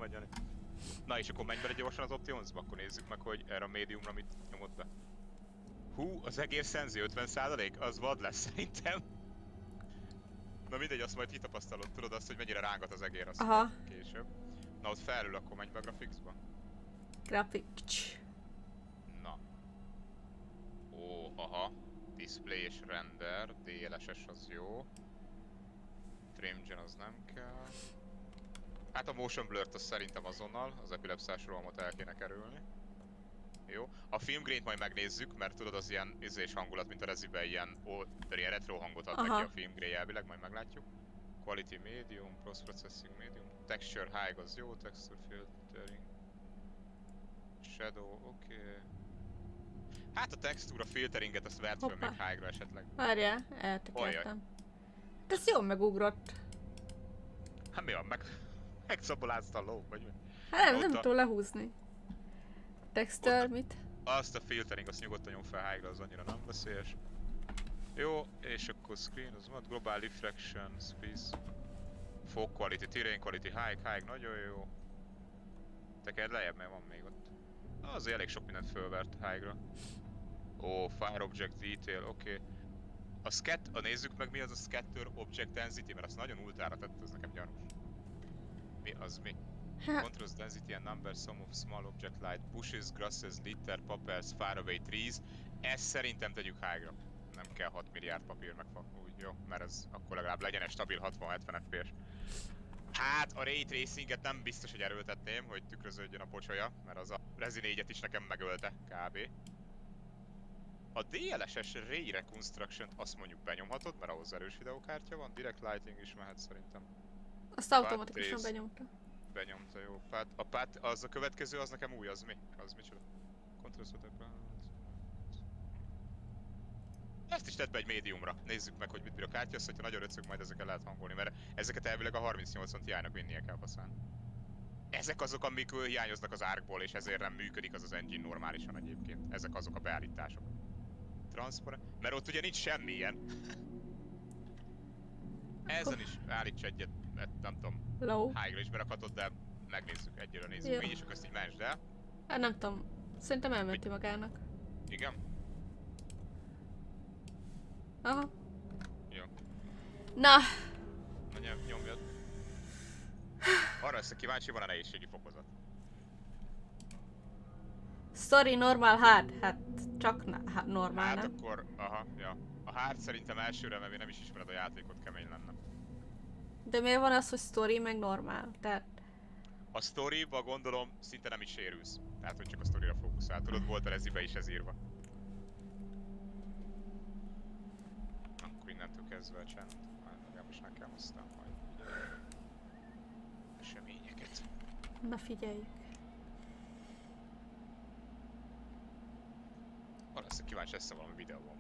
van, Jani. Na és akkor menj bele gyorsan az Optionsba, akkor nézzük meg, hogy erre a médiumra mit nyomod be. Hú, az egér szenzi 50%? Az vad lesz szerintem. Na mindegy, azt majd kitapasztalod, tudod azt, hogy mennyire rángat az egér, azt Aha. majd később. Na ott felül, akkor menj be a Graphicsba. Graphics. Na. Ó, aha. Display és render, DLSS az jó. Trimgen az nem kell. Hát a motion blur-t az szerintem azonnal, az epilepszás rohamot el kéne kerülni. Jó. A filmgrain-t majd megnézzük, mert tudod az ilyen izés hangulat, mint a Reziben ilyen retro hangot ad neki a filmgrain elvileg, majd meglátjuk. Quality medium, post-processing medium, texture high az jó, texture filtering. Shadow, oké. Hát a textúra filteringet azt vert föl még high-ra esetleg. Várjál, eltekertem. Ez jól megugrott. Hát mi van, megszabolázta a ló, vagy mi? Hát nem tudom lehúzni. Texture, mit? Azt a filtering, azt nyugodtan nyom fel high-ra, az annyira nem veszélyes. Jó, és akkor screen, az van, global reflection, space. Fog quality, terrain quality, high, nagyon jó. Tekerd lejjebb, mert van még ott. Azért elég sok mindent fölvert high-ra. Ó, fire object detail, oké. Nézzük meg mi az a scatter object density, mert azt nagyon ultára tett, az nekem gyanús. Mi az mi? Controls density and number sum of small object light, bushes, grasses, litter, papers, faraway trees. Ezt szerintem tegyük high-ra. Nem kell 6 milliárd papír meg úgy jó, mert ez akkor legalább legyen egy stabil 60-70 FPS. Hát a Ray Tracinget nem biztos, hogy erőltetném, hogy tükröződjön a pocsolya, mert az a Resi 4-et is nekem megölte, kb. A DLSS Ray Reconstruction-t azt mondjuk benyomhatod, mert ahhoz erős videókártya van, Direct Lighting is mehet szerintem. Azt automatikusan benyomta. Benyomta, jó. A path, az a következő, az nekem új, az mi? Az micsoda? Control Ezt is tedd be egy médiumra. Nézzük meg, hogy mit bír a kártya, azt, hogyha nagyon röcög, majd ezeket lehet hangolni, mert ezeket elvileg a 38-on Ti-nak vinnie kell használni. Ezek azok, amik hiányoznak az ARC-ból, és ezért nem működik az engine normálisan egyébként. Ezek azok a beállítások. Transparent, mert ott ugye nincs semmilyen. Ezen is állíts egyet, nem tudom, high-ra is berakhatod, de megnézzük, egyre nézzük. Így és akkor ezt így másd el. Hát nem tudom, szerintem elmenti magának. Igen? Aha. Jó. Na! Na nyomjad. Arra lesz kíváncsi, van a nehézségi fokozat. Story normal hard, hát csak normál, hát nem? akkor, aha, ja. A hard szerintem elsőre, mert nem is ismered a játékot, kemény lenne. De miért van az, hogy story meg normál? Tehát... A storyba gondolom szinte nem is sérülsz. Tehát, hogy csak a storyra fókuszál. Tudod, volt a Rezibe is ez írva. Akkor innentől kezdve a csend. Legalábbis nekem aztán majd eseményeket. Na figyeljük. Valószínűleg kíváncsi lesz valami videóban.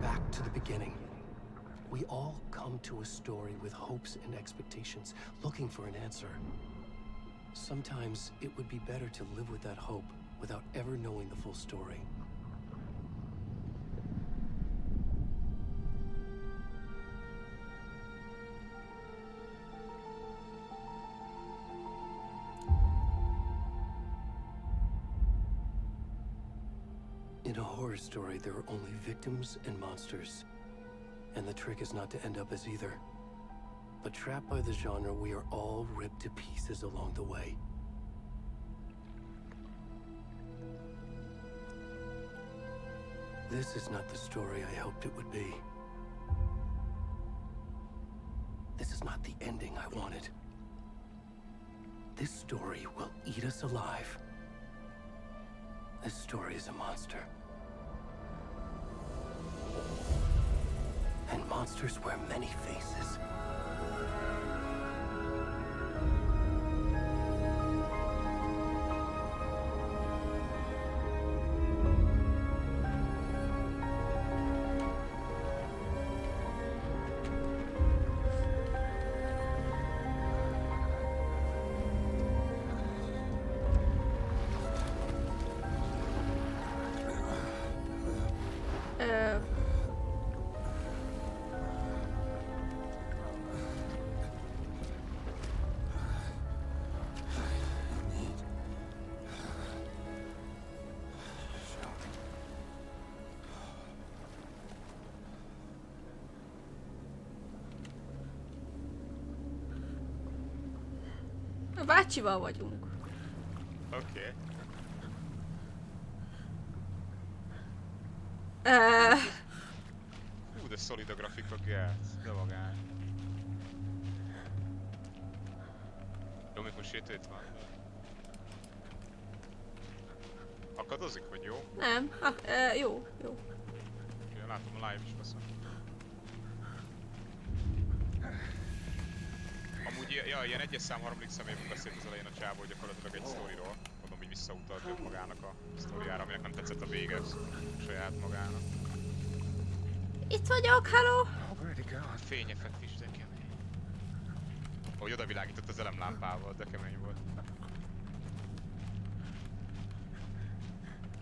Back to the beginning. We all come to a story with hopes and expectations, looking for an answer. Sometimes it would be better to live with that hope without ever knowing the full story. In a horror story, there are only victims and monsters. And the trick is not to end up as either. But trapped by the genre, we are all ripped to pieces along the way. This is not the story I hoped it would be. This is not the ending I wanted. This story will eat us alive. This story is a monster. And monsters wear many faces. A bácsival vagyunk. Oké. Hú, de szolid a grafika, gáz. De magány. Jó, még most sétét van. Akadozik, vagy jó? Nem, jó, jó. Én látom a live is faszom. Amúgy, ja, ilyen egyes szám harmadik személyben beszélt az elején a csávó, hogy gyakorlatilag egy sztoriról. Mondom, így visszautalt ő magának a sztoriára, aminek nem tetszett a vége saját magának. Itt vagyok, hello! A fényeffekt is, de kemény. Ahogy odavilágított az elemlámpával, de kemény volt.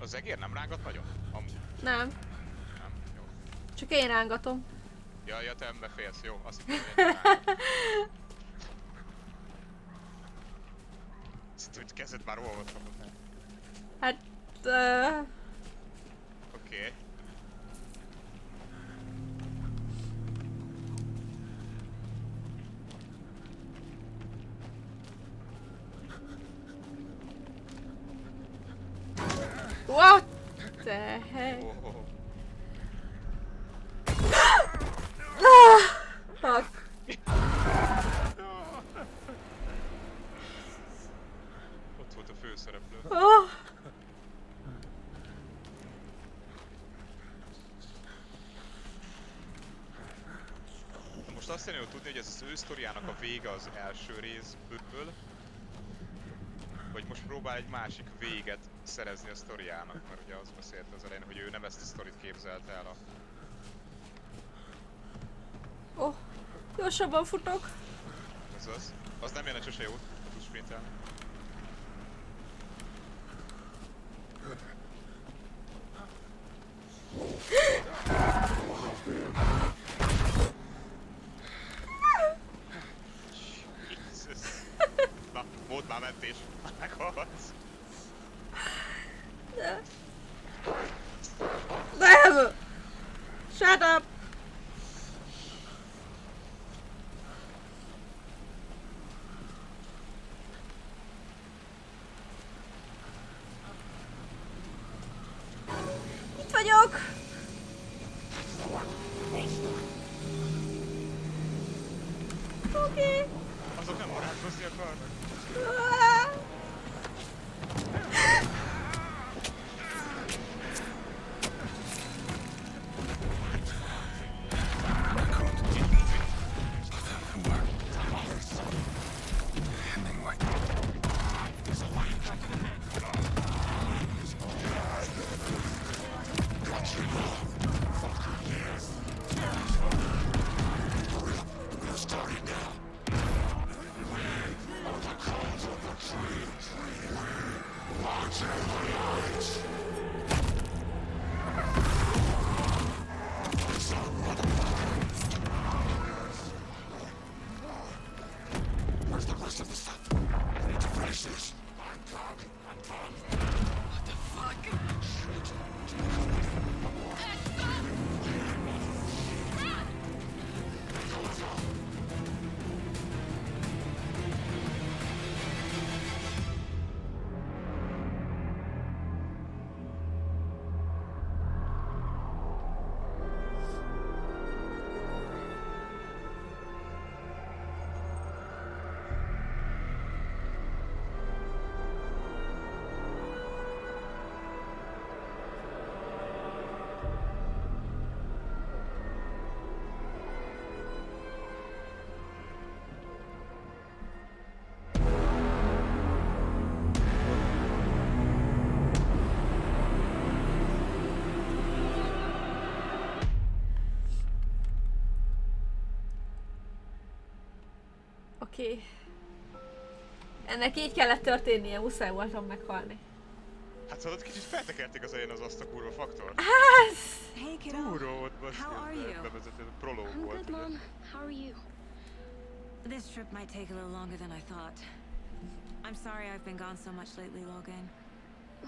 Az egér nem rángat nagyon? Amúgy. Nem, Nem, jó. csak én rángatom. Ja, te ember félsz, jó, azt hittem, hogy rángat. Szerintem, hogy kezed már hol volt kapott el. Hát... Oké. What the heck? Oh. Fuck. Ott volt a főszereplő. Oh. Most azt szeretném tudni, hogy ez az ő sztoriának a vége az első részből, vagy most próbál egy másik véget szerezni a sztoriának, mert ugye az beszélt az elején, hogy ő nem ezt a sztorit képzelte el a... Oh. Gyorsabban futok. Ez az. Az nem jelent sose jót, ha tudsz sprintelni. Jesus. Na, volt már mentés. Meghalhatsz. Nem! Shut up! Itt vagyok! Oké. Azok nem barátkozni akarnak. Oké. Ennek így kellett történnie, muszáj voltam meghalni. Hát szóval kicsit feltekerték az elején az azt a kurva faktor. Hát! Hey, kiddo. Túró volt basszus, How are you? bevezető prológ I'm volt. good, Mom. How are you? This trip might take a little longer than I thought. I'm sorry I've been gone so much lately, Logan.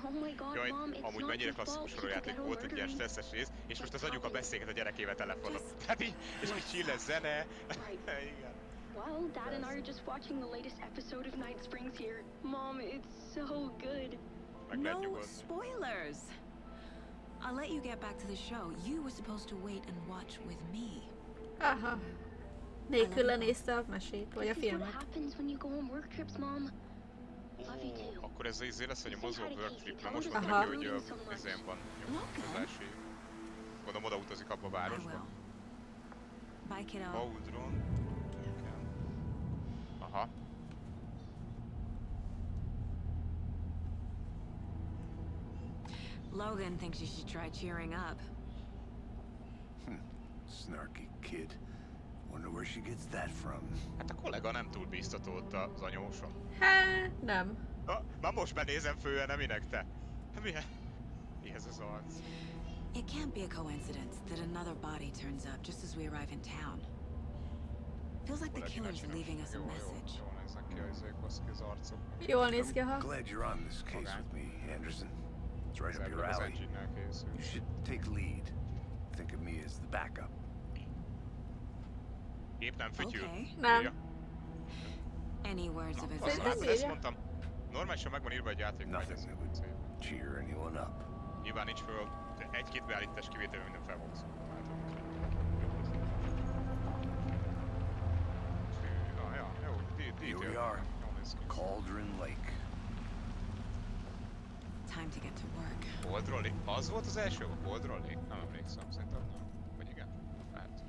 Oh my God, Jaj, Mom, it's amúgy not mennyire your fault. klasszikus People játék get volt egy ilyen murdered. stresszes rész, és most az anyuka beszélget a gyerekével telefonon. Hát így, és kis chill zene. Right. Igen. Well, know, Dad and I are just watching the latest episode of Night Springs here. Mom, it's so good. Meg lehet No nyugodni. spoilers. I'll let you get back to the show. You were supposed to wait and watch with me. Aha. Nélkül lenézte a mesét, vagy a This is what filmet. happens when you go on work trips, Mom. Love you too. Akkor ez izé lesz, hogy a mozó work trip, mert most Aha. mondta neki, hogy izén van nyomozási. Gondolom oda utazik abba a I városba. will. Bye, kiddo. Baudron. Igen. Aha. Logan thinks you should try cheering up. Snarky kid. Wonder where she gets that from. Hát a kollega nem túl bíztató ott az anyóson. Hát, nem. Már most benézem fően, nem minek te. Mi ez az arc? It can't be a coincidence that another body turns up just as we arrive in town. Feels like the killer's leaving us a message. Jól néznek ki a izék, baszki az arcok. Jól néz ki, ha. Glad you're on this case with me, Anderson. It's right up your Az alley. engine-nel készül. You should take lead. Think of me as the backup. Gép nem fütyül. Okay. Nem. Írja. Any words of Az, Szerintem advice? ezt írja. mondtam. Normálisan meg van írva egy játék. Nothing that would cheer anyone up. Nyilván nincs föl, de egy-két beállítás kivételben minden fel volt. Jó, Here we detail. are. Jól néz ki. Cauldron Lake. Time to get to work. Cold Rolly? Az volt az első? A Cold Rolly? Nem emlékszem, szerintem nem. Vagy igen? Lehet.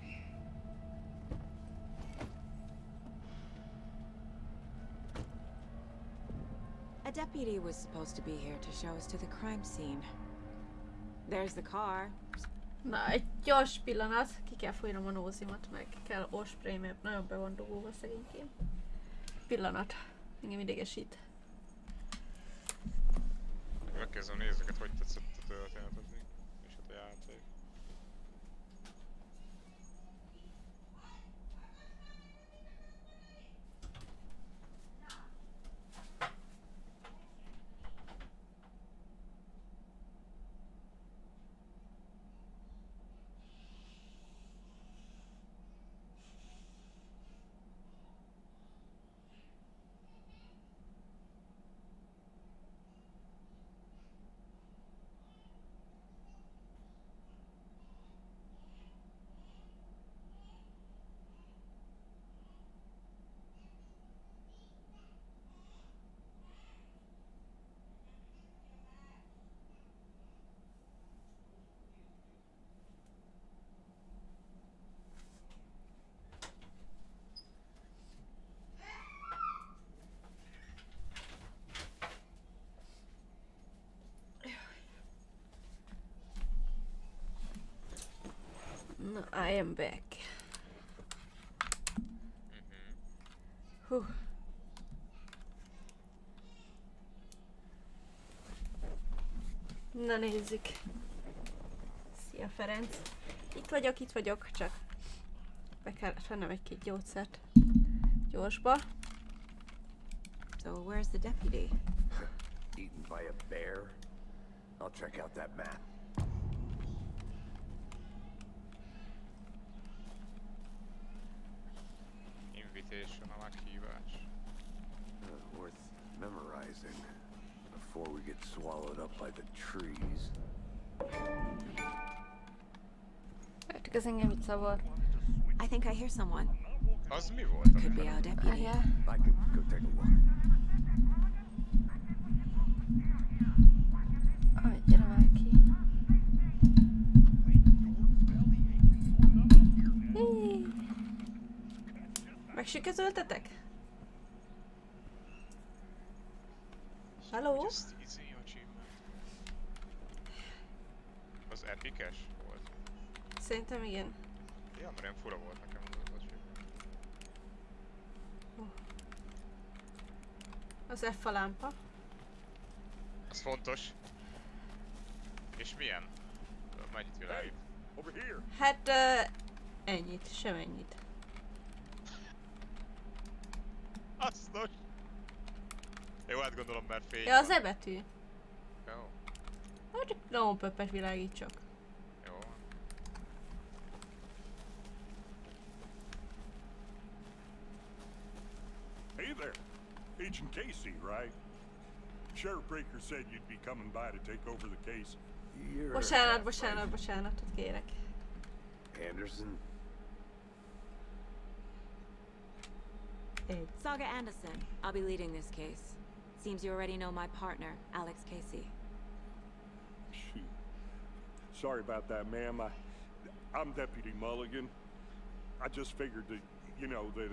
A deputy was supposed to be here to show us to the crime scene. There's the car. Na, egy gyors pillanat. Ki kell fújnom a nózimat, meg kell orspray, mert nagyon be van dugóva szegénykém. Pillanat. Engem idegesít. Megkezdem nézni neked, hogy tetszett a történet addig. És hát a játék. Na, I am back. Hú. Na nézzük. Szia Ferenc. Itt vagyok, csak be kellett vennem egy-két gyógyszert. Gyorsba. So where's the deputy? Eaten by a bear? I'll check out that map. Invitation, a meghívás. Worth memorizing before we get swallowed up by the trees. Csak ez engem itt zavar. I think I hear someone. Az mi volt? Could be our deputy. Várjál. I could go take a look. Aj, gyere már ki. Hí. Megsüközöltetek? Halló? Just easy achievement. Az epikes volt. Szerintem igen. Ja, mert olyan fura volt nekem az achievement. Az F a lámpa. Az fontos. És milyen? Mennyit világít? Hát ennyit, sem ennyit. Hasznos! Jó, hát gondolom, mert fény Ja, az van. E betű. Jó, Hát csak nagyon pöppet világít csak. jó. Agent Casey, right? Sheriff Breaker said you'd be coming by to take over the case. You're Bocsánatot kérek. Anderson? Egy. Saga Anderson. I'll be leading this case. Seems you already know my partner, Alex Casey. Shoot. Sorry about that, ma'am. I'm Deputy Mulligan. I just figured that, you know, that,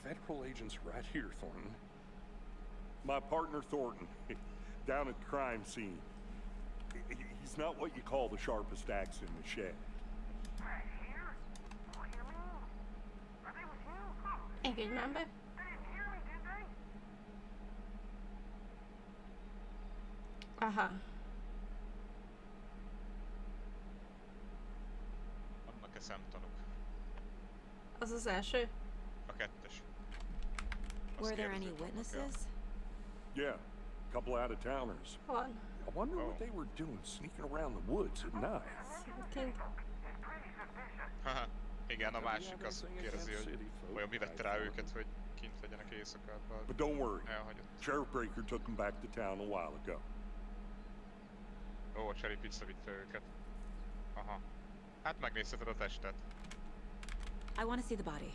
Federal agents right here, Thornton. My partner, Thornton, down at the crime scene. He's not what you call the sharpest axe in the shed. Right here? What do you mean? Are they with you? Engedj már be. They didn't hear me, did they? Aha. Vannak-e szemtanúk? Az az első? A kettes. Azt Were there any kérdezzük, vannak-e? witnesses? Yeah, a couple out-of-towners. Van. I wonder what they were doing sneaking around the woods at night. Szintén. Haha, igen, a másik Yeah, azt everything kérdezi, against hogy city folk, vajon mi vette rá őket, hogy kint legyenek éjszakában. But don't worry, Elhagyott. Sheriff Breaker took them back to town a while ago. Ó, Sheriff visszavitte őket. Aha. Hát megnézheted a testet. I want to see the body.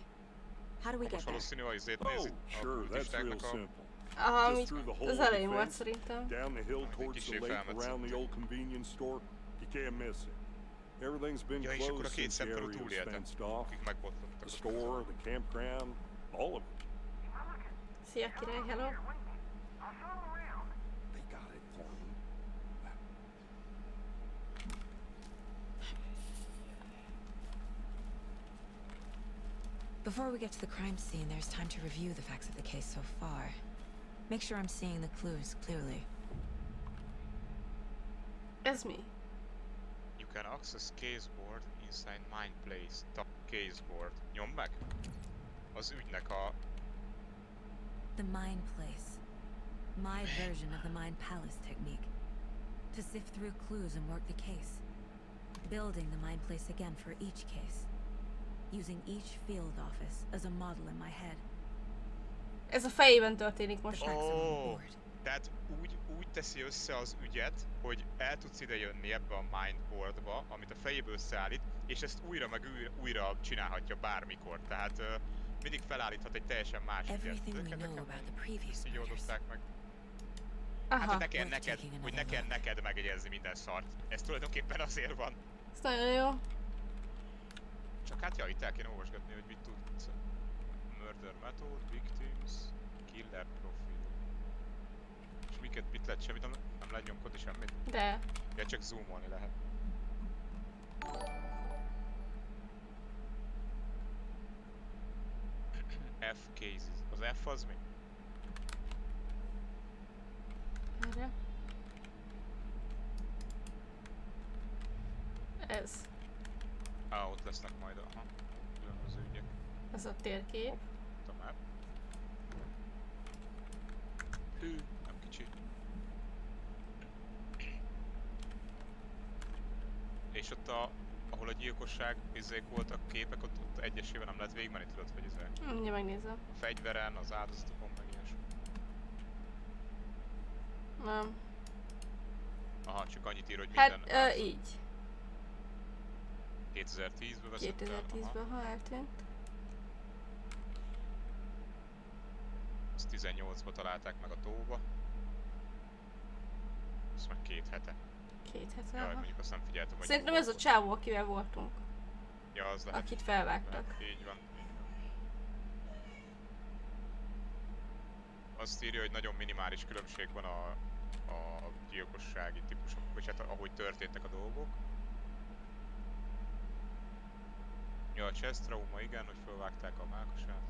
How do we Most get there? valószínű, hogy azért Oh, nézi sure, that's real kultistáknak a... simple. Aha, Just amíg through the hole az in the elején volt fence, szerintem. down the hill Egy towards the kicsi lake felmetszett. around the old convenience store. You can't miss it. Everything's been Ja, és akkor a closed két since the szemtanú area was túlélte, fenced off. akik megbotlottak. The ott store, the campground, all of it. Szia király, hello. I'll show them around. They got it, Thornton. Before we get to the crime scene, there's time to review the facts of the case so far. Make sure I'm seeing the clues clearly. Ez mi? You can access caseboard inside Mind Place. Tap caseboard. Nyomd meg! Az ügynek a... The Mind Place. My version of the Mind Palace technique. To sift through clues and work the case. Building the Mind Place again for each case. Using each field office as a model in my head. Ez a fejében történik The most. facts are on the Oh. board. Tehát úgy teszi össze az ügyet, hogy el tudsz ide jönni ebbe a mindboardba, amit a fejéből összeállít, és ezt újra meg újra csinálhatja bármikor. Tehát mindig felállíthat egy teljesen más ügyet. Everything we Ezeket know nekem about the previous így murders. oldották meg. Hát, Aha, hogy ne kell Worth neked, taking hogy another ne kell look. neked megjegyezni minden szart. Ez tulajdonképpen azért van. ez nagyon jó. Csak hát ja, itt el kéne olvasgatni, hogy mit tudsz. Murder method, victims, killer profile. És mit lehet, semmit nem lehet nyomkodni semmit? De. Ja, csak zoomolni lehet. F cases. Az F az mi? Erre. Ez. Ott lesznek majd aha. Különböző ügyek. Ez a térkép. Tovább. Hű, nem kicsi. És ott ahol a gyilkosság izék voltak képek, ott egyesével nem lehet végigmenni, tudod, hogy Mindjárt megnézem. a fegyveren, az áldozatokon, meg ilyesmi. Nem. Aha, csak annyit ír, hogy Hát minden áldozat. így. 2010-ben veszett el. 2010-ben, ha eltűnt. Azt 18-ba találták meg a tóba. Azt meg 2 hete. 2 hete. Jaj, Aha. mondjuk azt nem figyeltem, hogy... Szerintem hol ez a volt. csávó, akivel voltunk. Ja, az lehet. Akit felvágtak. Lehet. Így van. Azt írja, hogy nagyon minimális különbség van a gyilkossági típusok, vagy hát ahogy történtek a dolgok. Ja, a chest trauma, igen, hogy felvágták a mákosát.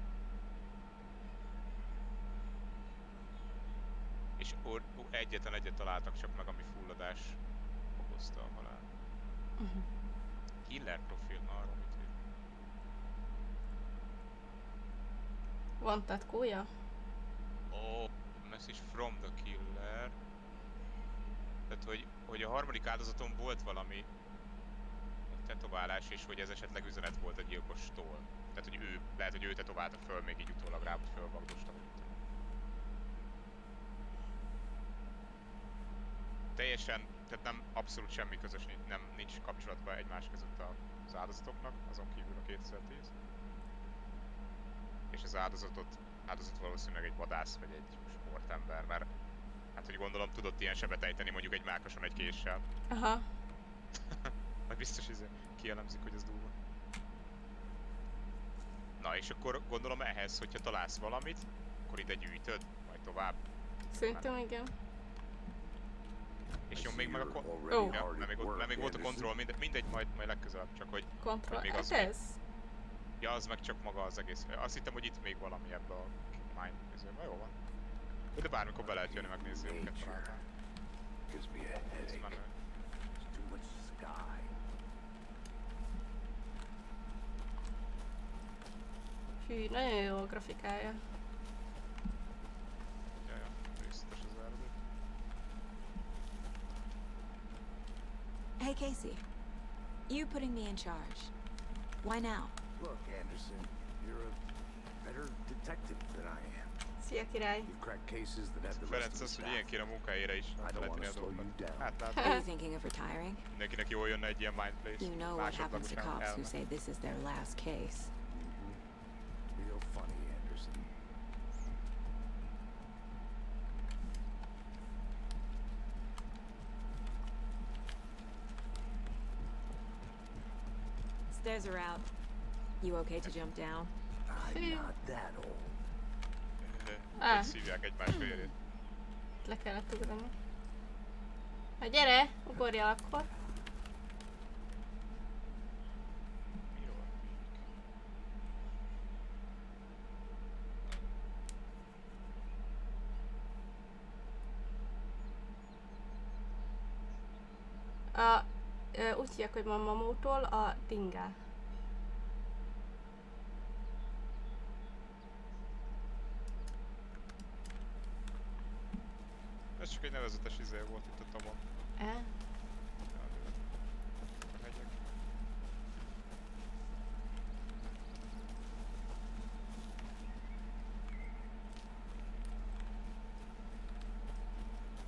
És egyet találtak csak meg, ami fulladás okozta a halál. Killer profil, na arról mit ír? Van tetkója? Oh, message from the killer. Tehát, hogy a harmadik áldozaton volt valami tetoválás, és hogy ez esetleg üzenet volt a gyilkostól. Tehát, hogy ő, lehet, hogy ő tetoválta föl, még így utólag rá, hogy fölvagdosta. Teljesen, tehát nem abszolút semmi közös, nincs kapcsolatban egymás között az áldozatoknak, azon kívül a 2010. És az áldozat valószínűleg egy vadász vagy egy sportember, mert hát, hogy gondolom, tudott ilyen sebet ejteni mondjuk egy mákason egy késsel. Aha. Majd biztos kielemzik, hogy ez durva. Na és akkor gondolom ehhez, hogyha találsz valamit, akkor ide gyűjtöd, majd tovább. Szerintem igen. És nyom még meg a Ó. ja, mert még volt a kontroll, mindegy, majd legközelebb, csak hogy... Kontroll. még Hát az ez? Ja, az meg csak maga az egész. Azt hittem, hogy itt még valami ebbe a mine közében. Jó van. De bármikor be lehet jönni megnézni őket találni. Gives me a Ez headache. menő. There's too much sky. Hű, nagyon jó a grafikája. Ja, részletes az erdő. Hey, Casey. You putting me in charge. Why now? Look, Anderson, you're a better detective than I am. Szia király! You've cracked cases that have the rest Ferenc of the az, hogy staff. ilyenkire a munkahelyére is I don't lehetni wanna a slow you dolgokat. down. Hát lát, Are you thinking of retiring? mindenkinek jól jönne egy ilyen mind place. You know what happens to Másodlagosan cops who elme. say this is their last case. Real funny, Anderson. Stairs are out. You okay to jump down? I'm not that old. Hogy szívják egymás férjét. Le kellett ugrani. Na gyere, ugorjál akkor. Mirror Úgy hívják, hogy Mamamótól a Dingá. Ez csak egy nevezetes izé volt itt a tabon. Megyek.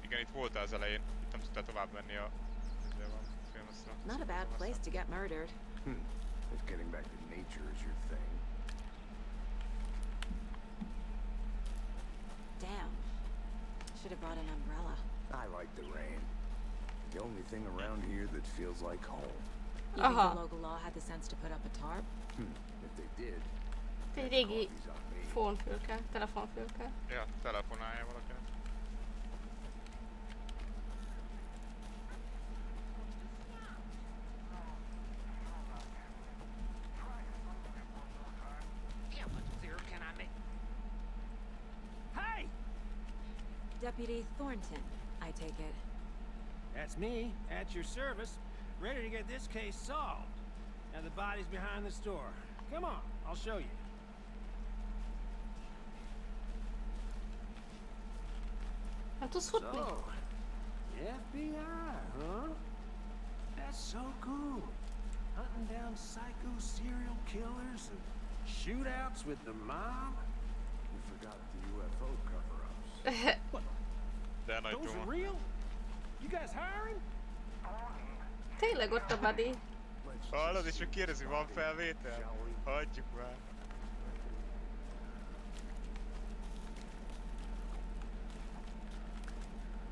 Igen, itt voltál az elején. Itt nem tudtál tovább menni a... Not a bad place to get murdered. If getting back to nature is your thing. Damn. Should have brought an umbrella. I like the rain. The only thing around here that feels like home. You think Uh-huh. the local law had the sense to put up a tarp? If they did, Egy régi coffee's on me. fónfülke, telefonfülke. Ja, telefonálja valakinek. Yeah, what zero can I make? Hey! Deputy Thornton, I take it. That's me, at your service, ready to get this case solved. Now the body's behind the store. Come on, I'll show you. Nem tudsz futni? So, FBI, huh? That's so cool. Hunting down psycho serial killers and shootouts with the mob. You forgot the UFO cover-ups. De nagy Those Joma. are real? You guys hiring? Tényleg ott a buddy. Hallod, és még kérdezi, van felvétel? Hagyjuk már.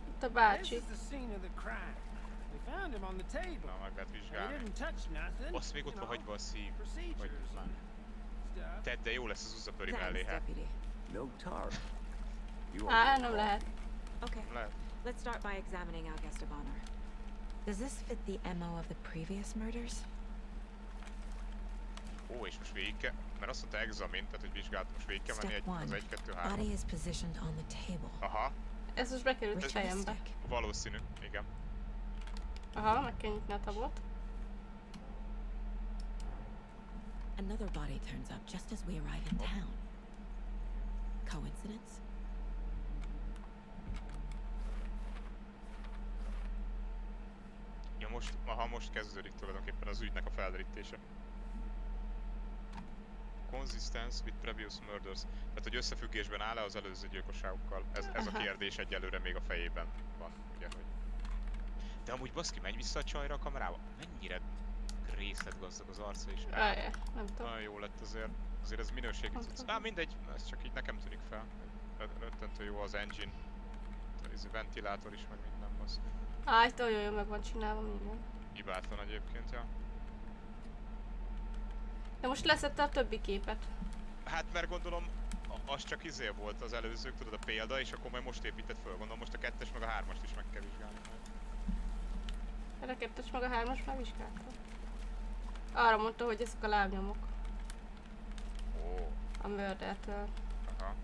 Ott a This bácsi. is the scene of the crime. We found him on the table. Na, meg lehet He vizsgálni. didn't touch nothing. Azt még ott van hagyva a szív. Vagy Procedures már. and stuff. Tedd, de jó lesz az uzzapöri Thanks, mellé, hát. Deputy. No tarp. You Á, owe me nem a lehet. Okay, Lehet. let's start by examining our guest of honor. Does this fit the MO of the previous murders? Ó, és most végig kell, mert azt mondta examin, tehát hogy vizsgált, most végig kell menni Step az 1. 1, 2, 3. Body is positioned on the table. Aha, Ez most bekerült a fejembe. Ritualistic. valószínű, igen. Aha, meg kell nyitni a tabot. Another body turns up just as we arrive in town. Coincidence? most kezdődik tulajdonképpen az ügynek a felderítése. Consistence with previous murders. Tehát, hogy összefüggésben áll-e az előző gyilkosságokkal. Ez a kérdés egyelőre még a fejében van, ugye, hogy... De amúgy baszki, menj vissza a csajra a kamerába. Mennyire részletgazdag az arca is. Nem tudom. Nagyon jó lett azért. Azért ez minőségi cucc. Mindegy, ez csak így nekem tűnik fel. Rettentő jó az engine. Ez a ventilátor is, meg minden baszki. Itt olyan jó meg van csinálva minden. Hibátlan egyébként, ja. De most leszette a többi képet. Hát mert gondolom, az csak volt az előzők, tudod, a példa, és akkor majd most épített föl. Gondolom most a 2-es meg a 3-ast is meg kell vizsgálni majd. A 2-es meg a 3-as már vizsgáltam. Arra mondta, hogy ezek a lábnyomok. Ó. A murdertől. Aha.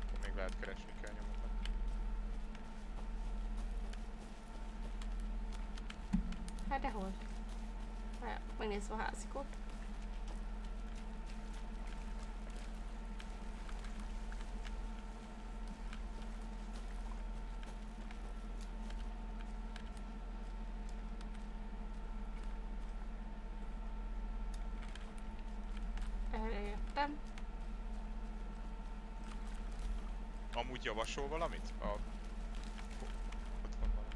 Akkor még lehet keresni kell nyomokat. Hát dehol? Megnézve a házikot. Eljöttem. Amúgy javasol valamit? Ott van valami.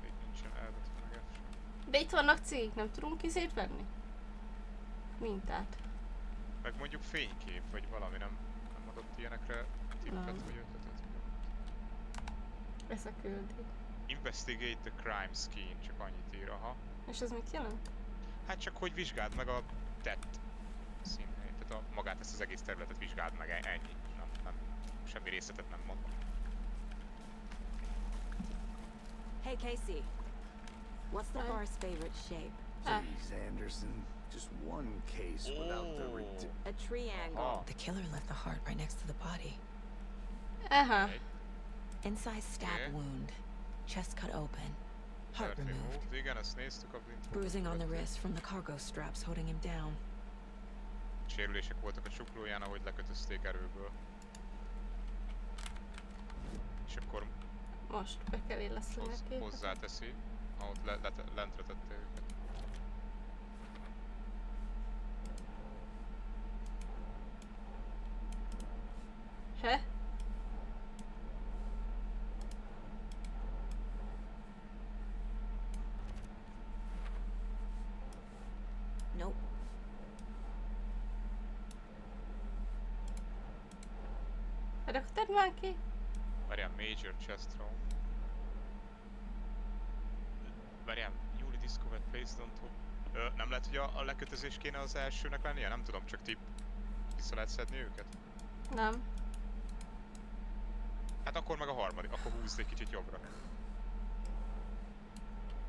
Itt nincsen elvetve meg F sem. De itt vannak cégek, nem tudunk izét venni? Mintát. Meg mondjuk fénykép, vagy valami, nem adott ilyenekre tippet, Nem. vagy ötletet? Összeküldi. Investigate the crime scene, csak annyit ír, aha. És ez mit jelent? Hát csak hogy vizsgáld meg a tett színhelyet, tehát magát ezt az egész területet vizsgáld meg, ennyi. Nem, semmi részletet nem mondom. Hey, Casey. What's the Hi. bar's favorite shape? Please, Anderson. Just one case without the A triangle. Oh. The killer left the heart right next to the body. Aha. Egy Incised stab Okay. wound. Chest cut open. Heart removed. removed. Igen, ezt néztük a Blint. Bruising on the wrist from the cargo straps holding him down. Sérülések voltak a csuklóján, ahogy lekötözték erőből. És akkor Most be kell illeszteni a képet. hozzáteszi, ahogy lentre tette őket. He? Nope. Hát akkor tedd már ki. Várjál, major chest trauma. Várjál, newly discovered placed on top. Nem lehet, hogy a lekötözés kéne az elsőnek lennie? Nem tudom, csak tipp. Vissza lehet szedni őket? Nem. Hát akkor meg a harmadik, akkor húzd egy kicsit jobbra.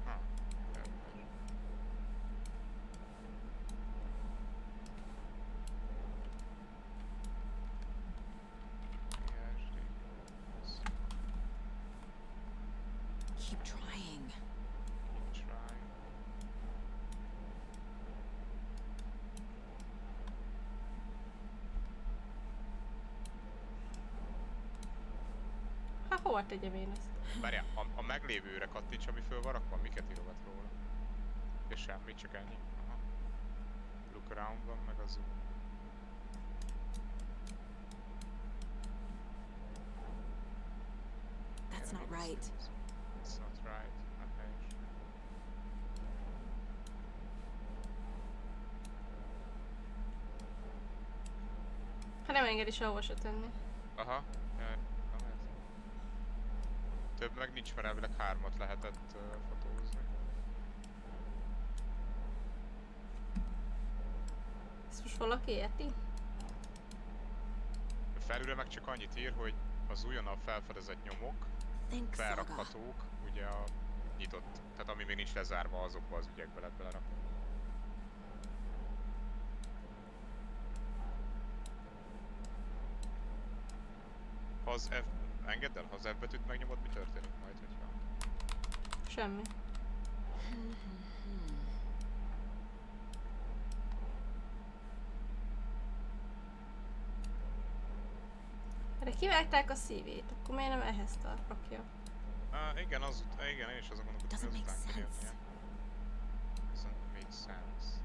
Ha. Keep trying. Keep trying. Hát hova tegyem én ezt? Várjál, a meglévőre kattints, ami föl van rakva, miket írogat róla? És semmit, csak ennyi. Aha. Look around van, meg a zoom. That's not right. It's not right. Nem helyes. Hát nem engedi sehova se tenni. Aha. Jaj, nem ez. Több meg nincs, mert elvileg 3-at lehetett fotózni. Ezt most valaki érti? Felülre meg csak annyit ír, hogy az újonnan felfedezett nyomok Thanks, Saga. felrakhatók, ugye a nyitott, tehát ami még nincs lezárva, azokba az ügyekbe lehet belerakni. Ha az F... Engedd el, ha az F betűt megnyomod, mi történik majd, hogyha... Semmi. De kivágták a szívét, akkor miért nem ehhez rakja? Igen, igen, én is azon gondolkodtam, Doesn't hogy make azután kell sense. jönnie. Doesn't make sense.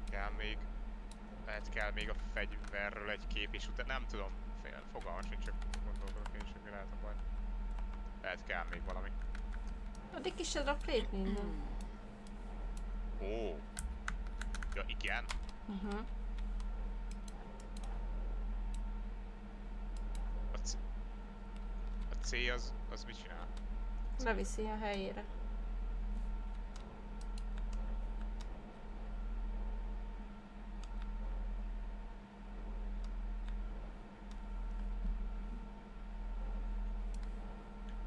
Kell még... Lehet kell még a fegyverről egy kép, és utána nem tudom, fogalmas sincs, csak gondolkodok én is, hogy mi lehet a baj. Lehet kell még valami. Addig is se rak lép minden. Ó! Ja, igen? A C az mit csinál? Leviszi a helyére.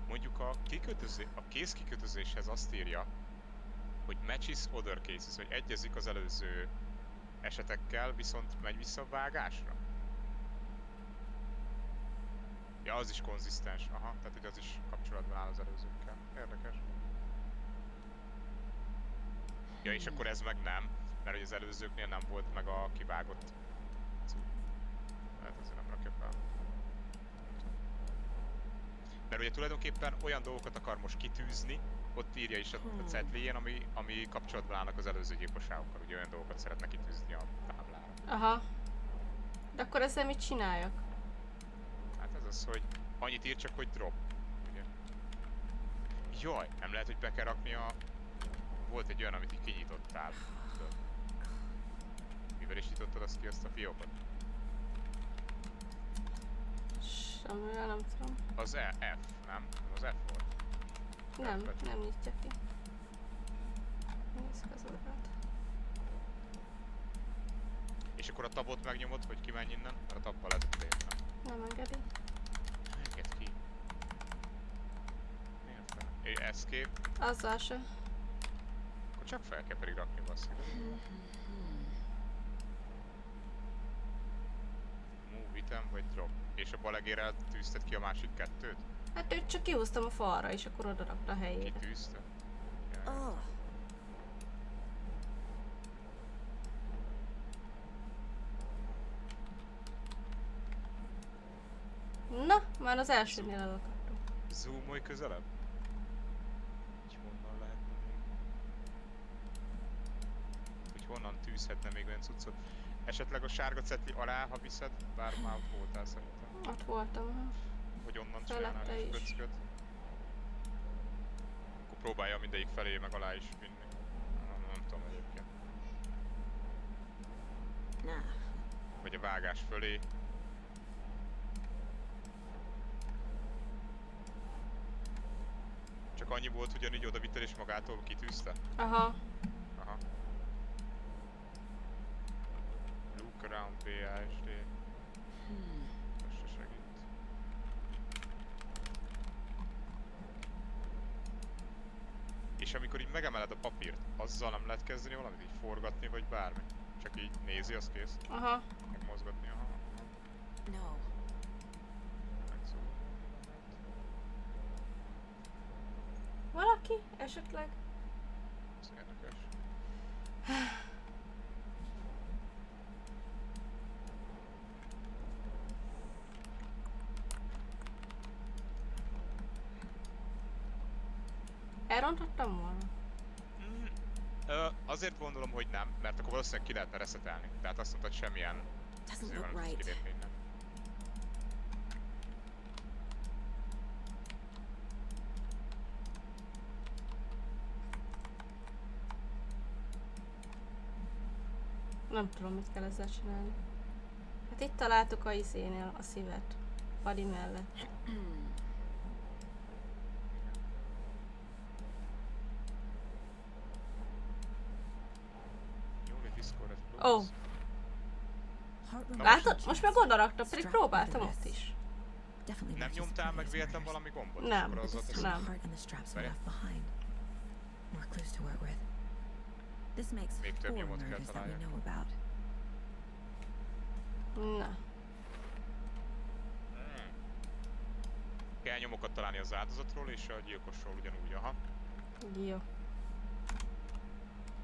Mondjuk a kézkikötözéshez azt írja, hogy matches other cases, hogy egyezik az előző esetekkel, viszont megy vissza a vágásra. Ja, az is konzisztens, aha, tehát hogy az is kapcsolatban áll az előzőkkel. Érdekes. Ja, és akkor ez meg nem, mert hogy az előzőknél nem volt meg a kivágott cucc. Hát azért nem rakja fel. Mert ugye tulajdonképpen olyan dolgokat akar most kitűzni, ott írja is a cetléjén, ami kapcsolatban állnak az előző gyilkosságokkal. Ugye olyan dolgokat szeretne kitűzni a táblára. Aha. De akkor ezzel mit csináljak? Hát ez az, hogy annyit ír csak, hogy drop. Ugye? Jaj, nem lehet, hogy be kell rakni a... Volt egy olyan, amit így kinyitottál. Tudod? Mivel is nyitottad azt ki, azt a fiókot? Semmivel nem tudom. Az F, nem? Az F volt. Nem nyitja ki. Nézzük az oldalt. És akkor a tabot megnyomod, hogy kimenj innen? Mert a tabbal lehet lépni, nem? Nem engedi. Engedd ki. Miért fel? Escape. Azzal se. Akkor csak fel kell pedig rakni, basszik. Move item vagy drop. És a balegérrel tűzted ki a másik kettőt? Hát őt csak kihúztam a falra, és akkor oda rakta a helyére. Kitűzte? Oh. Na, már az elsőnél elakadtunk. Zoomolj közelebb? Hogy honnan lehetne még? Hogy honnan tűzhetne még olyan cuccot? Esetleg a sárga cetli alá, ha viszed, bár már ott voltál szerintem. Ott voltam, ha. Hogy onnan Felette csinálnál egy is. köcköt. Akkor próbálja mindegyik felé meg alá is vinni. Nem tudom egyébként. Nah. Vagy a vágás fölé. Csak annyi volt, ugyanígy oda vitted és magától kitűzte? Aha. Aha. Look around BASD. Ez se segít. És amikor így megemeled a papírt, azzal nem lehet kezdeni valamit? Így forgatni vagy bármi? Csak így nézi, az kész? Aha. Megmozgatni, aha. No. Megszól. Valaki? Esetleg? Ez érdekes. Elronthattam volna? Azért gondolom, hogy nem, mert akkor valószínűleg ki lehetne reszetelni. Tehát azt mondtad, semmilyen Doesn't nem look tudsz right. kilépni innen. Nem tudom, mit kell ezzel csinálni. Hát itt találtuk a izénél a szívet. Buddy mellett. Ó. Látod? Most meg oda raktam, pedig próbáltam ott is. Nem nyomtál meg véletlen valami gombot? Nem, Akkor azzal teszed? nem. Várjál. More clues to work with. This makes Még több 4 nyomot kell murders that we találjak. know about. Na. Kell nyomokat találni az áldozatról és a gyilkosról ugyanúgy, aha. Jó.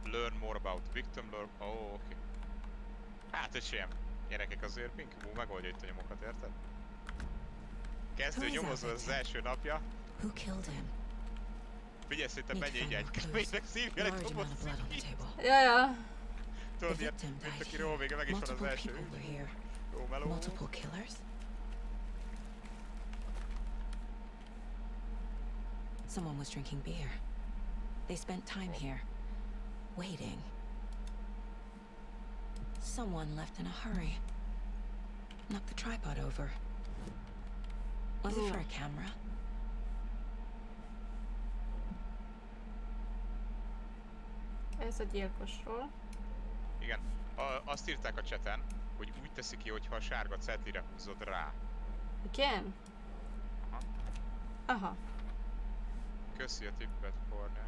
Learn more about victim, learn... Oh, oké. Hát öcsém, gyerekek azért Pinky megoldja itt a nyomokat, érted? Kezdő Who is nyomozó Alfred? az első napja. Who killed him? Figyelj, szerintem Need to menj így find egy more clues. meg szívja egy Large dobot amount of blood on the szívja. table. Ja, ja. The Tudod, ilyen, victim mint died aki jó vége, meg is van az Multiple első. people were here. Jó meló. Multiple killers? Someone was drinking beer. They spent time here, waiting. Someone left in a hurry. Knocked the tripod over. Was it for a camera? Ez a gyilkosról. Igen. Azt írták a chaten, hogy úgy teszi ki, hogyha a sárga cetlire húzod rá. Igen? Aha. Aha. Köszi a tippet, Kornél.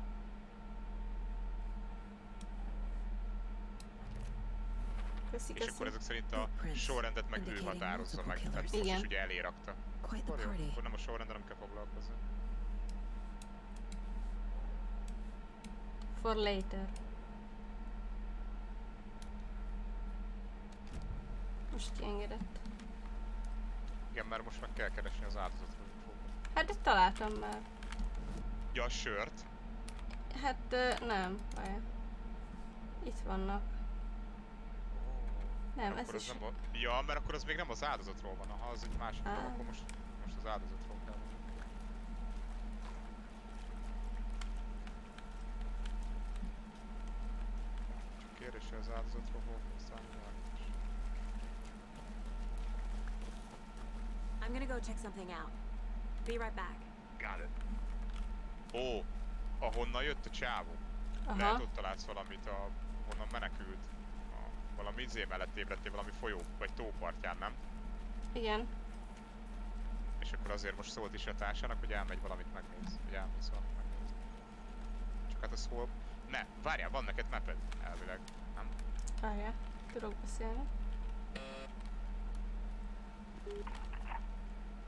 Köszi, És akkor ezek szerint a sorrendet meg ő határozza meg, mert most Igen. is ugye elé rakta. Quite the Akkor jó, party. akkor nem a sorrendel nem kell foglalkozni. For later. Most kiengedett. Igen, mert most meg kell keresni az áldozatot. Hát ezt találtam már. Ja, a sört. Hát nem, várjál. Itt vannak. Nem, ez Akkor az is. nem a... Ja, mert akkor az még nem az áldozatról van, ha az egy másik dolog, Á. akkor most az áldozatról kell. Csak kérdés, hogy az áldozatról hol aztán világos. I'm gonna go check something out. Be right back. Got it. Ó, ahonnan jött a csávó. Aha. Lehet ott találsz valamit, honnan menekült. Valami izé mellett ébredtél, valami folyó vagy tópartján, nem? Igen. És akkor azért most szólt is a társának, hogy elmegy valamit megnéz. Hogy elmész valamit megnéz. Csak hát az hol... Ne, várjál, van neked maped, elvileg. Nem? Várjál, tudok beszélni.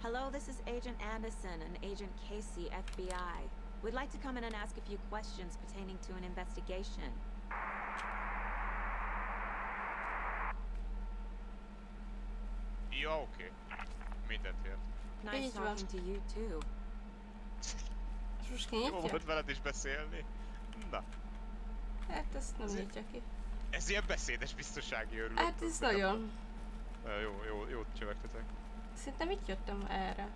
Hello, this is Agent Anderson and Agent Casey, FBI. We'd like to come in and ask a few questions pertaining to an investigation. Ja, oké. Mindent ért. Nice Így van. talking to you too. És most Jó kinyitja? volt veled is beszélni. Na, Hát ezt nem Azért- nyitja ki. ez ilyen beszédes biztonsági őrület. Hát ez nagyon. Jó csövegtetek. Szerintem itt jöttem erre.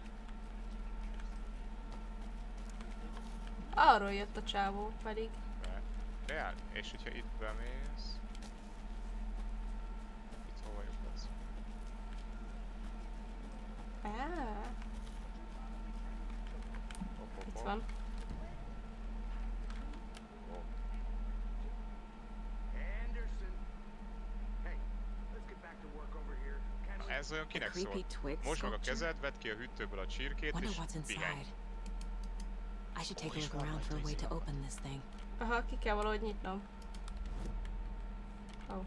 Arról jött a csávó pedig. Reál? És hogyha itt bemész... Itt hol vagyok az? Itt van. Anderson. Hey, let's get back to work over here. Na, ez olyan kinek szól? creepy twig Most meg a sculpture? kezed, vedd ki a hűtőből a csirkét Wonder és what's pihenj. inside. I should take a Oh, look he's got around for a way to like open this thing. Aha, ki kell valahogy nyitnom. Ó.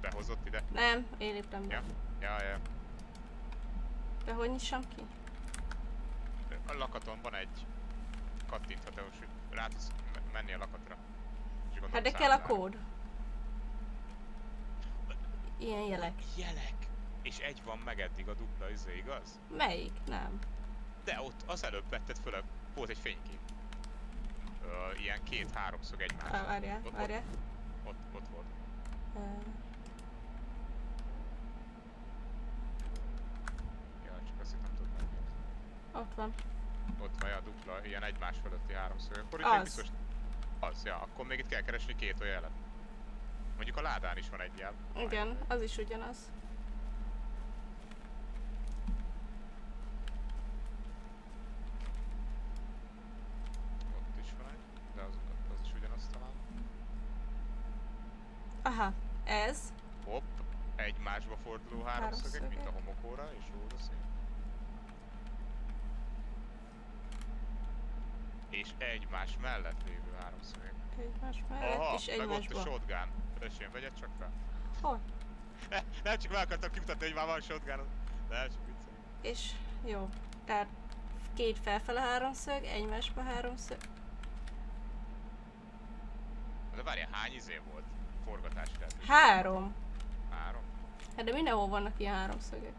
Behozott ide? Nem, én léptem be. Ja. De hogy nyissam ki? A lakaton van egy kattinthatós, hogy rá tudsz menni a lakatra. És gondolom Hát de kell a számlálni. kód. Ilyen jelek. Jelek! És egy van meg eddig a dupla izé, igaz? Melyik? Nem. De ott az előbb vetted föl, volt egy fénykép. Ilyen 2-3-szög egymásra. Várjál, várjál. Ott volt. Ö, Ja, csak azt itt nem tudod megnézni. Ott van. Ott van a dupla, ilyen egymás fölötti 3-szög. Akkor itt Az. még biztos... Az, ja. Akkor még itt kell keresni 2 olyan jelet. Mondjuk a ládán is van egy jel. Igen, az is ugyanaz. Ott is van egy, de az is ugyanaz talán. Aha, ez. Hopp, egymásba forduló 3-szögek, mint a Háromszögek. homokóra és rózsaszín. És egymás mellett lévő 3-szögek. Egymás mellett Aha, és meg ott a egymásba. shotgun. Tessék, vegyed csak fel. Hol? Nem csak meg akartam kimutatni, hogy már van shotgun. Nem, csak viccelj. És jó. Tehát két felfele háromszög, egymásba háromszög. De várjál, hány volt? Forgatási lehetőség. 3. 3? Hát de mindenhol vannak ilyen háromszögek.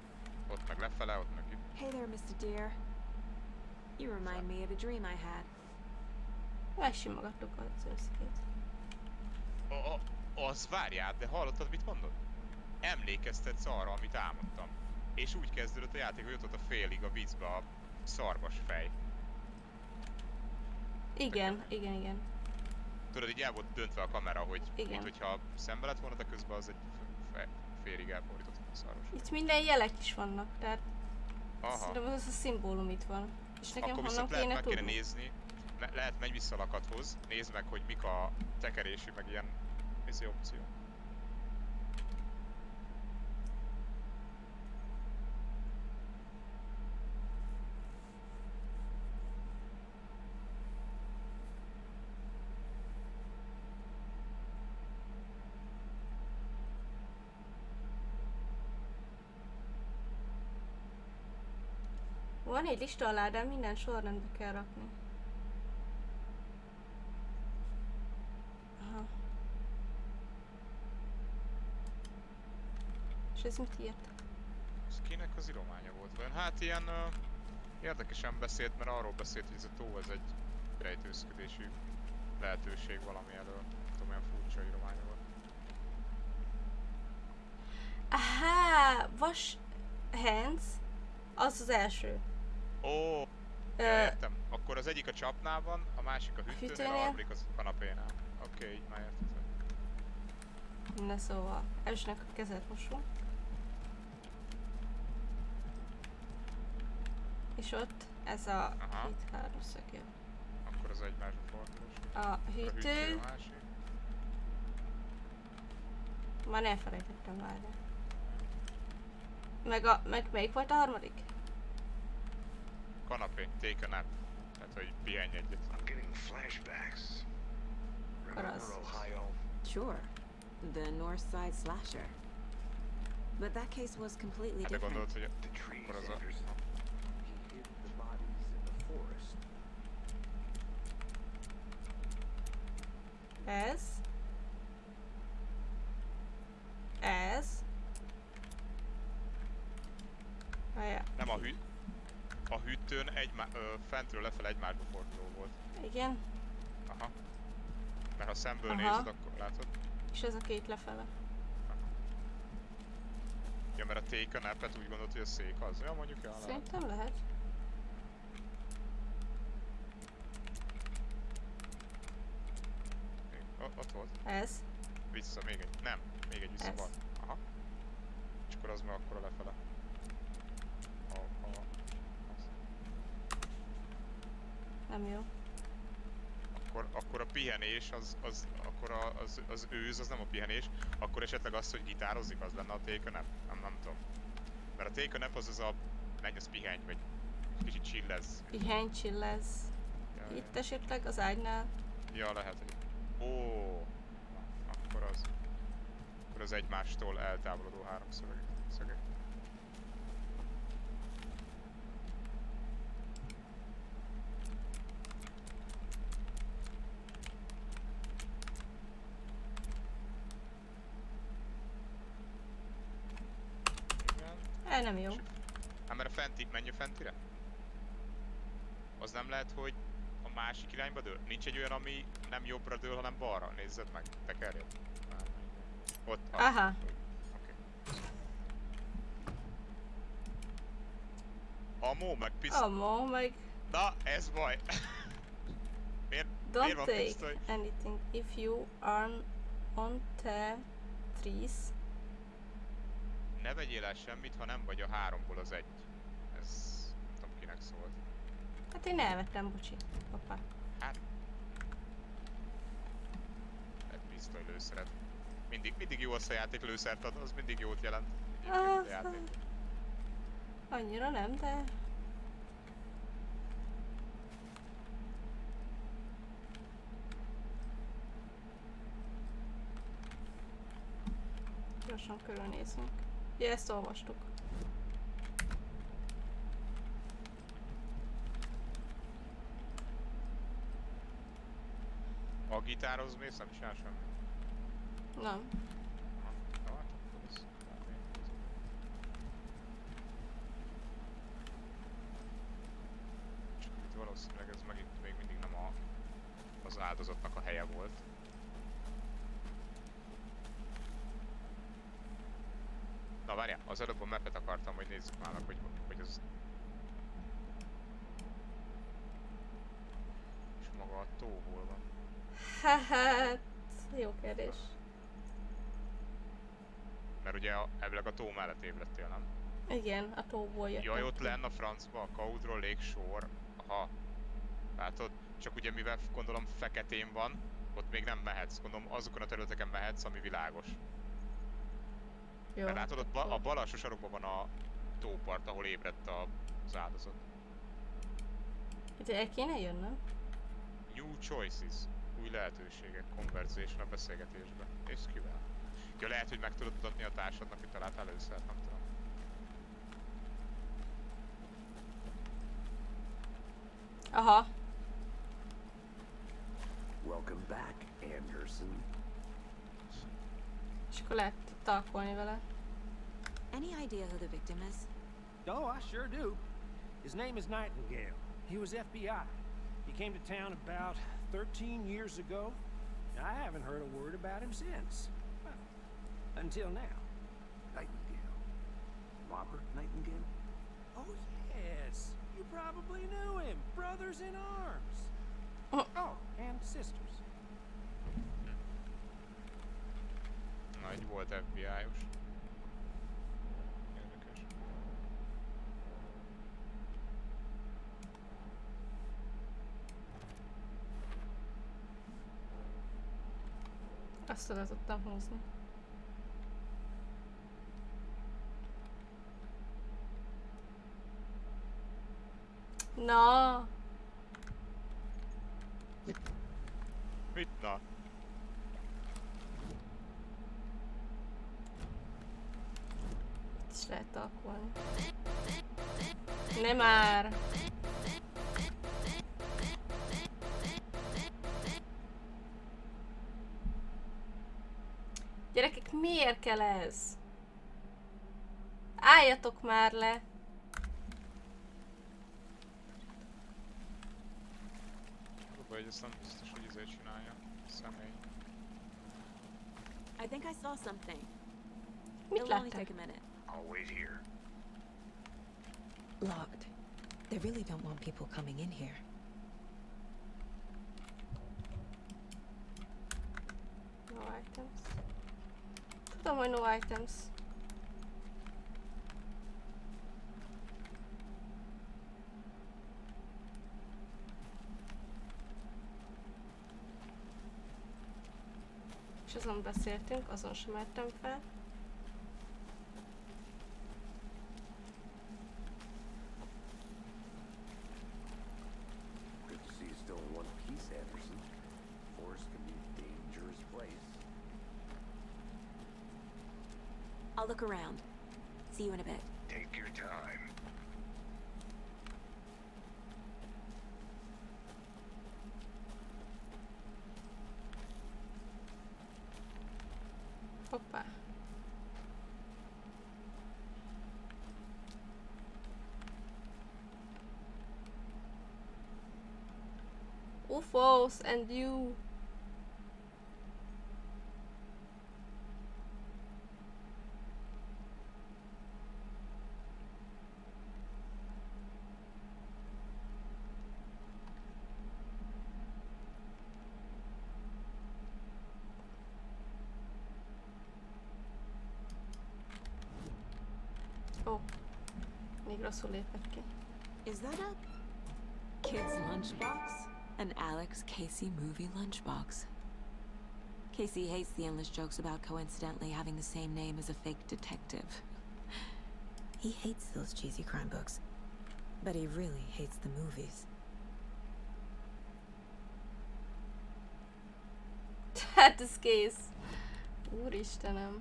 Ott meg lefele, ott meg itt. Hey there, Mr. Deer. You remind me of a dream I had. Megsimogattuk az őszkét. Az várjál, de hallottad, mit mondod? Emlékeztetsz arra, amit álmodtam. És úgy kezdődött a játék, hogy ott volt a félig a vízbe a szarvas fej. Igen, igen, igen. Tudod, így el volt döntve a kamera, hogy Igen. mint hogyha szembe lett volna, de közben az egy félig elfordított a szarvas. Itt minden jelek is vannak, tehát Aha. szerintem az a szimbólum itt van. És nekem Akkor honnan viszont lehet kéne meg kéne tudni? nézni, lehet menj vissza a lakathoz, nézd meg, hogy mik a tekerési, meg ilyen opció. Van egy lista alá, de minden sorrendbe kell rakni. Aha. És ez mit írt? Ez kinek az írománya volt vajon? Hát ilyen érdekesen beszélt, mert arról beszélt, hogy ez a tó, ez egy rejtőzködési lehetőség valami elől. Nem tudom, olyan furcsa írománya volt. Aha, was hands, az az első. Ó, ja, értem. Akkor az egyik a csapnál van, a másik a hűtőnél, hűtőnél? a harmadik az a kanapénál. Oké, így már értettem. Na szóval, elsőnek a kezet mosom. És ott ez a Aha. itt háromszög jön. Akkor az egymásba fordulós. A hűtő, a másik. már elfelejtettem várni. Meg melyik volt a harmadik? Kanapé, take a nap. Tehát, hogy pihenj egyet. I'm getting flashbacks. Remember az. Ohio? Sure. The North Side Slasher. But that case was completely Hát de different. gondolod, hogy The trees, akkor az a... Anderson. He hid the bodies in the forest. Ez. Ez. Várjál. Nem a hűtőn fentről lefelé egymásba forduló volt. Igen. Aha. Mert ha szemből Aha. nézed, akkor látod. És ez a két lefele. Ja, mert a take a nap-et úgy gondolt, hogy a szék az. Ja, mondjuk ja, lehet. Szerintem lehet. Ott volt. Ez. Vissza, még egy. Nem, még egy vissza Ez. van. Aha. És akkor az meg akkor a lefele. Az. Nem jó. Akkor a pihenés, az őz, az nem a pihenés, akkor esetleg az, hogy gitározik, az lenne a take a nap? Nem tudom. Mert a take a nap az a, menj, az pihenj, vagy kicsit chillez. Pihenj, chillez. Ja, Itt esetleg az ágynál. ja, lehet, hogy... Ó, akkor az... Akkor az egymástól eltávolodó háromszögek. Igen. Nem jó. Hát mert a fenti, menj a fentire? Az nem lehet, hogy a másik irányba dől? Nincs egy olyan, ami nem jobbra dől, hanem balra? Nézzed meg, tekerjed. Ott. Aha. Oké. Amó, meg pisztoly. Ammo, meg Na, ez baj. miért don't van take pisztoly? anything if you are on the trees. Ne vegyél el semmit, ha nem vagy a háromból az egy. Ez... nem tudom kinek szólt. Hát én elvettem, bocsi. Hoppá. Hát... Egy pisztoly lőszeret. Mindig jó az, a játék lőszert ad, az mindig jót jelent. Egyébként a játék. Annyira nem, de... Gyorsan körülnézünk. Ja, ezt olvastuk. gitárhoz mész, nem csinál semmi? Nem. Aha. Jó, hát akkor ez kb. Csak itt valószínűleg ez megint még mindig nem az áldozatnak a helye volt. Na várjál, az előbb a mapet akartam, hogy nézzük már meg, hogy az... És maga a tó hol van? Hát, jó kérdés. Mert ugye elvileg a tó mellett ébredtél, nem? Igen, a tóból jöttem. Jaj, ott lenn a francba, a Caudron Lakeshore. Aha. Látod? Csak ugye mivel gondolom feketén van, ott még nem mehetsz. Gondolom azokon a területeken mehetsz, ami világos. Jó. Mert látod, ott a bal alsó sarokban van a tópart, ahol ébredt az áldozat. Itt el kéne jönnöm. New choices. Új lehetőségek, conversation a beszélgetésbe. És kivel? Ja, lehet, hogy meg tudod mutatni a társadnak, hogy találtál először, nem tudom. Aha. Welcome back, Anderson. És akkor lehet talkolni vele. Any idea who the victim is? Oh, I sure do. His name is Nightingale. He was FBI. He came to town about 13 years ago. I haven't heard a word about him since. Well, until now. Nightingale. Robert Nightingale? Oh, yes. You probably knew him. Brothers in arms. Oh, and sisters. Na, egy volt FBI-os. Érdekes. Azt oda tudtam húzni. Na, Mit na? itt is lehet talkolni. Nem már! Gyerekek, miért kell ez? Álljatok már le! Próbálj, hogy ezt nem biztos, hogy izé csinálja. Személy. I think I saw something. Mit It'll only láttam? take a minute. I'll wait here. Locked. They really don't want people coming in here. No items. Tudom, hogy no items. És azon beszéltünk, azon sem mertem fel. Good to see you still in one piece, Anderson. Forest can be a dangerous place. I'll look around. See you in a bit. Take your time. Hoppá. UFOs and you. Ó, még rosszul lépett ki. Is that a kid's lunchbox? An Alex Casey movie lunchbox. Casey hates the endless jokes about coincidentally having the same name as a fake detective. He hates those cheesy crime books. But he really hates the movies. Hát ez kész. Úristenem.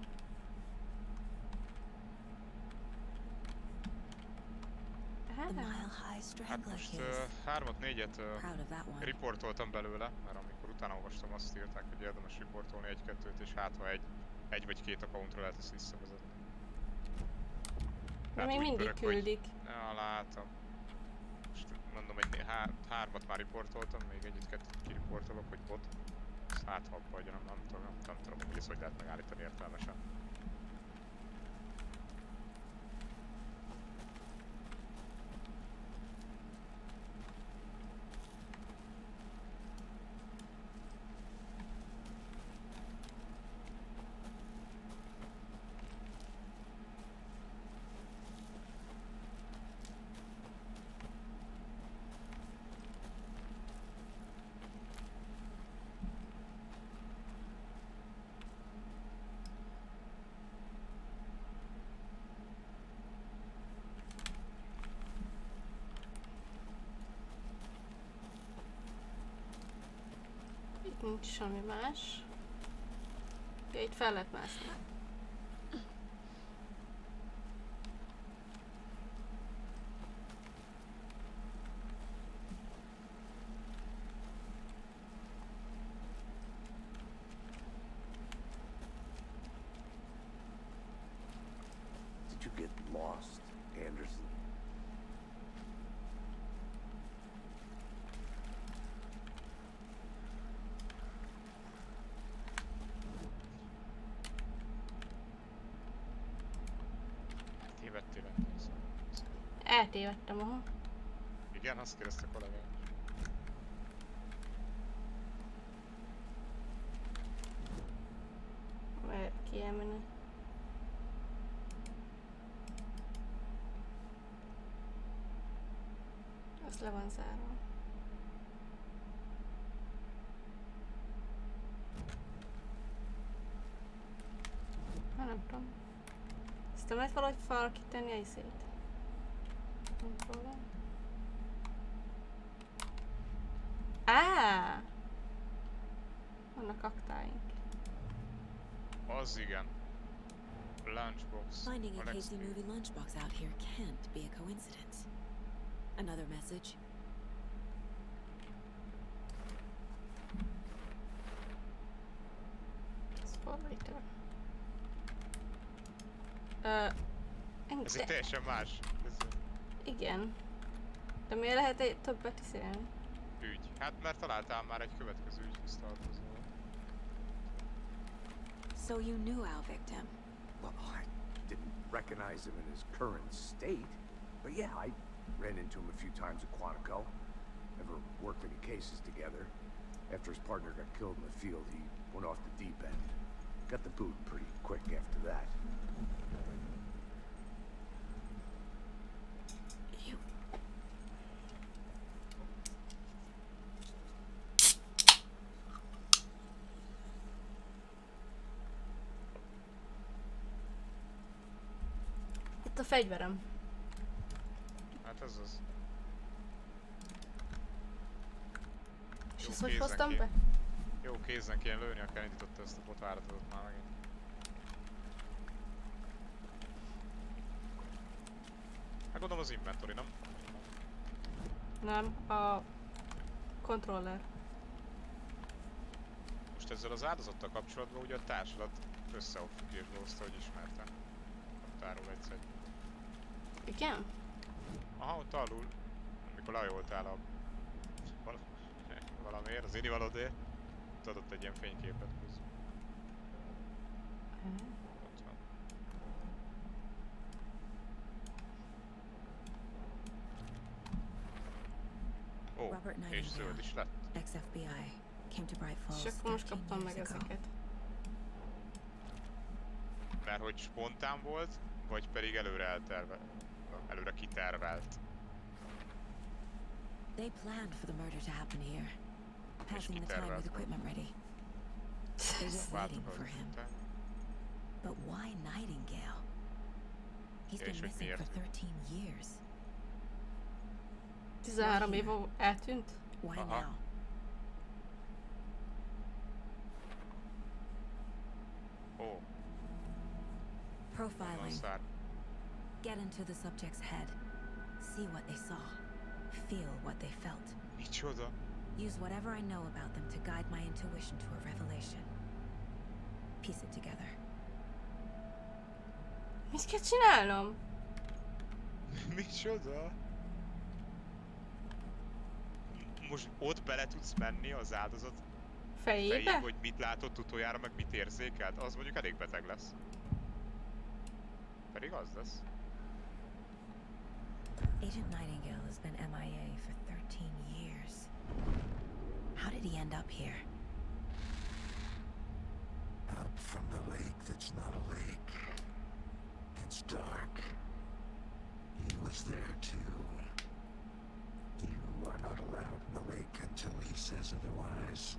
The Mile High Hát Strangler most case. 3-4-et Proud of that one. riportoltam belőle, mert amikor utána olvastam, azt írták, hogy érdemes riportolni egy-kettőt, és hát ha egy vagy két accountra lehet ezt visszavezetni. De még úgy mindig pörög, hogy- küldik. Ja, látom. Most mondom, hogy hármat már riportoltam, még egyet-kettőt kiriportolok, hogy bot. Azt hát ha abba hagyja, nem tudom, hogy ezt hogy lehet megállítani értelmesen. Itt nincs semmi más. Ja, itt fel lehet mászni. Did you get lost, Anderson? Tévedtél le? Eltévedtem, aha. Igen, azt kérdezte a kollégám. Mert ki elmenni. Az le van zárva. Hát nem tudom. Ezt nem lehet valahogy falakítani a izét? Controller. Á! Vannak aktáink. Az igen. Lunchbox. Finding a Alex Casey P. movie lunchbox out here can't be a coincidence. Another message. Spotlighter. Ez egy teljesen más. Ez Igen. De miért lehet egy többet izélni? ügy. Hát mert találtál már egy következő ügyhöz tartozó. So you knew our victim. Well, I didn't recognize him in his current state. But yeah, I ran into him a few times at Quantico. Never worked any cases together. After his partner got killed in the field, he went off the deep end. Got the boot pretty quick after that. Itt a fegyverem. Hát ez az. És Jó ezt hogy kézen hoztam kéne. be? Jó kézen kéne lőni, akkor elindította ezt a botváratot már megint. Hát gondolom az inventory, nem? Nem, a controller. Most ezzel az áldozattal kapcsolatban ugye a társulat összefüggésbe hozta, hogy ismerte. Kaptáról egyszer. Igen? Aha, ott alul, amikor lehajoltál a... valamiért, az inivalodért, ott adott egy ilyen fényképet közben. Ott van. Ó, Robert és Nightingale. zöld is lett. Ex-FBI. Came to Bright Falls És akkor most 13 kaptam meg years ago. ezeket. Mert hogy spontán volt, vagy pedig előre kitervelt. They planned for the murder to happen here. Passing the time with equipment ready. They were waiting for him. But why Nightingale? He's been És hogy missing for miért? 13 years. 13 év eltűnt? Why Aha. now? Ó, Profiling. szár. Get into the subject's head. See what they saw. Feel what they felt. Micsoda? Use whatever I know about them to guide my intuition to a revelation. Piece it together. Mit kell csinálnom? Micsoda? Most ott bele tudsz menni az áldozat Fejébe? fejébe, hogy mit látott utoljára, meg mit érzékelt? Az mondjuk elég beteg lesz. Pedig az lesz. Agent Nightingale has been MIA for 13 years. How did he end up here? Up from the lake that's not a lake. It's dark. He was there too. You are not allowed in the lake until he says otherwise.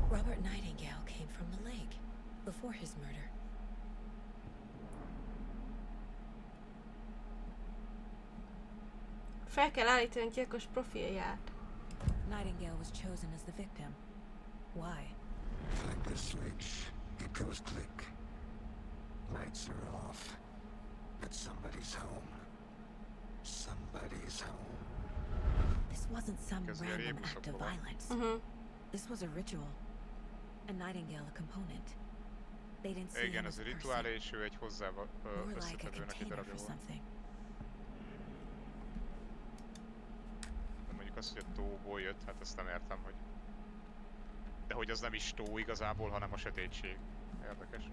Robert Nightingale came from the lake before his murder. Fel kell állítani a gyilkos profilját. Nightingale was chosen as the victim. Why? Flick the switch. It goes click. Lights are off. But somebody's home. Somebody's home. This wasn't some Because random they're act of able to violence. This was a ritual. And Nightingale a component. They didn't see Igen, him as ez a a person, rituál és ő egy hozzá more like a összetevőnek egy container darabja for volt. something. De mondjuk azt, hogy a tóból jött, hát ezt nem értem, hogy... De hogy az nem is tó igazából, hanem a sötétség. Érdekes.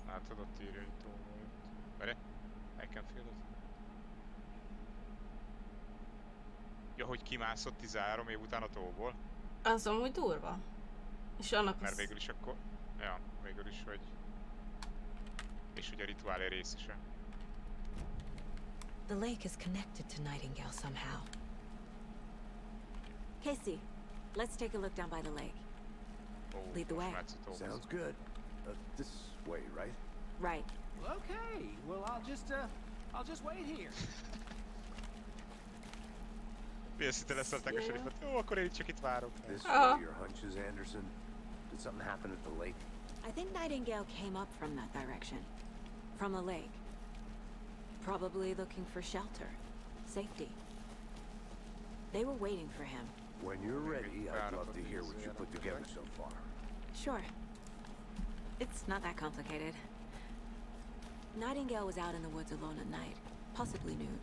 Látod, ott írja, hogy tóból jött. Várj, I can feel it. Ja, hogy kimászott 13 év után a tóból? Az amúgy durva. És annak Mert az... végül is akkor... Ja, végül is, hogy... És ugye a rituálé rész is. The lake is connected to Nightingale somehow. Casey, let's take a look down by the lake. Ó, Lead the most way. látsz a tóhoz. Sounds good. This way, right? Right. Okay, well, I'll just wait here. Milyen szinte leszelták a serifet? Jó, akkor én csak itt várok. This Oh. were your hunches, Anderson? Did something happen at the lake? I think Nightingale came up from that direction. From the lake. Probably looking for shelter. Safety. They were waiting for him. When you're ready, I'd love to hear what you put together so far. Sure. It's not that complicated. Nightingale was out in the woods alone at night, possibly nude.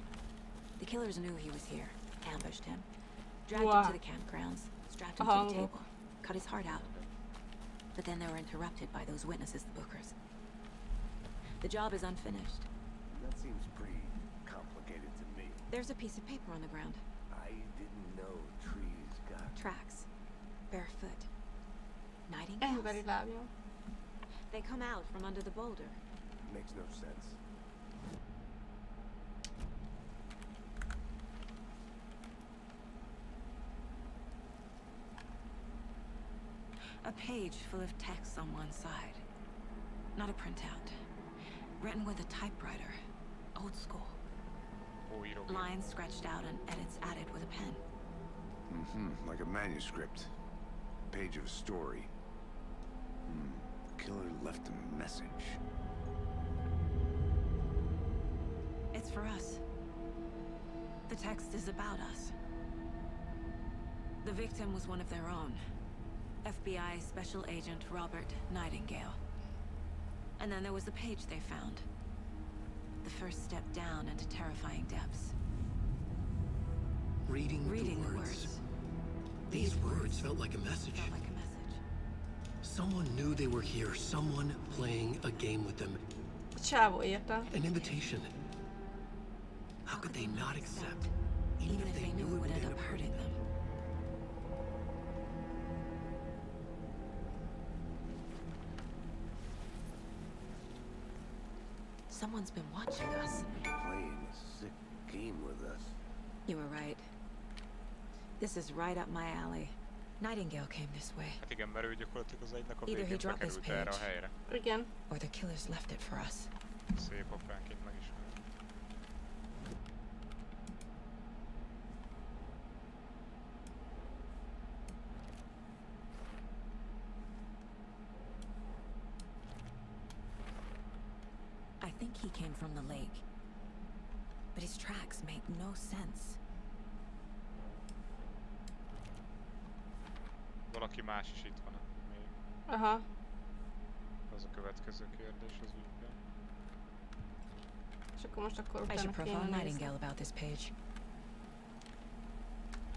The killers knew he was here, ambushed him, dragged him to the campgrounds, strapped him to the table, cut his heart out. But then they were interrupted by those witnesses, the Bookers. The job is unfinished. That seems pretty complicated to me. There's a piece of paper on the ground. I didn't know trees got... Tracks. Barefoot. Nightingales. Emberi lábja. They come out from under the boulder. Makes no sense. A page full of text on one side. Not a printout. Written with a typewriter. Old school. Ó, író. Lines scratched out and edits added with a pen. Mm-hmm, like a manuscript. Page of a story. The killer left a message. It's for us. The text is about us. The victim was one of their own. FBI Special Agent Robert Nightingale. And then there was the page they found. The first step down into terrifying depths. Reading the words. These words felt like a message. Felt like a message. Someone knew they were here. Someone playing a game with them. A csávó írta. An invitation. How could they not accept? Even if they knew it would end up hurting them. Someone's been watching us. Playing a sick game with us. You were right. This is right up my alley. Nightingale came this way. Hát igen, mert ő gyakorlatilag az egynek a Either he végén dropped this bekerült erre a page. helyre. Igen. Or the killers left it for us. Szép apránként meg is. think he came from the lake. But his tracks make no sense. Valaki más is itt van még. Aha. Az a következő kérdés az ügyben. És akkor most akkor I utána should kéne profile nézni. Nightingale about this page.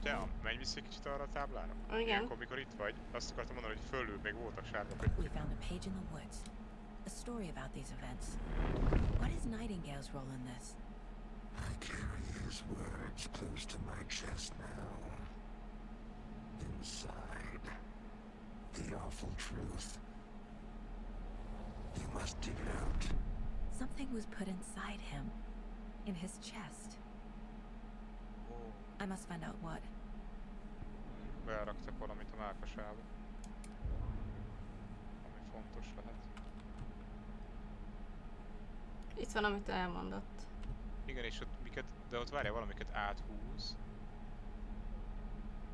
Te, menj vissza egy kicsit arra a táblára. Igen. Ilyenkor, mikor itt vagy, azt akartam mondani, hogy fölül még voltak sárga pöttyök. We found a page in the woods. A story about these events. What is Nightingale's role in this? I carry his words close to my chest now. Inside, the awful truth. You must dig it out. Something was put inside him. In his chest. I must find out what. Beraktak valamit a mellkasába. Ami fontos lehet. Itt van, amit elmondott. Igen, és ott miket, de ott várja valamiket áthúz.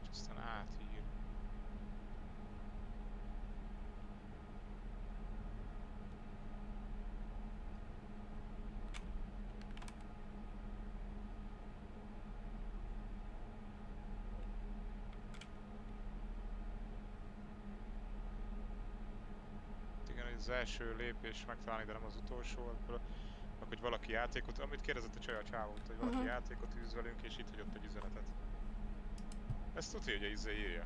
És aztán átír. Igen, hogy az első lépés megtalálni, de nem az utolsó, akkor hogy valaki játékot, amit kérdezett a csaj a csávót, hogy valaki játékot űz velünk, és itt hagyott egy üzenetet. Ezt tudja, hogy izé írja.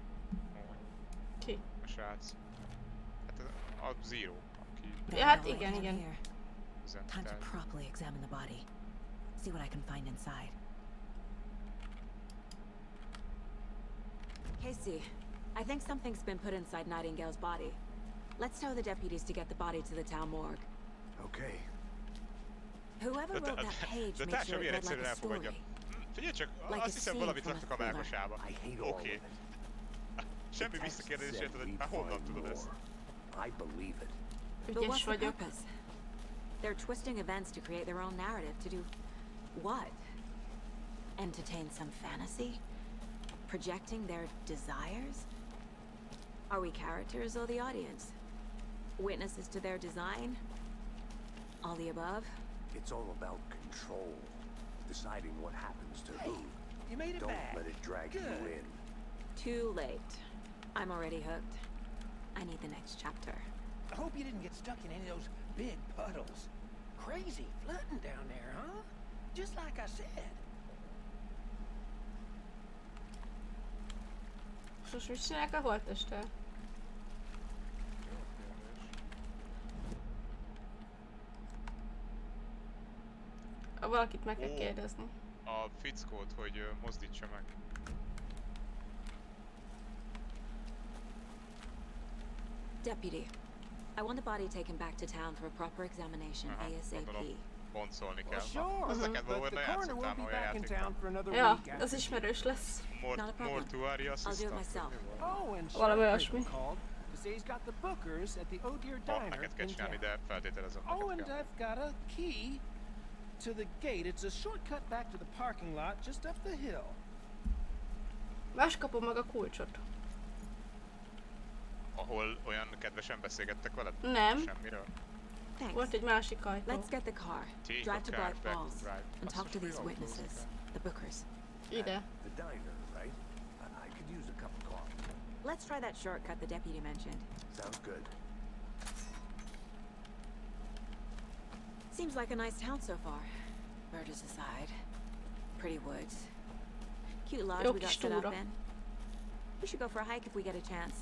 Ki? A srác. Hát a Zero, aki Ja, hát igen, igen. üzent Time to el. properly examine the body. See what I can find inside. Casey, I think something's been put inside Nightingale's body. Let's tell the deputies to get the body to the town morgue. Okay. Whoever wrote that page De made társa sure it milyen read like egyszerűen a elfogadja. story. Figyelj csak, Like azt a hiszem scene valamit from a raktak a thriller. mellkasába. I hate all Oké. of it. Semmi visszakérdés érted, hogy hát honnan tudod ezt? I believe it. But Ügyes what's the vagyok. purpose? They're twisting events to create their own narrative. To do what? Entertain some fantasy? Projecting their desires? Are we characters or the audience? Witnesses to their design? All the above? It's all about control. Deciding what happens to who. You made it Don't back. let it drag Good. you in. Too late. I'm already hooked. I need the next chapter. I hope you didn't get stuck in any of those big puddles. Crazy flooding down there, huh? Just like I said. És most mit csinálják a holttesttel? Valakit meg kell Ó. kérdezni. A fickót, hogy mozdítsa meg. Deputy, I want the body taken back to town for a proper examination Aha, gondolom, ASAP. boncolni kell. Well, sure, Az neked but valahol the ne coroner játszottál won't be ma olyan back in játékban. town for another Ja, week. az ismerős lesz. Not a problem. Mortuary I'll do it assistant. myself. Mi volt? Oh, and Valami Sheriff olyasmi. Clayton called to say he's got the bookers at the Oh Dear Ha, Diner neked kell in csinálni, town. de feltételezem, Oh, and neked kell. I've got a key to the gate. It's a shortcut back to the parking lot just up the hill. Más kapom meg a kulcsot. Ahol olyan kedvesen beszélgettek veled? Nem. Semmiről? Thanks. Volt egy másik ajtó. Let's get the car, Take drive the to car Bright back to Falls, Bright. and talk to Azt these most witnesses, the bookers. Ide. The diner, right? I could use a cup of coffee. Let's try that shortcut the deputy mentioned. Sounds good. Seems like a nice town so far. Murders aside. Pretty woods. Cute lodge Jó we got kis set up túra. in. We should go for a hike if we get a chance.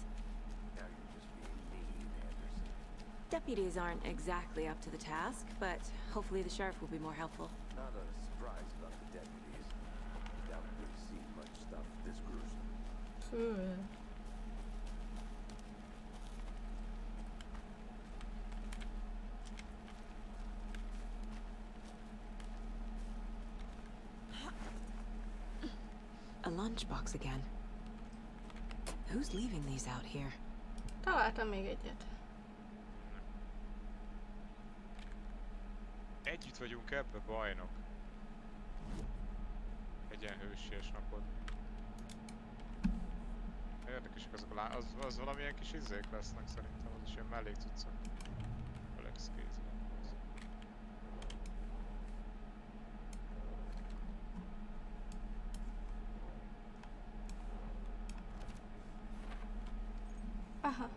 Now you're just being mean, Anderson. Deputies aren't exactly up to the task, but hopefully the sheriff will be more helpful. Not a surprise about the deputies. Doubt we've seen much stuff this gruesome. Fő. A lunchbox again. Who's leaving these out here? Találtam még egyet. Együtt vagyunk ebbe, bajnok. Egyenhősies napod. Érdekesek azok a az valamilyen kis izzék lesznek szerintem, az is ilyen mellékcuccok. Alex Casey. Aha.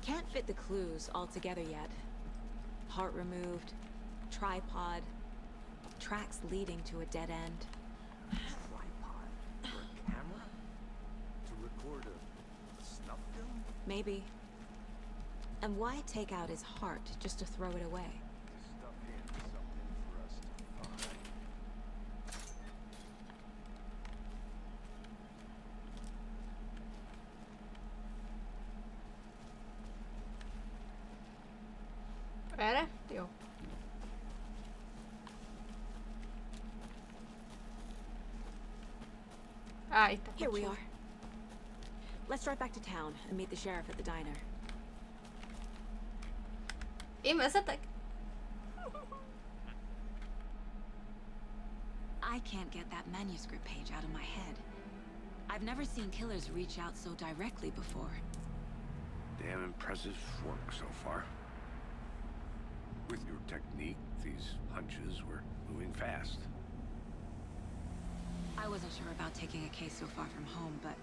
Can't fit the clues all together yet. Heart removed, tripod, tracks leading to a dead end. Tripod for a camera? To record a snuff film? Maybe. And why take out his heart just to throw it away? To stuff in something for us to find. Erre? Jó. Itt a Here we kocsi. are. Let's drive back to town and meet the sheriff at the diner. Én vezetek? I can't get that manuscript page out of my head. I've never seen killers reach out so directly before. Damn impressive work so far. With your technique, these hunches were moving fast. I wasn't sure about taking a case so far from home, but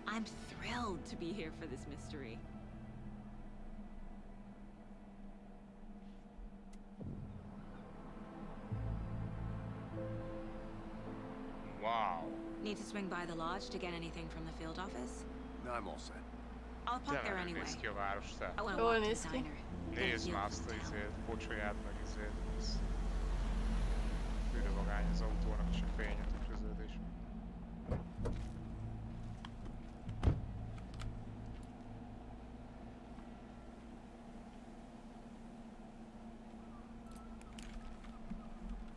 I'm thrilled to be here for this mystery. Wow. Need to swing by the lodge to get anything from the field office? No, I'm all set. I'll park there Tényleg anyway. néz ki a város, te. I want to Jól walk to néz the ki. diner. Nézd már azt a pocsolyát, meg ez űrvagány az autónak, és a fény, a tükröződés.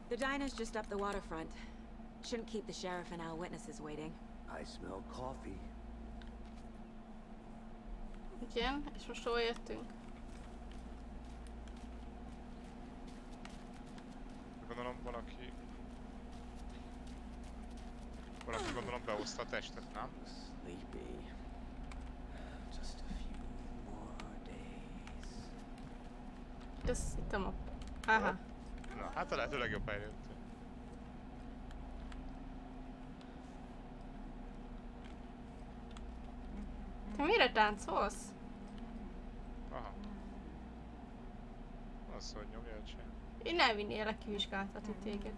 The diner's just up the waterfront. Shouldn't keep the sheriff and our witnesses waiting. I smell coffee. Igen, és most hol jöttünk? Gondolom valaki gondolom behozta a testet, nem? Sleepy. Just a few more days. Ez itt a map. Aha. Na, hát a lehető legjobb helyre jöttünk. Te mire táncolsz? Aha. Az, hogy nyomja a cseh. Én elvinnélek kivizsgáltatni téged.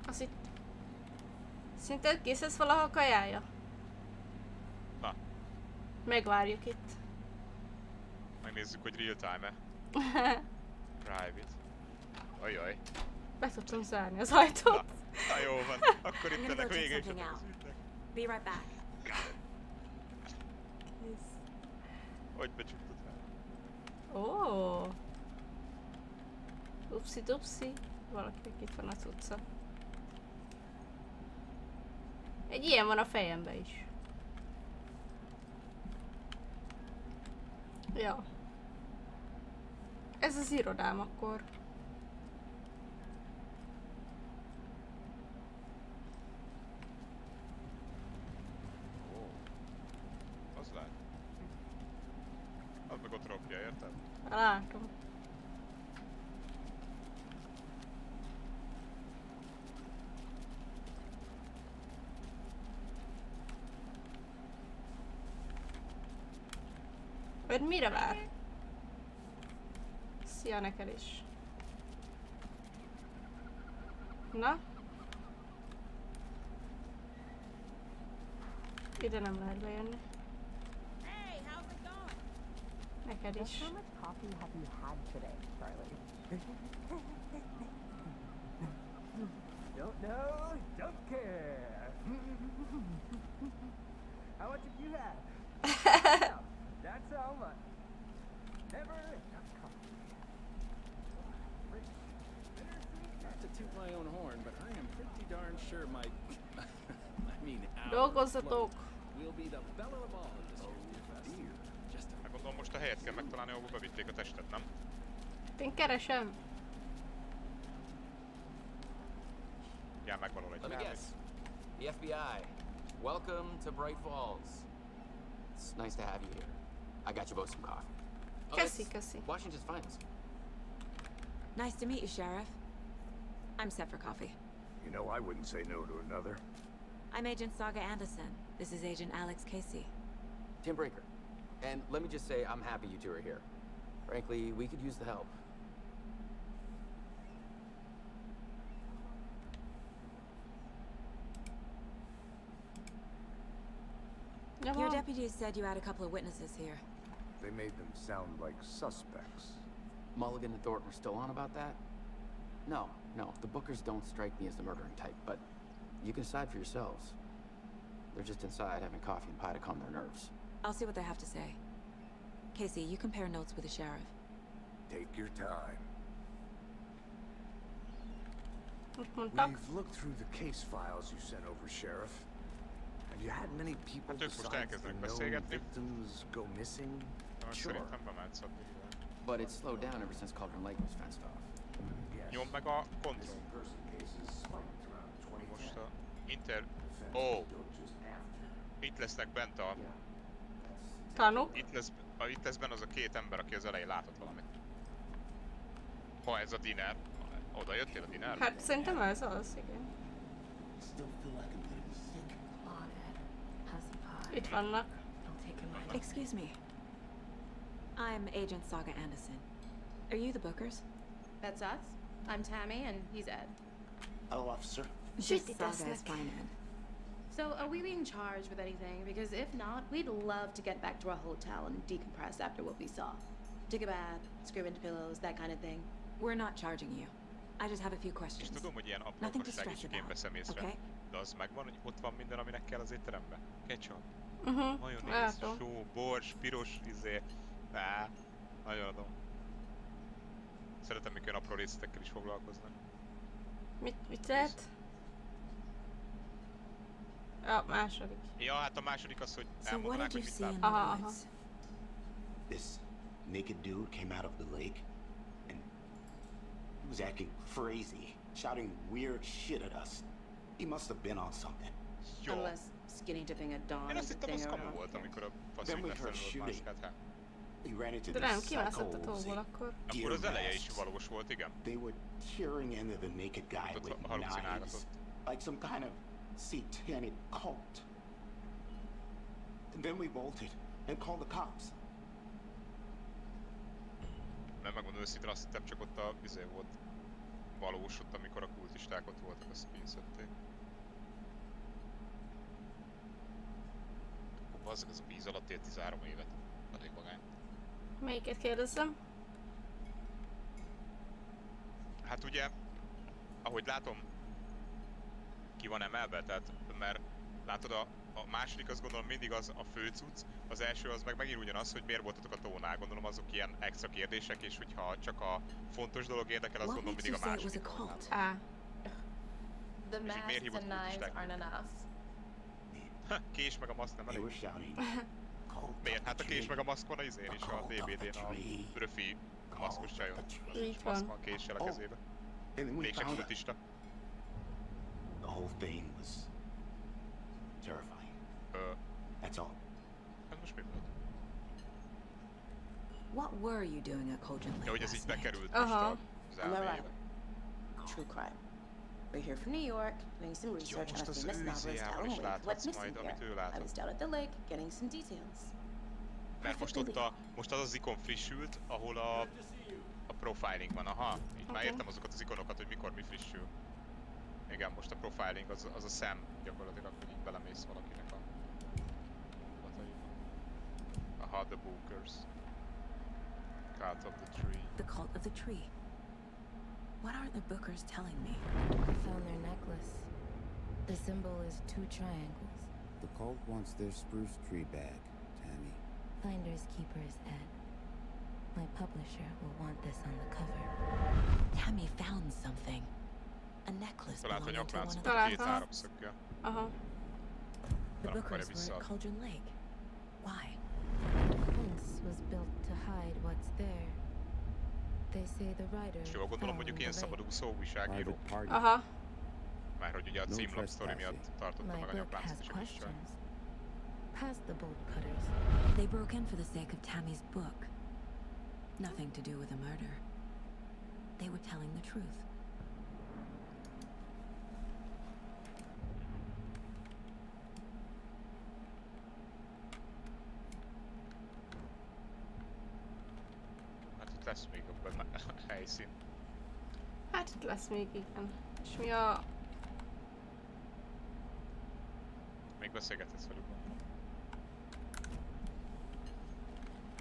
Az itt... Szerinted kész lesz valaha a kajája? Na, Megvárjuk itt. megnézzük, hogy real time-e. Private. Ajaj. Be tudtam zárni az ajtót. Na jó van, akkor I'm itt gonna go ennek check vége is something az out. ügynek. Be right back. Hogy becsuktad rá? Ó. Upsi dupsi. Valakinek itt van a cucca. Egy ilyen van a fejembe is. Ja. Ez az irodám akkor. Ó. Az lehet. Az meg ott ropja, érted? Látom. Vagy mire vár? Szia neked is. Na? Ide nem lehet bejönni. Neked is. How much coffee have you had today, Charlie? Don't know, don't care. How much have you had? That's how much. Never enough coffee. Not to toot my own horn, but I am pretty darn sure my... I mean, our Dolgozzatok! float We'll be the belle of the ball at this year's beer fest. Beer. Just a Hát gondolom most a helyet kell megtalálni, ahol bevitték a testet, nem? Én keresem. Ja, megvaló egy Let me kávé. guess. The FBI. Welcome to Bright Falls. It's nice to have you here. I got you both some coffee. Oh, Köszi, it's köszi. Washington's finest. Nice to meet you, Sheriff. I'm set for coffee. You know, I wouldn't say no to another. I'm Agent Saga Anderson. This is Agent Alex Casey. Tim Brinker. And let me just say, I'm happy you two are here. Frankly, we could use the help. Your deputies said you had a couple of witnesses here. They made them sound like suspects. Mulligan and Thornton are still on about that? No, the Bookers don't strike me as the murdering type, but you can decide for yourselves. They're just inside having coffee and pie to calm their nerves. I'll see what they have to say. Casey, you compare notes with the sheriff. Take your time. Mit mondtak? We've looked through the case files you sent over, Sheriff. Have you had many people Hát ők most besides the elkezdenek known beszélgetni. victims go missing? Most Sure. szerintem bemehetsz addig. But it's slowed down ever since Cauldron Lake was fenced off. Yes. Nyom meg a control. Missing person cases spiked around 2010. Most a Inter... Defense Ó, was built just after. itt lesznek bent a... Tanúk? Itt lesz benne az a két ember, aki az elején látott valamit. Ha ez a dinner. Oda jöttél a dinnerre? Hát szerintem ez az, igen. Itt vannak. Excuse me. I'm Agent Saga Anderson. Are you the Bookers? That's us. I'm Tammy, and he's Ed. Hello, officer. This Süti Saga is tesznek. fine, Ed. So, are we being charged with anything? Because if not, we'd love to get back to our hotel and decompress after what we saw. Take a bath, scream into pillows, that kind of thing. We're not charging you. I just have a few És questions. tudom, hogy ilyen Nothing to aprókosság stress is igénybe about, veszem észre. okay? De az megvan, hogy ott van minden, aminek kell az étteremben. Ketchup, majonéz, látom. só, bors, piros, nagyon adom. Szeretem, mikor apró részletekkel is foglalkoznak. Mit lehet? A második. Ja, hát a második az, hogy So what elmondanák, did you hogy mit see in látnak. the woods? This naked dude came out of the lake and he was acting crazy, shouting weird shit at us. He must have been on something. Jó. Unless skinny dipping a dawn Én azt is a hittem, thing az kamu around volt, here. amikor a Then we faszügy heard volt shooting. mászkált. Hát. He ran into De this nem, psycho kimászott a tóból akkor. Akkor az eleje is valós volt, igen. They were cheering into the naked guy Ott with halucinálgatott. knives, like some kind of satanic cult. And then we bolted and called the cops. Nem megmondom őszintén, azt hittem csak ott a volt valós ott, amikor a kultisták ott voltak, azt pinszötték. Bazzeg, ez a víz alatt élt 13 évet. Elég magány. Melyiket kérdezzem? Hát ugye, ahogy látom, ki van emelve, tehát, mert látod a második azt gondolom mindig az a fő cucc, az első az meg megint ugyanaz, hogy miért voltatok a tónál, gondolom azok ilyen extra kérdések, és hogyha csak a fontos dolog érdekel, azt What gondolom makes mindig you a say it was második. a cult? The És így miért masks hívott and knives kultisták? aren't enough. Kés meg a maszk nem They elég. were shouting, Miért? Hát a kés meg a maszk van a izén is, a DVD-n a röfi maszkos csajon. Így Maszk van. van késsel a kezébe. and then we Mégsem found kultista. the whole thing was terrifying. That's all. Hát most mi volt? What were you doing at Cauldron Lake Ja, hogy ez last így night? bekerült most az I'm a elméjébe. writer. True crime. We're here from New York, doing some research on a most az famous ő novelist, izéjában Alan is Wake. What's láthatsz missing majd, amit ő here? I látott. was down at the lake, getting some details. Mert most ott most az az ikon frissült, ahol a profiling van, aha. Így már értem azokat az ikonokat, hogy mikor mi frissül. Igen, most a profiling az a szem gyakorlatilag, hogy így belemész valakinek a adataiba. Aha, the Bookers. Cult of the Tree. The cult of the tree. What are the Bookers telling me? I found their necklace. The symbol is 2 triangles. The cult wants their spruce tree back, Tammy. Finders keepers Ed. My publisher will want this on the cover. Tammy found something. A necklace Talált a belonging to one nyakláncot of a the két Találtam. háromszöggel. Aha. The Nem akarja Bookers were at vissza. Cauldron Lake. Why? The fence was built to hide what's there. They say the writer És jól gondolom, fell in mondjuk the ilyen lake. szabadúszó újságíró. Private party. Aha. Már hogy ugye a No címlap sztori miatt trespassing. tartotta My meg a book has nyakláncot is a kis csaj. questions. Past the bolt cutters. They broke in for the sake of Tammy's book. Nothing to do with a murder. They were telling the truth. Hát itt lesz még a helyszín. Hát itt lesz még, igen. És mi a... Még beszélgethetsz velük.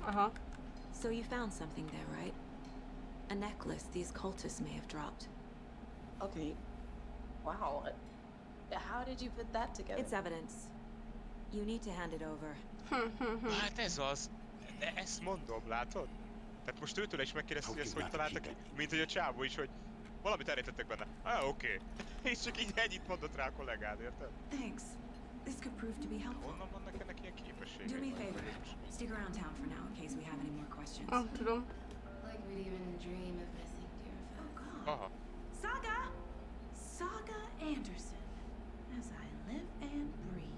Aha. So you found something there, right? A necklace these cultists may have dropped. Okay. Wow. How did you put that together? It's evidence. You need to hand it over. Hát ez az. De ezt mondom, látod? Tehát most őtől is megkérdezted, hogy ezt hogy találtak ki? Mint hogy a csávó is, hogy valamit elrejtettek benne. Oké. És csak így ennyit mondott rá a kollégád, érted? Thanks. This could prove to be helpful. Honnan vannak ennek ilyen képességei? Do me a favor. Stick around town for now in case we have any more questions. tudom. Like we'd even dream of missing dear friends. Aha. Saga! Saga Anderson. As I live and breathe.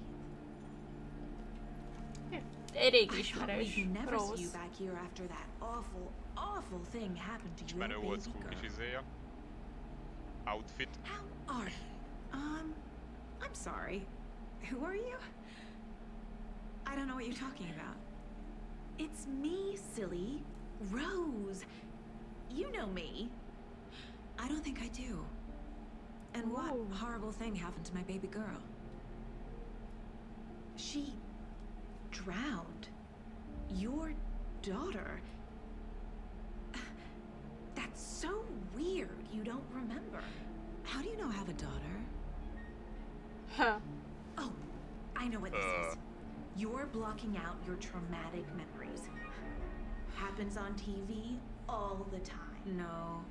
Elég I ismerős. can't never see you Rose. back here after that awful thing happened to your Menő baby old school kis girl. izéja. Outfit. How are you? I'm sorry. Who are you? I don't know what you're talking about. It's me, silly. Rose. You know me. I don't think I do. And what Ooh. horrible thing happened to my baby girl? She drowned. Your daughter. That's so weird you don't remember. How do you know I have a daughter? Ha. Oh, I know what this is. You're blocking out your traumatic memories. Happens on TV all the time. No.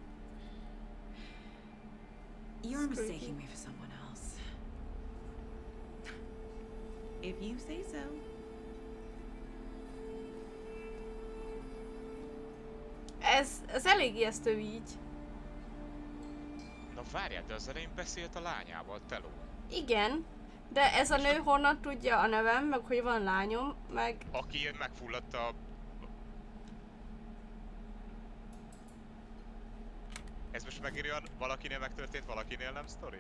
You're mistaking me for someone else. If you say so. Ez elég ijesztő így. Na várjál, de az elején beszélt a lányával, Teló. Igen, de ez a nő honnan tudja a nevem, meg hogy van lányom, meg... Aki ilyen megfulladt a... Ez most megint olyan valakinél megtörtént, valakinél nem sztori?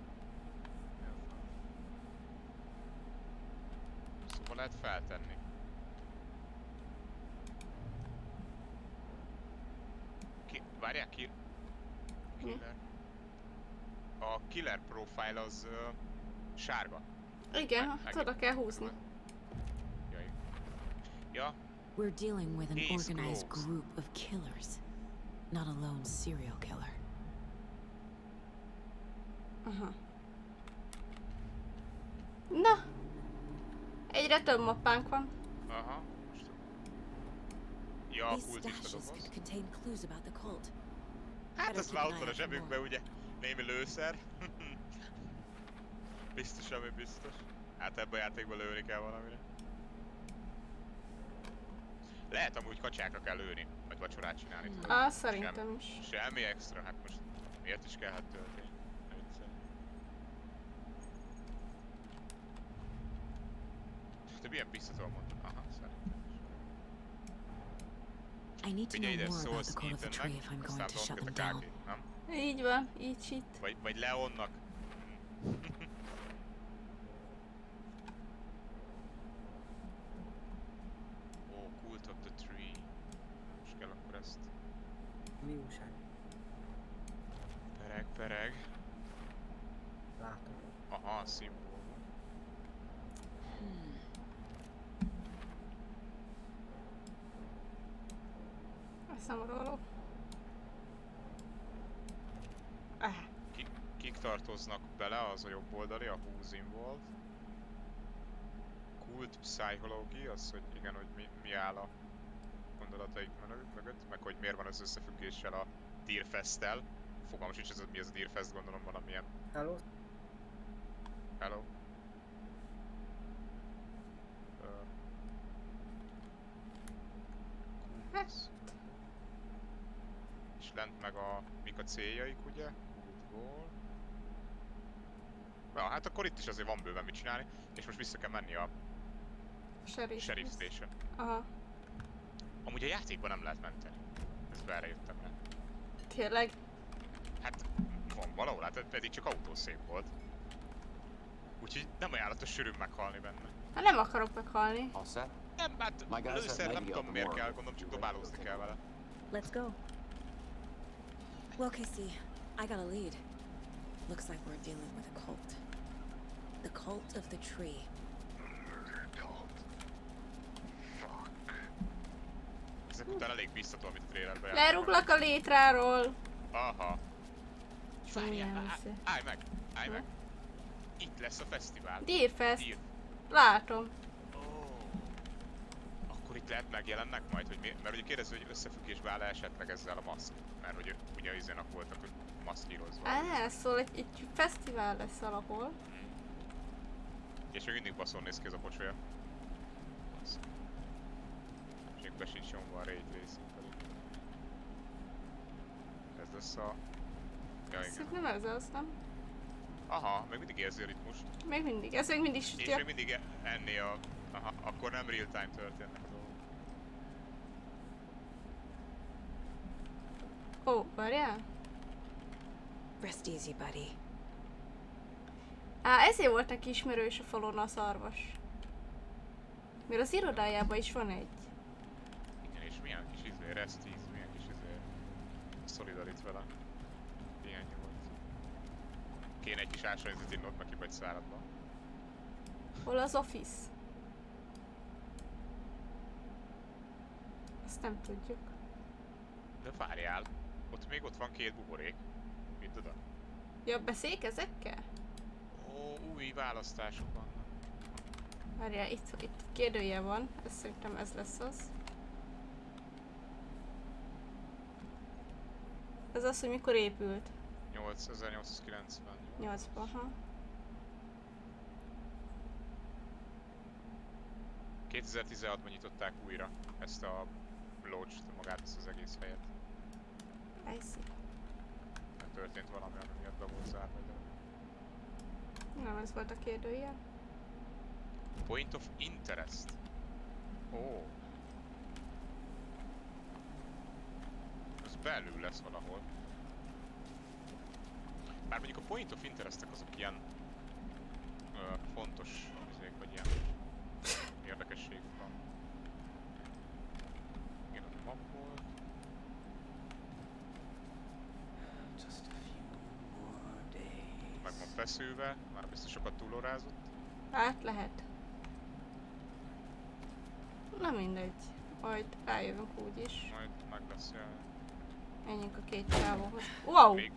Szóval lehet feltenni. Várjál, Killer. A Killer profile az sárga. Igen, hát oda kell húzni. Ja. We're dealing with an He's organized close. group of killers, not a lone serial killer. Aha. Na! Egyre több mappánk van. Aha. Ja, a These kultista stashes doboz. could contain clues about the cult. Hát Better az keep már an ott van eye a out for zsebükbe, more. ugye? Némi lőszer. Biztos, ami biztos. Hát ebben a játékban lőni kell valamire. Lehet amúgy kacsákra kell lőni, vagy vacsorát csinálni. tudod. Szerintem is. Semmi extra, hát most miért is kell hát tölteni? Ne viccelj. Te milyen biztatól mondtad? Aha, szerintem is. I need to Figyelj know ide, more about szólsz the cult of the Ethannek, tree if I'm going aztán to shut them dolgokat a down. Káki, nem? Így van, így shit. Vagy Leonnak. Ó, Cult of the Tree. Most kell akkor ezt. Mi újság? Pereg. Látom. Aha, szimbólum. Szomoroló. Kik tartoznak bele, az a jobb oldali, a Who's Involved. Kult Psychology, az, hogy igen, hogy mi áll a gondolataik mögött, meg hogy miért van az összefüggéssel a Deerfest-tel. Fogalmam sincs, mi az a Deerfest, gondolom valamilyen. Hello? Hello? lent meg mik a céljaik, ugye? Good goal. Ja, hát akkor itt is azért van bőven mit csinálni, és most vissza kell menni a Sheriff Station. Aha. Amúgy a játékban nem lehet menteni. Ezt erre jöttem rá. Tényleg? Hát van valahol, hát pedig csak autószép volt. Úgyhogy nem ajánlatos sűrűn meghalni benne. Hát nem akarok meghalni. All set? Nem, hát először nem tudom miért kell, gondolom csak dobálózni kell vele. Let's go. Well, Casey, I got a lead. Looks like we're dealing with a cult. The cult of the tree. Ezek után elég biztató, amit a trailerben Leruglak a létráról. Aha. Várjál, állj meg! Itt lesz a fesztivál. Deerfest. Látom. Akkor itt lehet megjelennek majd, hogy mert ugye kérdező, hogy összefüggésbe áll esetleg ezzel a maszk. Mert hogy ugye izének voltak maszkírozva. Szóval egy fesztivál lesz valahol. És még mindig baszol néz ki ez a pocsolya. És még be sincs nyomva a Ray Tracing pedig. Ez lesz a... Ja, igen. Nem ez az, nem? Aha, még mindig érzi a ritmust. Még mindig, ez még mindig sütja. És még mindig enni a... Aha, akkor nem real time történnek a dolgok. Ó, várjál? Rest easy, buddy. Ezért volt neki ismerős a falon a szarvas. Mert az irodájában is van egy. Igen, és milyen kis rest easy, milyen kis szolidarit vele. Ilyen nyugodt. Kéne egy kis ásványzat innod neki vagy száradba. Hol az office? Azt nem tudjuk. De várjál, ott van két buborék. Mit oda? Ja, beszékezekkel? Ó, új választások vannak. Várjál, itt kérdője van, ez szerintem ez lesz az. Ez az, hogy mikor épült. 1890. 8-ban, ha. 2016-ban nyitották újra ezt a lodge-t, magát ezt az egész helyet. I see. Mert történt valami, ami miatt be volt zárva. Nem, ez volt a kérdője. Point of interest. Ó. Ez belül lesz valahol. Bár mondjuk a point of interestek azok ilyen fontos izék, vagy ilyen érdekességük van. Igen, a map volt. Meg van feszülve, már biztos sokat túlorázott. Hát lehet. Na mindegy. Majd rájövünk úgyis. Majd meg lesz jel. Menjünk a két csávóhoz. Wow! Még...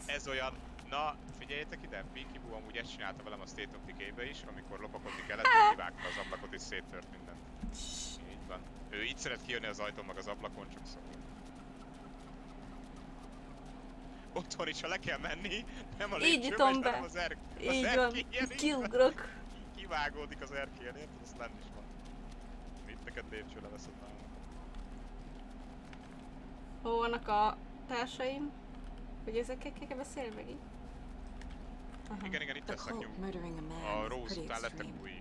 ez olyan... Na, figyeljetek ide, Peaky Boo amúgy ezt csinálta velem a State of Decay-be is, amikor lopakodni kellett, ő kivágta az ablakot és széttört mindent. Így van. Ő így szeret kijönni az ajtón meg az ablakon, csak szokott. Otthon is, ha le kell menni, nem a lépcsőbe, hanem az erkélyen. Kiugrok. Kivágódik az erkélyen, érted? Azt lenn is van. Mit neked lépcsőre veszed nálam? Hol vannak a társaim? Hogy ezekkel kell beszélni meg így? Igen, itt lesznek nyom. A Rose után lettek új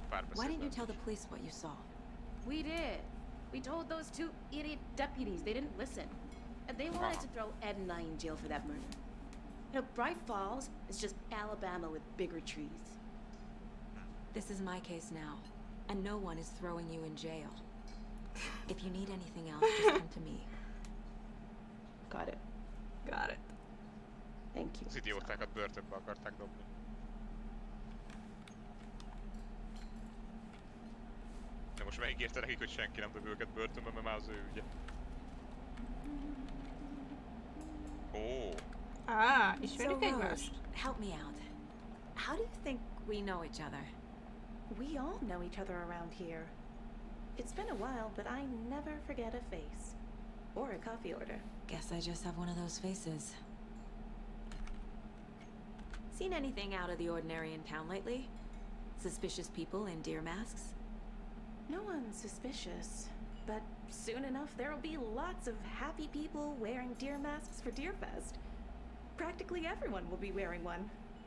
párbeszédben. Why didn't you tell the police what you saw? We did. We told those two idiot deputies. They didn't listen. And they wanted to throw Ed and I in jail for that murder. You know, Bright Falls is just Alabama with bigger trees. This is my case now, and no one is throwing you in jail. If you need anything else, just come to me. Got it. Got it. Thank you. Az idiótákat börtönbe akarták dobni. De most megígérte nekik, hogy senki nem dob őket börtönbe, mert már az ő ügye. Ó. Ismerjük egymást? Help me out. How do you think we know each other? We all know each other around here. It's been a while, but I never forget a face. Or a coffee order. Guess I just have one of those faces. Seen anything out of the ordinary in town lately? Suspicious people in deer masks? No one's suspicious. but soon enough there'll be lots of happy people wearing deer masks for Deerfest. Practically everyone will be wearing one.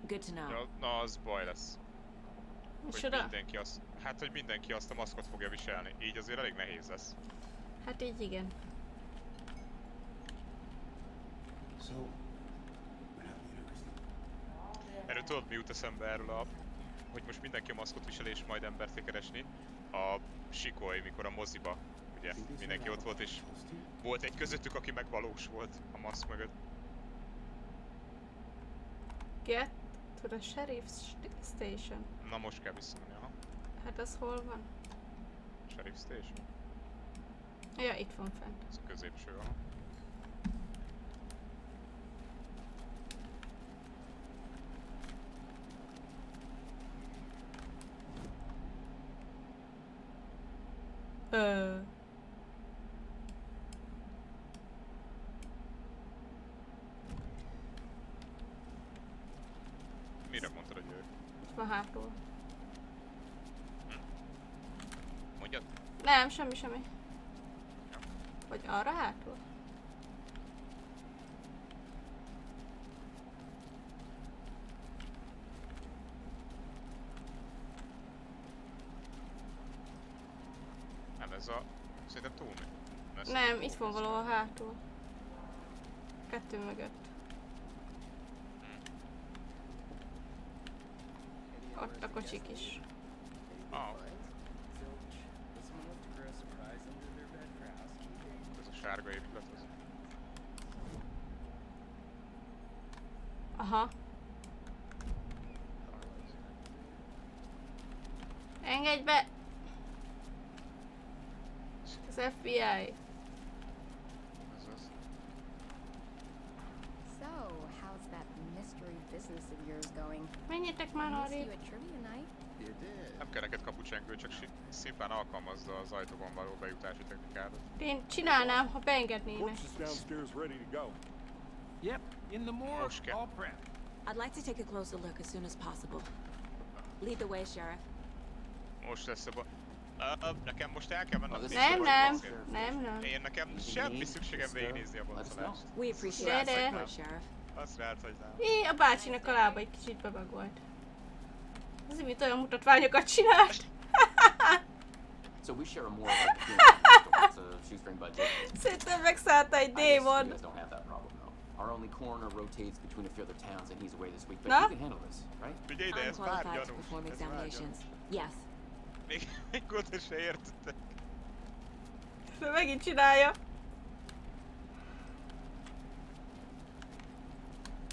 Good to know. Ja, na, az baj lesz. Hogy Micsoda? mindenki azt, hát, hogy mindenki azt a maszkot fogja viselni. Így azért elég nehéz lesz. Hát így igen. Erről tudod, mi jut eszembe erről hogy most mindenki a maszkot visel és majd embert kell keresni? A Sikoly, mikor a moziba, ugye, mindenki ott volt és volt egy közöttük, aki meg valós volt a maszk mögött. Get to the sheriff's station. Na most kell visszamenni, aha. Hát az hol van? Sheriff Station? Ja, itt van fent. Ez a középső, aha. Mire mondtad, hogy ő? Itt van hátul. Mondjad? Nem, semmi. Vagy arra hátul? Nem, ez a... Szerintem túl mi? Nem, itt van valahol hátul. Kettő mögött. Ott a kocsik is. Ah. Ez a sárga épület az. Aha. Engedj be! Az FBI. Ez az. So, how's that mystery business of yours going? Menjetek már Miss arrébb. you at trivia night? Nem kell neked kapucsengő, csak szimplán alkalmazd az ajtóban való bejutási technikádat. Én csinálnám, ha beengednének. Corpse is downstairs ready to go. Yep, in the morgue, all prepped. I'd like to take a closer look as soon as possible. Lead the way, Sheriff. Most lesz a nekem most el kell mennem. Nem. Én nekem semmi szükségem végignézni a boncolást. We appreciate the support, Sheriff. Azt ráthagynám. A bácsinak a lába egy kicsit bebagolt. Az mint olyan mutatványokat csinált. So we share a more it's a shoestring budget. Szerintem megszállta egy I guess you démon. guys don't have that problem though. Our only coroner rotates between a few other towns and he's away this week, but Na? you can handle this, right? Figyelj ide, ez pár Unqualified to gyanús. perform Ez pár examinations. gyanús. Yes. Még oda se értettek. De megint csinálja.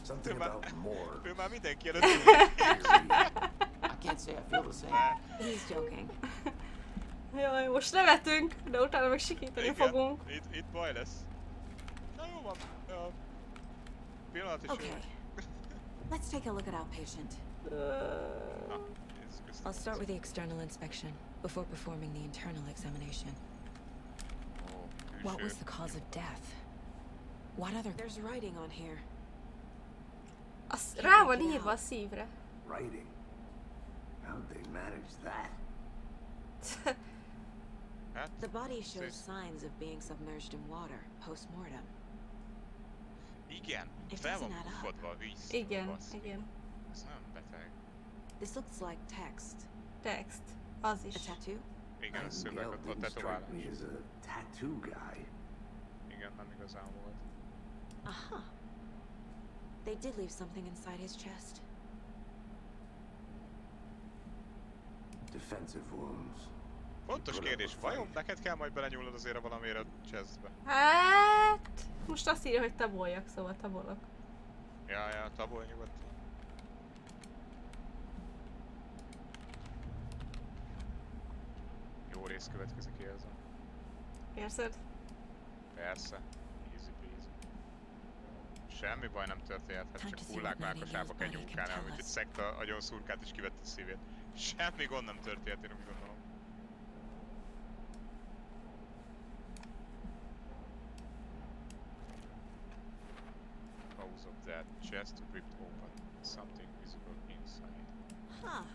Something about more. Ő már mindenki előtt. I can't say I feel the same. He's joking. Jaj, most nevetünk, de utána meg sikítani fogunk. Itt baj lesz. Na jó van. Ja. Pillanat is Okay. Let's take a look at outpatient. I'll start with the external inspection before performing the internal examination. What was the cause of death? What other... There's writing on here. Az rá van írva a szívre. Writing. How'd they manage that? The body shows signs of being submerged in water post-mortem. Igen, It fel van doesn't add up. puffadva a víz. Igen. Ez nem beteg. This looks like text. Text. Az is. A tattoo? Igen, a szöveg, Miguel ott didn't strike tetoválás. me as a tattoo guy. Igen, nem igazán volt. Aha. They did leave something inside his chest. Defensive wounds. Fontos kérdés, vajon neked kell majd belenyúlnod azért valamire a chestbe? Hát... Most azt írja, hogy taboljak, szóval tabolok. Ja, tabolj nyugodtan. Jó rész következik, érzem. Érzed? Persze. Easy peasy. Semmi baj nem történhet, hát csak hullák mákosába kell nyúlkálni, ahogy egy szekta agyon szurkát is kivette a szívét. Semmi gond nem történhet, én úgy gondolom. Cause of that chest ripped open. Something visible inside. Huh.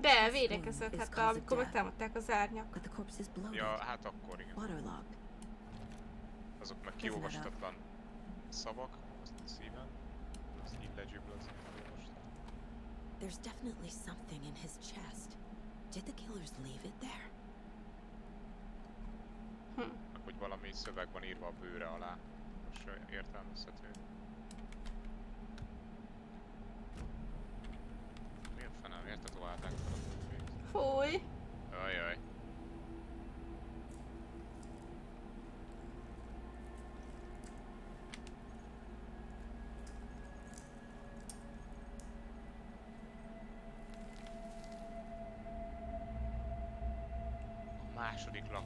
De védekezett, amikor megtámadták az árnyak. But the corpse is bloated. Ja, hát akkor igen. Waterlogged. Azok meg kiolvastatlan szavak, azt szíven. Az illegible, az kiolvastat. There's definitely something in his chest. Did the killers leave it there? Meg hogy valami szöveg van írva a bőre alá. Most értelmezhető. Milyen fenem, érted, továbbnánk fel a kópét? Fúj! Ajaj. A második lap.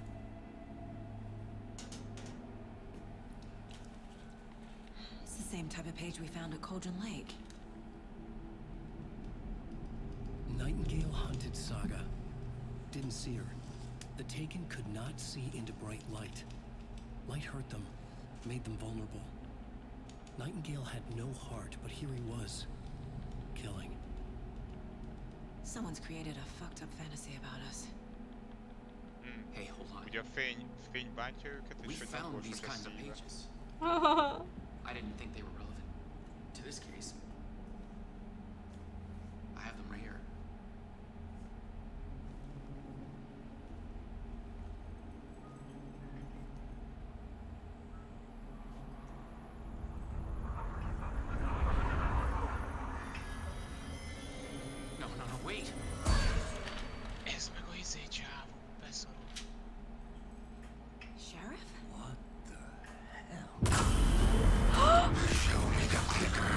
It's the same type of page we found at Cauldron Lake. Nightingale hunted Saga. Didn't see her. The Taken could not see into bright light. Light hurt them, made them vulnerable. Nightingale had no heart, but here he was, killing. Someone's created a fucked up fantasy about us. Hey, hold on. Ugye a fény bántja őket, We és hogy nem found these borsos a kinds of szíve. pages. I didn't think they were relevant to this case. I have them right here. No, wait! Ez meg a izé csávó, beszarul. Sheriff? What the Show me the clicker.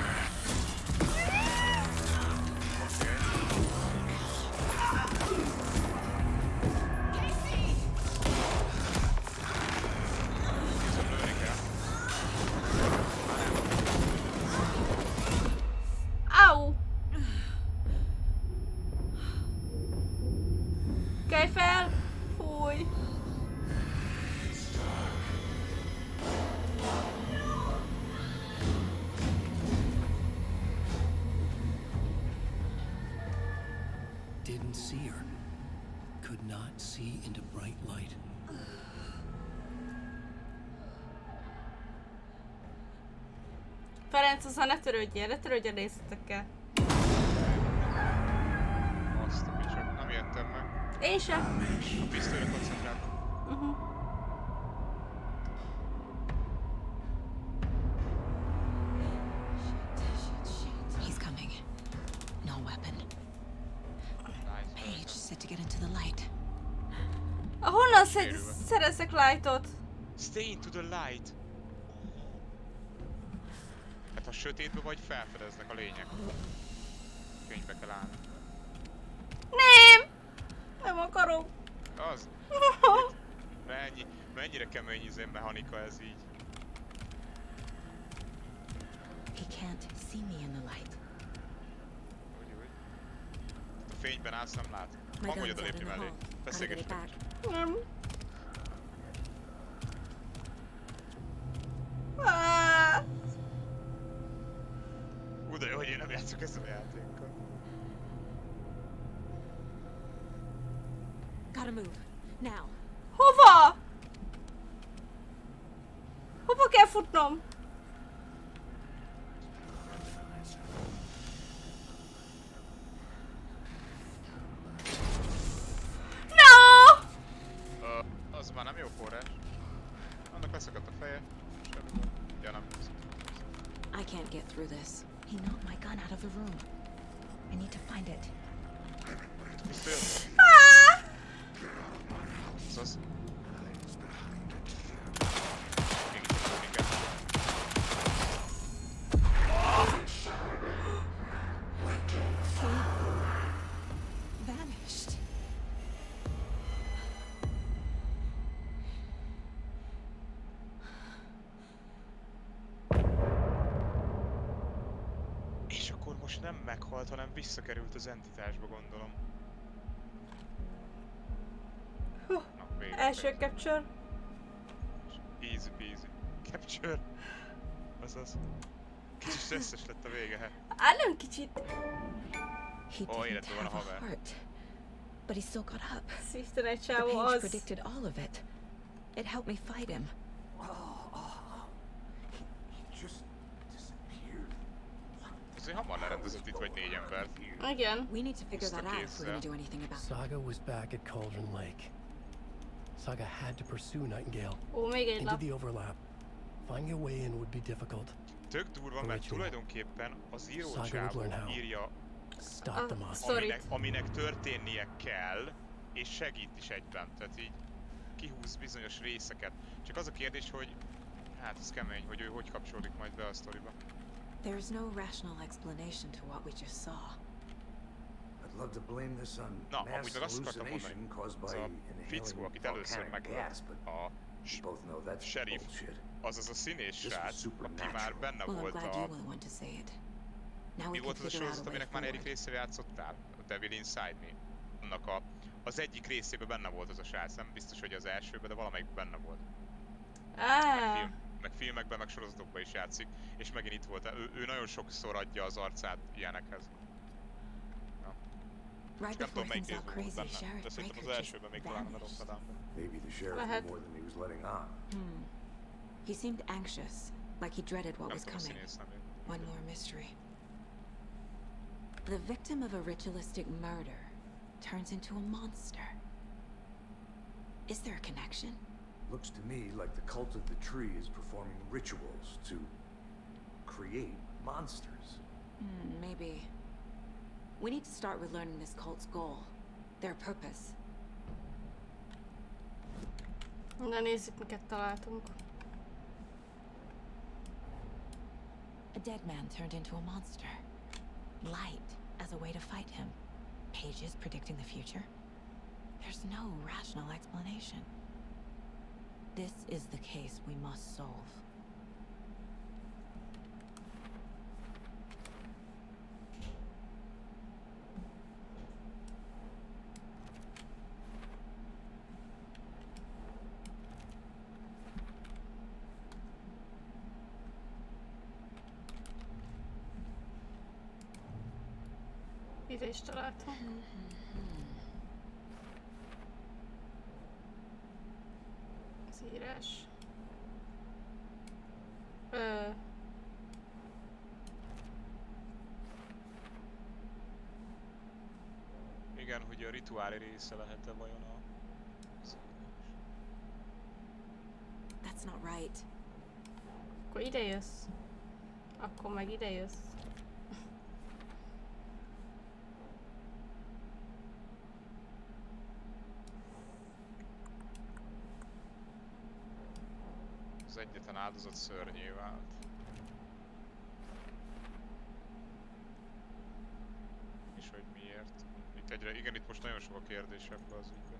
Au! Kelj fel! Fúj! Didn't see her. Could not see into bright light. Ferenc, azzal ne törődjél részletekkel. Azt a picsak, nem jöttem meg. Én sem. A pisztolyra koncentráltam. He's coming. No weapon. Paige said to get into the light. Honnan szerezzek lightot? Stay into the light. Hát ha sötétbe vagy, felfedeznek a lények. Könyvbe kell állni. Nem! Nem akarom. Az. Mennyire kemény izé mechanika ez így. He can't see me in the light. Úgy. A fényben állsz, nem lát. My Hang, hogy gun's oda out in lépni the mellé. hall. Gotta get it Beszélgessünk. back. Nem. Ah! De jó, hogy én nem játszok ezzel a játékkal. Gotta move. Now. Hova? Hova kell futnom? No! Az már nem jó forrás. Annak leszakadt a feje. Semmi gond. Ja, nem. I can't get through this. He knocked my gun out of the room. I need to find it. Pisztolyod? Szasz. Még itt van minket. Vanished. És akkor most nem meghalt, hanem visszakerült az entitásba, gondolom. Na, végre. Első capture. Easy peasy. Capture. Azaz. Kicsit stresszes lett a vége, he. Nem kicsit. He Ó, didn't életben van a have a haver. heart. But he still got up. Szívten egy The csávó page az. predicted all of it. It helped me fight him. He just disappeared. Azért hamar lerendezett itt vagy 4 embert. Igen. We need to figure that out if we're kézzel. gonna do anything about it. Saga was back at Cauldron Lake. Saga had to pursue Nightingale. Ó, még egy Into lap. the overlap. Finding a way in would be difficult. Tök durva, mert tulajdonképpen az író Saga would csávó learn how. írja, Stop the monster. aminek történnie kell, és segít is egyben. Tehát így kihúz bizonyos részeket. Csak az a kérdés, hogy hát ez kemény, hogy ő hogy kapcsolódik majd be a sztoriba. There's no rational explanation to what we just saw. I'd love to blame this on Na, amúgy mass meg azt akartam hallucination mondani, caused az by a fickó, inhaling akit először volcanic megölt, gas, but a we both know that's sheriff, bullshit. azaz a színés This was srác, aki supernatural. már benne Well, I'm volt glad a... you were the one to say it. Now Mi we can volt az a figure out sorozat, a way aminek már negyedik forward. részével játszottál? A Devil Inside Me. Annak az egyik részében benne volt az a srác, nem biztos, hogy az elsőben, de valamelyik benne volt. Meg filmekben, meg sorozatokban is játszik, és megint itt volt. Ő nagyon sokszor adja az arcát ilyenekhez. Ja. Right Csak nem tudom, before melyik things got részben volt crazy, benne. De Sheriff szerintem az Breaker elsőben még just talán a vanished. Rotterdamban. Maybe the sheriff Lehet. knew more than he was letting on. He seemed anxious, like he dreaded what Nem was tudom, a coming. színész nem én. One more mystery. The victim of a ritualistic murder turns into a monster. Is there a connection? Looks to me like the cult of the tree is performing rituals to create monsters. Maybe. We need to start with learning this cult's goal, their purpose. Na nézzük, miket találtunk. A dead man turned into a monster. Light as a way to fight him. Pages predicting the future. There's no rational explanation. This is the case we must solve. Ide is találtam. Az írás. Igen, hogy a rituálé része lehet-e vajon a... That's not right. Akkor ide jössz. Akkor meg ide jössz. Az egyetlen áldozat szörnyé vált. És hogy miért? Itt egyre, igen, itt most nagyon sok a kérdés ebbe az ügyben.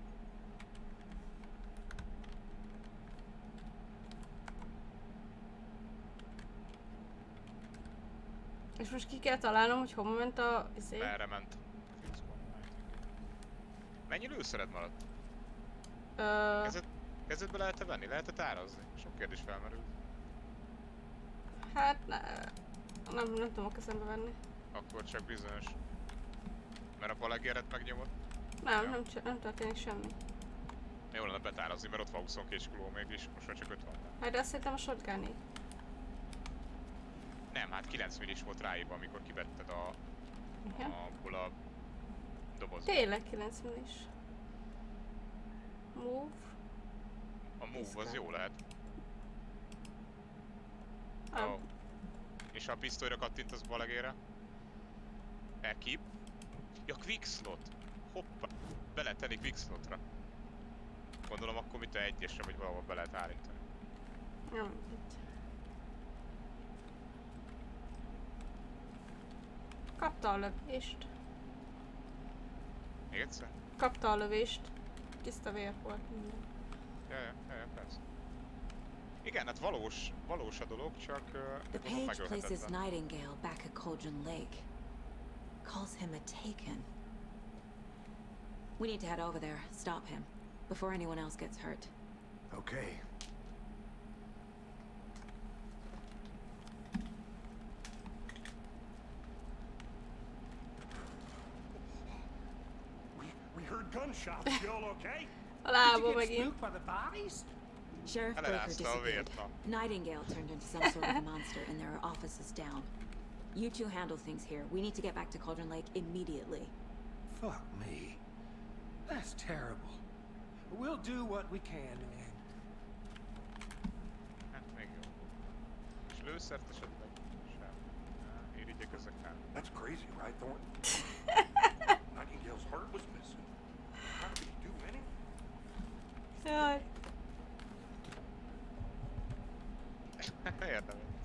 És most ki kell találnom, hogy hova ment a... Merre ment? Mennyi lőszered maradt? Kezedbe lehet-e venni? Lehet-e tárazni? Sok kérdés felmerül. Hát nem tudom a kezembe venni. Akkor csak bizonyos. Mert a balegéret megnyomod? Nem történik semmi. Jó lenne betárazni, mert ott van 22 kiló még, és most már csak 50. Hát de azt hittem a shotguné. Nem, hát 9 millis volt ráírva, amikor kivetted Igen? abból a dobozból. Tényleg 9 millis. Move. A move az jó lehet. Oh. És ha a pisztolyra kattint, az balegére? Equip. Ja, quick slot. Hoppá. Be lehet tenni quick slotra. Gondolom akkor mit a egyesre, vagy valahol be lehet állítani. Nem, itt. Kapta a lövést. Még egyszer? Kapta a lövést. Tiszta vér volt minden. Ja, persze. Igen, hát valós a dolog, csak The page places Nightingale back at Cauldron Lake. Calls him a taken. We need to head over there, stop him, before anyone else gets hurt. Okay. We heard gunshots, Jill, okay? A lába megint. Sheriff Baker Elelázta a vért, disappeared. na. Nightingale turned into some sort of a monster and there are offices down. You two handle things here. We need to get back to Cauldron Lake immediately. Fuck me. That's terrible. We'll do what we can, man. Hát még jó. És lőszert esetleg sem. Irigyek ezekkel. That's crazy, right, Thornton? Nightingale's heart was missing. How did he do anything? Jaj. Értem én.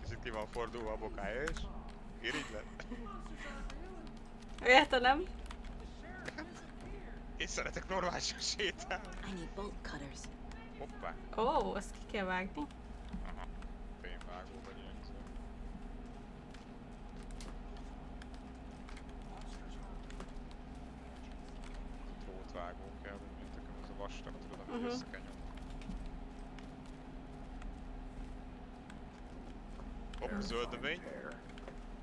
Kicsit ki van fordulva a bokája és irigy lett. Értelem. Én szeretek normálisan sétálni. I need bolt cutters. Hoppá. Ó, ezt ki kell vágni. Aha. Fémvágó vagy ilyen szó. Drótvágó kell, hogy mint nekem ez a vastag, tudod, amit össze kell nyomni. Hopp, zöld növény.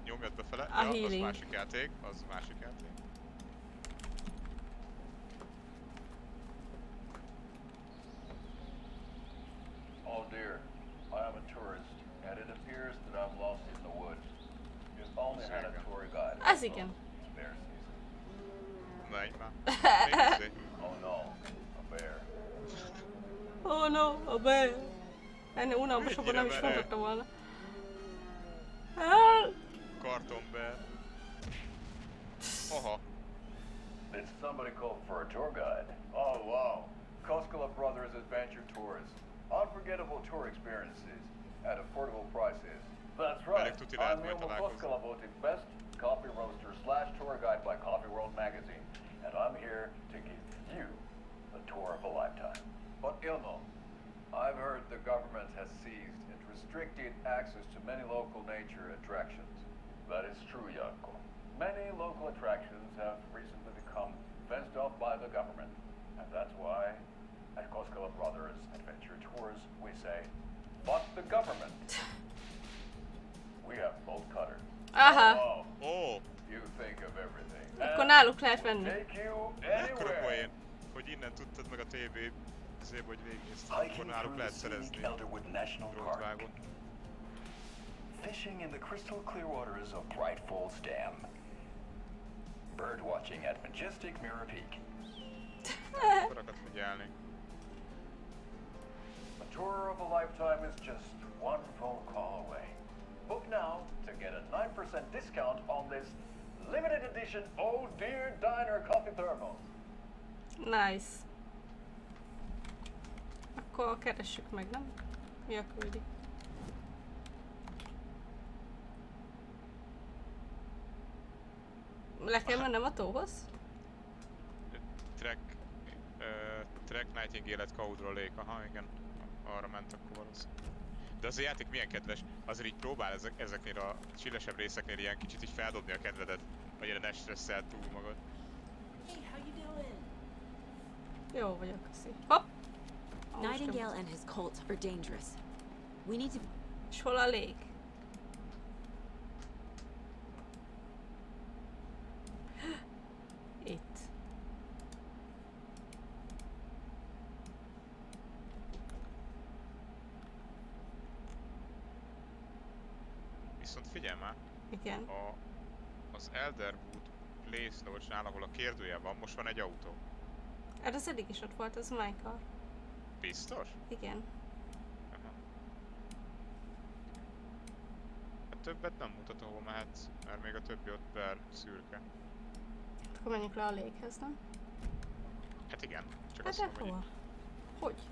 Nyomjad befele. A Ja, az healing. másik játék. Az másik játék. Oh dear, I am a tourist, and it appears that I'm lost in the woods. If only had a tour guide. Az igen. Bear season. Menj már. Nézzé. Oh no, a bear. Oh no, a bear. Ennél unalmasabban nem is mondhattam volna. Kartonbear. Aha. Did somebody call for a tour guide? Oh wow, Koskela Brothers Adventure Tours. Unforgettable tour experiences at affordable prices. That's right, I'm Ilmo Koskela voted best coffee roaster / tour guide by Coffee World magazine. And I'm here to give you a tour of a lifetime. But Ilmo, I've heard the government has seized and restricted access to many local nature attractions. That is true, Janko. Many local attractions have recently become fenced off by the government. And that's why, at Koskela Brothers Adventure Tours, we say, fuck the government. We have bolt cutters. Aha. Oh. You think of everything. Akkor náluk lehet venni. Take you Mekkora anywhere. poén, hogy innen tudtad meg a TV azért, hogy végignézted, akkor náluk lehet szerezni drótvágót. Fishing in the crystal clear waters of Bright Falls Dam. Bird watching at majestic Mirror Peak. Akkораkat figyelni. A tour of a lifetime is just one phone call away. Book now to get a 9% discount on this limited edition Oh Dear Diner coffee thermos. Nice. Akkor keressük meg, nem? Mi a küldi? Le kell mennem a tóhoz? Track Nightingale-et Cauldron Lake, aha igen. Arra ment akkor valószínűleg. De az a játék milyen kedves, azért így próbál ezeknél a chillesebb részeknél ilyen kicsit így feldobni a kedvedet, hogy erre ne stresszel túl magad. Hey, how you doing? Jó vagyok, köszi. Hopp! Nightingale and his cult are dangerous. We need to... És hol a lég? Itt. Viszont figyelj már! Igen. Az Elderwood Place Lodge-nál, ahol a kérdője van, most van egy autó. Hát az eddig is ott volt, az Michael. Biztos? Igen. Aha. Hát többet nem mutat, ahol mehetsz, mert még a többi ott per szürke. Akkor menjünk le a léghez, nem? Hát igen, csak Hát azt de mondom, hogy hol? Hogy?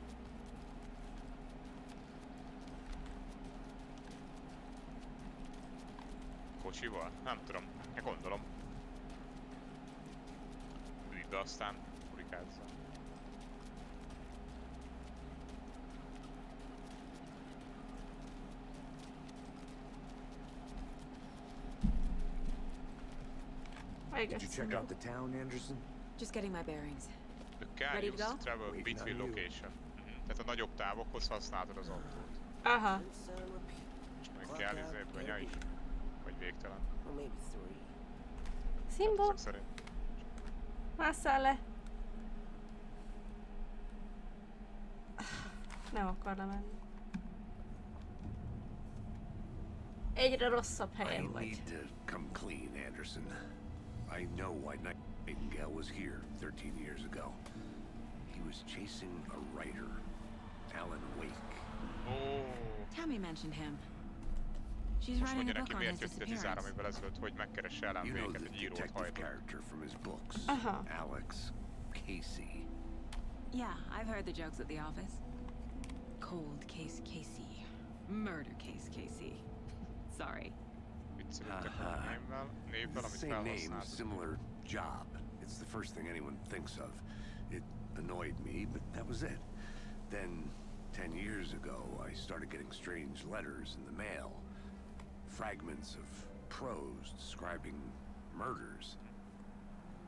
kocsival? Nem tudom, hát gondolom. Ülj be, aztán furikázzal. Did you check out the town, Anderson? Just getting my bearings. The car Ready to used go? to travel Waiting between on you. location. Tehát a nagyobb távokhoz használtad az autót. Aha. Meg kell banya is. Vagy végtelen. Szimbo? Szerint. Másszál le! Nem akar lemenni. Egyre rosszabb helyen I vagy. need to come clean, Anderson. I know why Nightingale was here 13 years ago. He was chasing a writer, Alan Wake. Oh. Tammy mentioned him. She's Most writing mondja a book neki, on his miért jött ide 13 disappearance. évvel ezelőtt, hogy megkeresse Alan You know Wake-et, the egy írót detective hajtott. character from his books, Uh-huh. Alex Casey. Yeah, I've heard the jokes at the office. Cold case Casey. Murder case Casey. Sorry. Viccelődtek a névvel, amit Same name, felhasználtak. similar job. It's the first thing anyone thinks of. It annoyed me, but that was it. Then, 10 years ago, I started getting strange letters in the mail. Fragments of prose describing murders.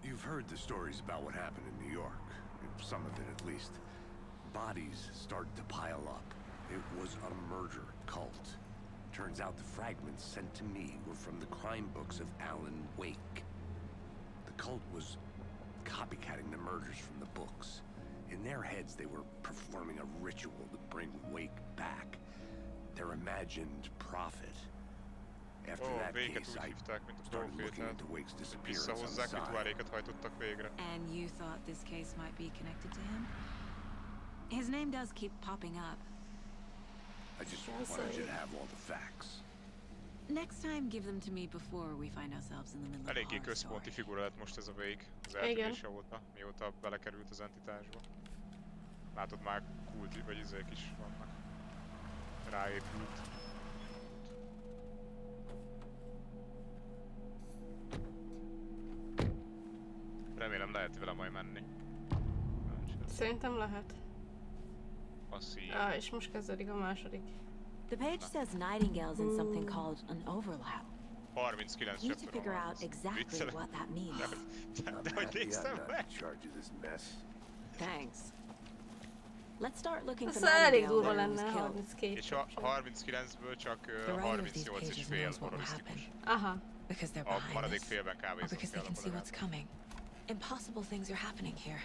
You've heard the stories about what happened in New York. Some of it, at least. Bodies started to pile up. It was a murder cult. Turns out the fragments sent to me were from the crime books of Alan Wake. The cult was copycatting the murders from the books. In their heads, they were performing a ritual to bring Wake back. Their imagined prophet. After that case, I started looking into Wake's disappearance on the Visszahozzák, side. rituálékat hajtottak végre. And you thought this case might be connected to him? His name does keep popping up. I just wanted you to have all the facts. Next time, give them to me before we find ourselves in the middle of a Eléggé horror story. központi figura lett most ez a Wake az eltűnése óta, mióta belekerült az entitásba. Látod, már kult, vagy izék is vannak. Ráépült. Remélem lehet vele majd menni. Szerintem lehet. Passzív. És most kezdődik a második. The page says Nightingale's in something called an overlap. 39 Need to figure out exactly what that means. De hogy néztem meg? Charge of this mess. Thanks. Let's start looking for Aztán elég Nightingale durva where he was lenne killed. 32. És a 39-ből csak The writer of these 38 és pages fél knows what will horrorisztikus. Aha. Because they're A behind maradék this, félben or kávézom because they kell can see what's coming. Impossible things are happening here.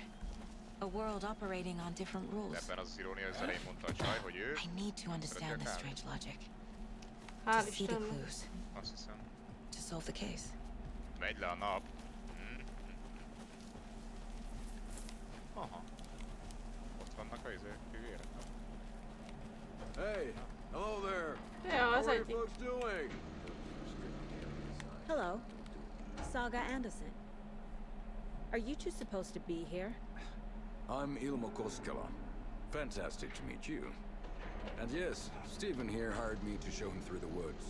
A world operating on different rules. Ebben az irónia, az elején mondta a csaj, hogy ő... I need to understand this strange logic. Hál' To see the Istennek. clues. Azt hiszem. To solve the case. Megy le a nap. Aha. Ott vannak a izék, fivérek. Hey, hello there. Yeah, How az are you egyik. folks doing? Hello. Saga Anderson. Are you two supposed to be here? I'm Ilmo Koskela. Fantastic to meet you. And yes, Stephen here hired me to show him through the woods.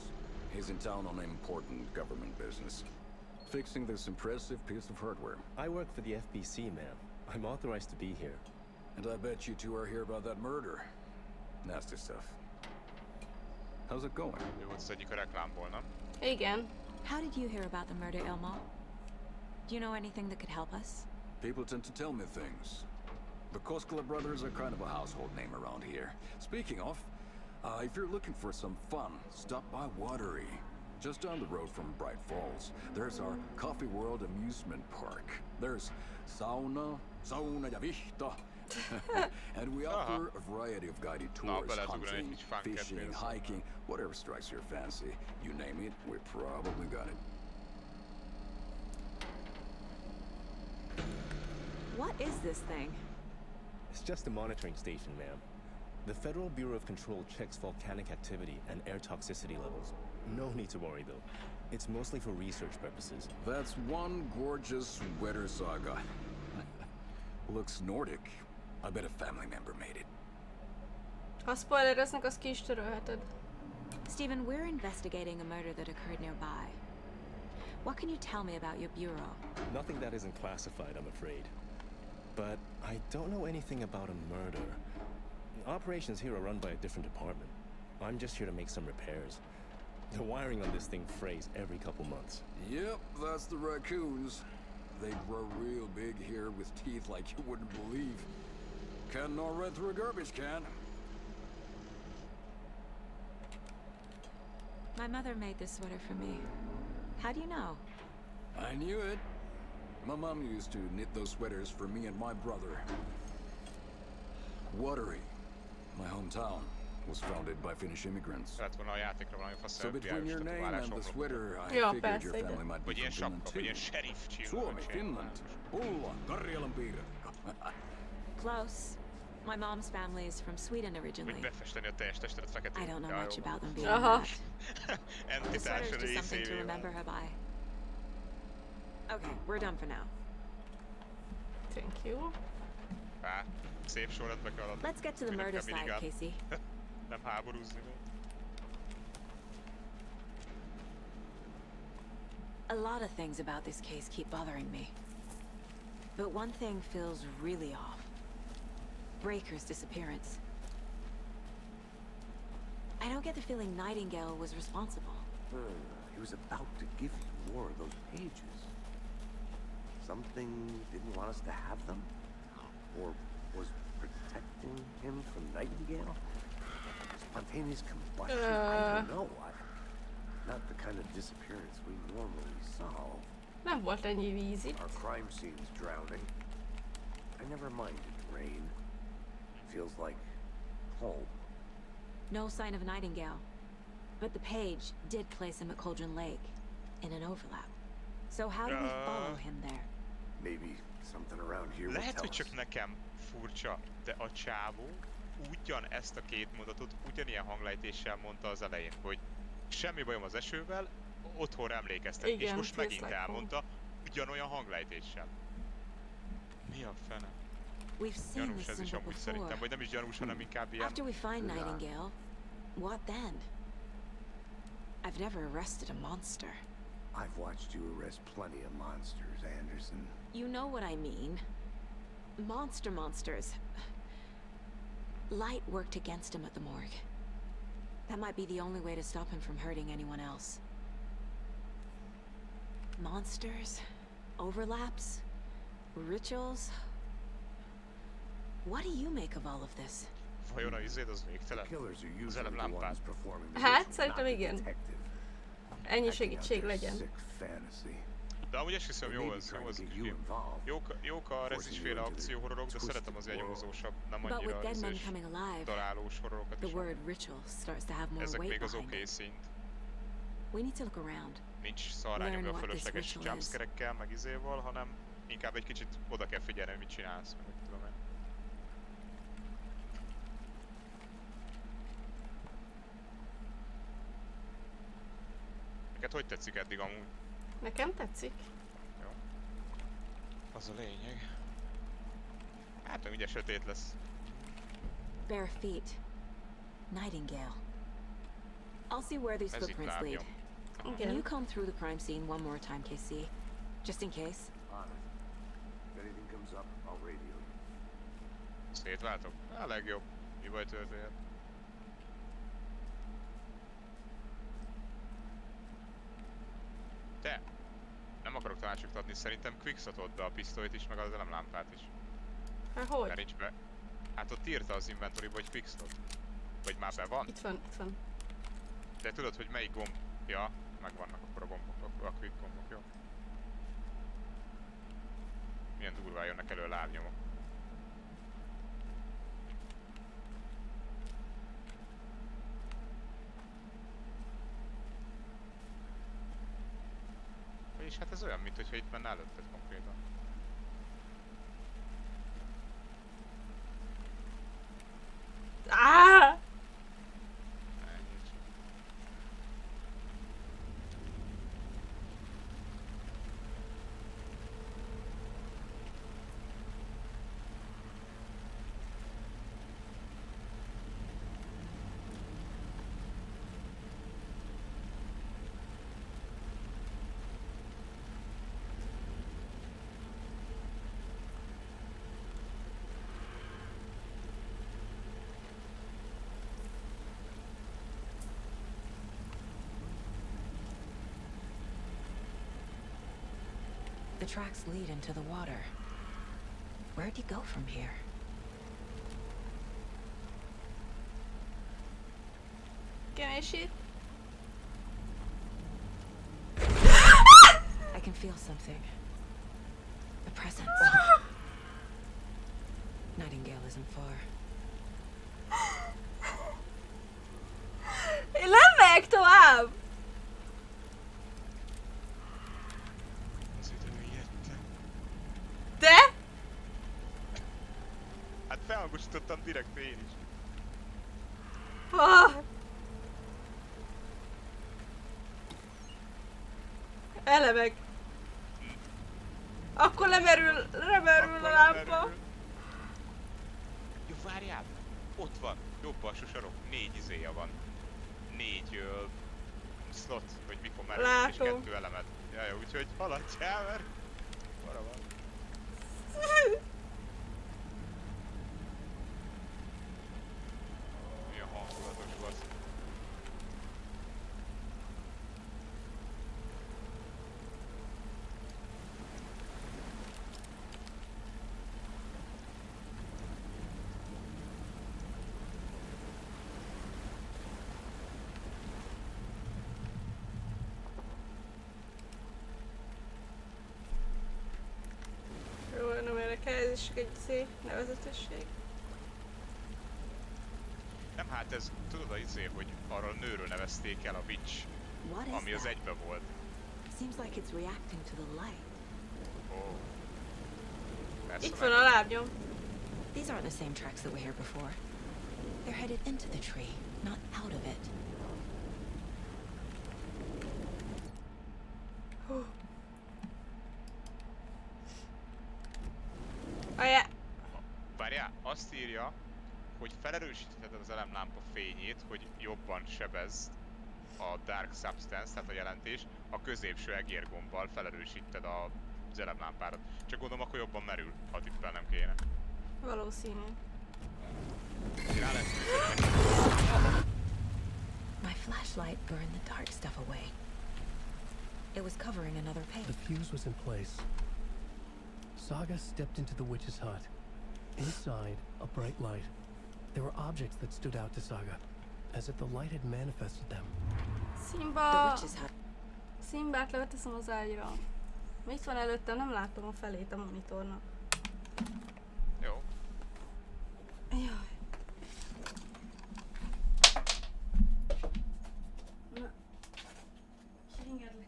He's in town on important government business. Fixing this impressive piece of hardware. I work for the FBC, ma'am. I'm authorized to be here. And I bet you two are here about that murder. Nasty stuff. How's it going? Ő volt az egyik a reklámból, nem? Igen. How did you hear about the murder, Ilmo? Do you know anything that could help us? People tend to tell me things. The Koskela brothers are kind of a household name around here. Speaking of, if you're looking for some fun, stop by Watery. Just down the road from Bright Falls, there's our Coffee World amusement park. There's sauna ja vihta. And we offer a variety of guided tours, hunting, fishing, hiking, whatever strikes your fancy. You name it, we probably got it. What is this thing? It's just a monitoring station, ma'am. The Federal Bureau of Control checks volcanic activity and air toxicity levels. No need to worry, though. It's mostly for research purposes. That's one gorgeous weather saga. Looks Nordic. I bet a family member made it. Ha spoilereznek, azt ki is törölheted. Stephen, we're investigating a murder that occurred nearby. What can you tell me about your bureau? Nothing that isn't classified, I'm afraid. But I don't know anything about a murder. Operations here are run by a different department. I'm just here to make some repairs. The wiring on this thing frays every couple months. Yep, that's the raccoons. They grow real big here with teeth like you wouldn't believe. Can't gnaw right through a garbage can. My mother made this sweater for me. How do you know? I knew it. My mom used to knit those sweaters for me and my brother. Watery, my hometown, was founded by Finnish immigrants. Lett volna a játékra valami fasz So between your name and the sweater, I Ja, figured your persze, family might be Vagy ilyen from Finland sapka, too. vagy ilyen sheriff csillag. Suomi, Finland, Pulla, Karjalan piirre. Close. My mom's family is from Sweden Hogy originally. befesteni a teljes testedet feketén. I don't know Ja, much jó. about them being Aha. that. The Entitás sweater's just something to részévé remember van. her by. Okay, we're done for now. Thank you. Hát, szép sorrendbe kell adni. Let's get to the Minek murder kell side, minigán. Casey. Nem háborúzni. A lot of things about this case keep bothering me. But one thing feels really off. Breaker's disappearance. I don't get the feeling Nightingale was responsible. He was about to give you more of those pages. Something didn't want us to have them? Or was protecting him from Nightingale? Spontaneous combustion? I don't know. Not the kind of disappearance we normally solve. Nem volt ennyi víz itt. Our crime scene's drowning. I never minded rain. Feels like home. No sign of Nightingale. But the page did place him at Cauldron Lake, in an overlap. So how do we follow him there? Maybe something around here will Lehet, tell hogy us. csak nekem furcsa, de a csávó ugyanezt a két mondatot ugyanilyen hanglejtéssel mondta az elején, hogy semmi bajom az esővel, otthon emlékeztet, és Igen, most megint feels like elmondta ugyanolyan hanglejtéssel. Mi a fene? We've seen Gyanús this ez is symbol amúgy before. szerintem, vagy nem is gyanús, hanem inkább ilyen... After we find Nightingale, what then? I've never arrested a monster. I've watched you arrest plenty of monsters, Anderson. You know what I mean. Monsters. Light worked against him at the morgue. That might be the only way to stop him from hurting anyone else. Monsters? Overlaps? Rituals? What do you make of all of this? Vajon a izéd az végtelen? Killers are Az usually előbb the lámpád. ones performing the Hát, ritual, szerintem not the igen. detective. Ennyi Acting out segítség their legyen. sick fantasy. De amúgy esküszöm, They jó may be ez, trying jó to ez a get you film. involved, Jók a rezisféle akcióhorrorok, de szeretem az ilyen nyomozósabb, nem But annyira with dead men izés, coming alive, találós horrorokat the is. word ritual starts to have more Ezek weight még az behind oké it. szint. We need to look around. Nincs szarrányomja Learn a what this fölösleges ritual is. jumpscare-ekkel, meg izéval, hanem inkább egy kicsit oda kell figyelni, hogy mit csinálsz, meg mit tudom én. Neked hogy tetszik eddig amúgy? Nekem tetszik. Jó. Az a lényeg. Hát meg ugye sötét lesz. Bare feet. Nightingale. I'll see where these Ez itt footprints lead. lábnyom. Can you comb through the crime scene one more time, Casey? Just in case? On it. If anything comes up, I'll radio you. Szétváltok? A legjobb. Mi baj történhet? De! Nem akarok tanácsokat adni, szerintem quickshotod be a pisztolyt is, meg az elemlámpát is. Hát hogy? Mert nincs be. Hát ott írta az inventory hogy quickshot. Vagy már be van? Itt van. De tudod, hogy melyik gomb? Ja, megvannak akkor a gombok, a quick gombok, jó? Milyen durván jönnek elő a lábnyomok. És hát ez olyan, mint hogyha itt menne előtted konkrétan. Ah! The tracks lead into the water. Where'd he go from here? Can I shoot? I can feel something. presence. Nightingale isn't far. Én nem megyek tovább! De? Hát felhangosítottam direkt én is. Ah. Elemek. Akkor lemerül a lámpa. Jó, várjál! Ott van, jobb alsó sarok, 4 izéja van. 4 slot, hogy mikor merül, és 2 elemed. Jaj, úgyhogy haladjál, mert arra van. Milyen hangulatos basz. Jó, nem érdekel, ez is csak egy szép nevezetesség. Nem, hát ez, tudod az izé, hogy arra a nőről nevezték el a witch, ami az egybe volt. Seems like it's reacting to the light. Oh. Itt van a lábnyom. These aren't the same tracks that were here before. They're headed into the tree, not out of it. Várjál, azt írja, hogy felerősítheted az elemlámpa fényét, hogy jobban sebezd a Dark Substance, tehát a jelentés, a középső egérgombbal felerősíted az elemlámpárat. Csak gondolom, akkor jobban merül, ha tippelnem kéne. Valószínű. Rá lesz My flashlight burned the dark stuff away. It was covering another page. The fuse was in place. Saga stepped into the witch's hut. Inside, a bright light. There were objects that stood out to Saga, as if the light had manifested them. Simba! Simbát leveteszem az ágyra. Mit van előttem? Nem látom a felét a monitornak. Jó. Jaj. Na. Engedd le.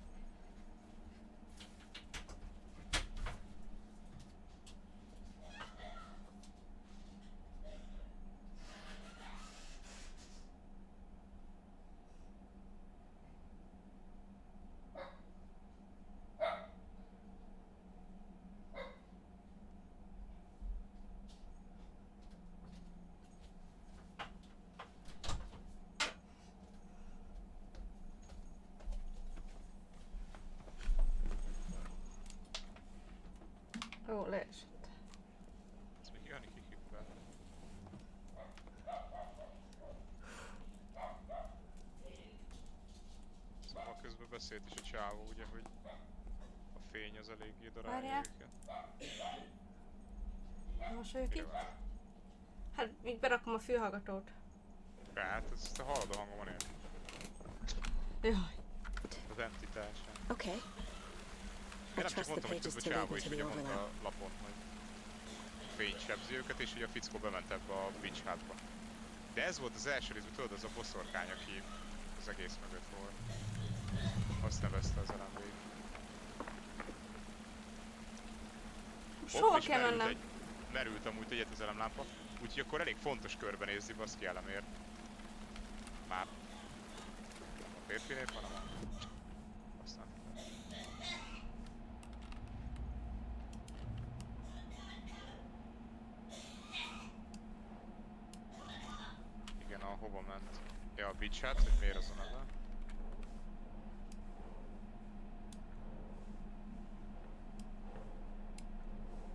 Ó, leesett. Ez még Jani kiküppel. Szóval közben beszélt is a csávó, ugye, hogy a fény az eléggé darálja őket. Most vagyok itt? Hát még berakom a fülhallgatót. Hát, ezt hallod a hangomon én. Jaj. Az entitásán. Okay. Én nem csak mondtam, hogy közben csávó is ugye mondta a lapon, hogy fény sebzi őket, és hogy a fickó bement ebbe a witch hátba. De ez volt az első részben, tudod, az a boszorkány, aki az egész mögött volt. Azt nevezte az elem végig. Hova kell mennem? Merült amúgy egyet az elemlámpa, úgyhogy akkor elég fontos körbenézni, baszki elemért. Már. A férfi név van, a aztán. Igen, a hova ment? Ja, a beach hat, hogy miért azon ellen?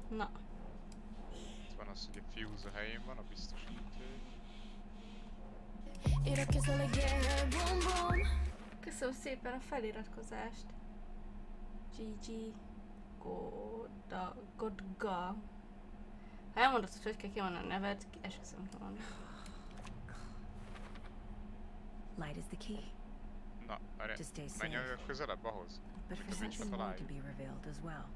Na. Itt van az, hogy a fuse a helyén van, a biztosítő. Köszönöm szépen a feliratkozást. GG Godga. Ha elmondod, hogy kell kimondani a neved, esküszöm kimondani. Light is the key. Na, erre menj közelebb ahhoz. But for something more to be revealed as well.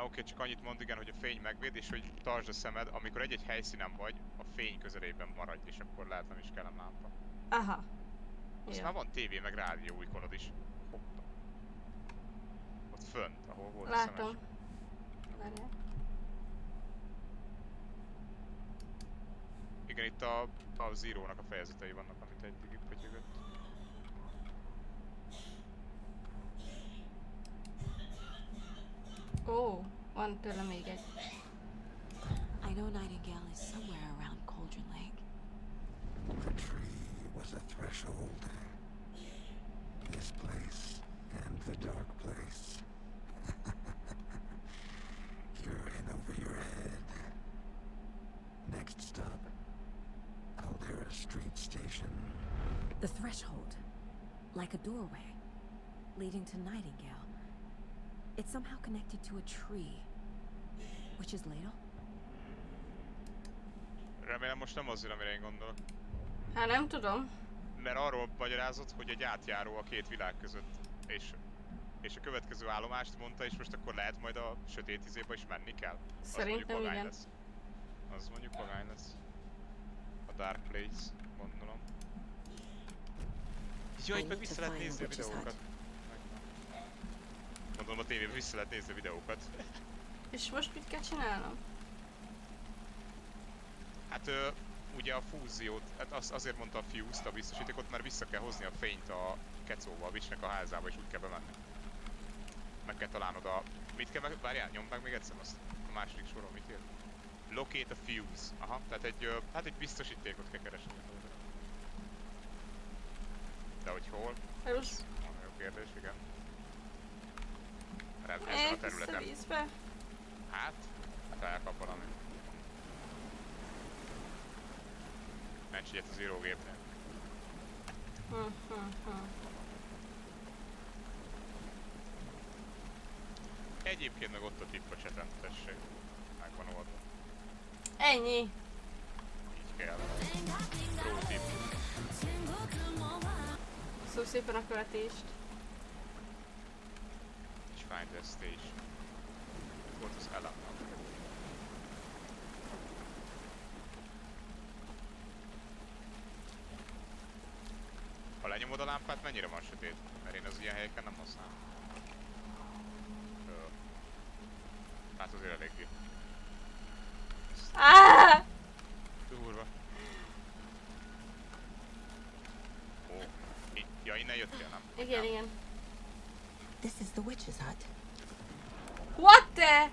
Oké, csak annyit mond, igen, hogy a fény megvéd, és hogy tartsd a szemed, amikor egy-egy helyszínen vagy, a fény közelében maradj, és akkor lehet nem is kell a lámpa. Aha. Azt már van tévé, meg rádió ikonod is. Hoppá. Ott fönt, ahol volt a szemes. Látom. Várjál. Igen, itt a Zero-nak a fejezetei vannak, amit eddig itt pötyögött. Ó, van tőle még egy. I know Nightingale is somewhere around Cauldron Lake. The tree was a threshold. This place and the dark place. You're in over your head. Next stop, Caldera Street Station. The threshold. Like a doorway. Leading to Nightingale. It's somehow connected to a tree. Which is Ladle? Remélem most nem az, amire én gondolok. Hát nem tudom. Mert arról magyarázott, hogy egy átjáró a két világ között. És a következő állomást mondta, és most akkor lehet majd a sötét izéba is menni kell. Szerintem igen. Lesz. Az mondjuk vagány lesz. A Dark Place, gondolom. Jaj, meg vissza lehet nézni a videókat. Gondolom a tévében vissza lehet nézni a videókat. És most mit kell csinálnom? Hát ugye a fúziót, hát azért mondta a fuse-t, a biztosítékot, mert vissza kell hozni a fényt a kecóval, a Witchnek a házába, és úgy kell bemenni. Meg kell találnod a... Mit kell meg... Várjál, nyomd meg még egyszer azt. A második soron mit ír? Locate a fuse. Aha, tehát egy biztosítékot kell keresni. De hogy hol? Ez jó kérdés, igen. Ezen a területen. Vízbe? Hát elkap valami. Mencs ilyet az írógépnél. Egyébként meg ott a tipp a cseten, tessék. Meg van oldva. Ennyi. Így kell. Pro tip. Köszönöm szépen a követést. És find the station. Volt az elem. Ha lenyomod a lámpát, mennyire van sötét? Mert én az ilyen helyeken nem használom. Hát azért eléggé. Durva. Ó, ja, innen jöttél, nem? Igen, igen. This is the witch's hut. What the?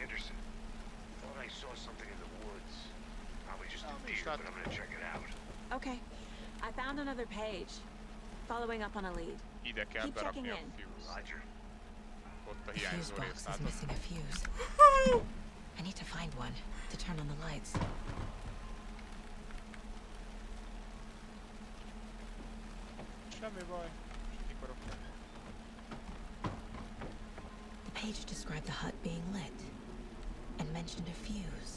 Anderson, thought I saw something in the woods. Probably just a deer, but I'm gonna check it out. Okay. I found another page. Following up on a lead. Ide kell berakni a fuse. Roger. Ott a The fuse hiányzó box rész, is látod? missing a fuse. I need to find one to turn on the lights. Semmi baj. Kikorok. The page described the hut being lit and mentioned a fuse.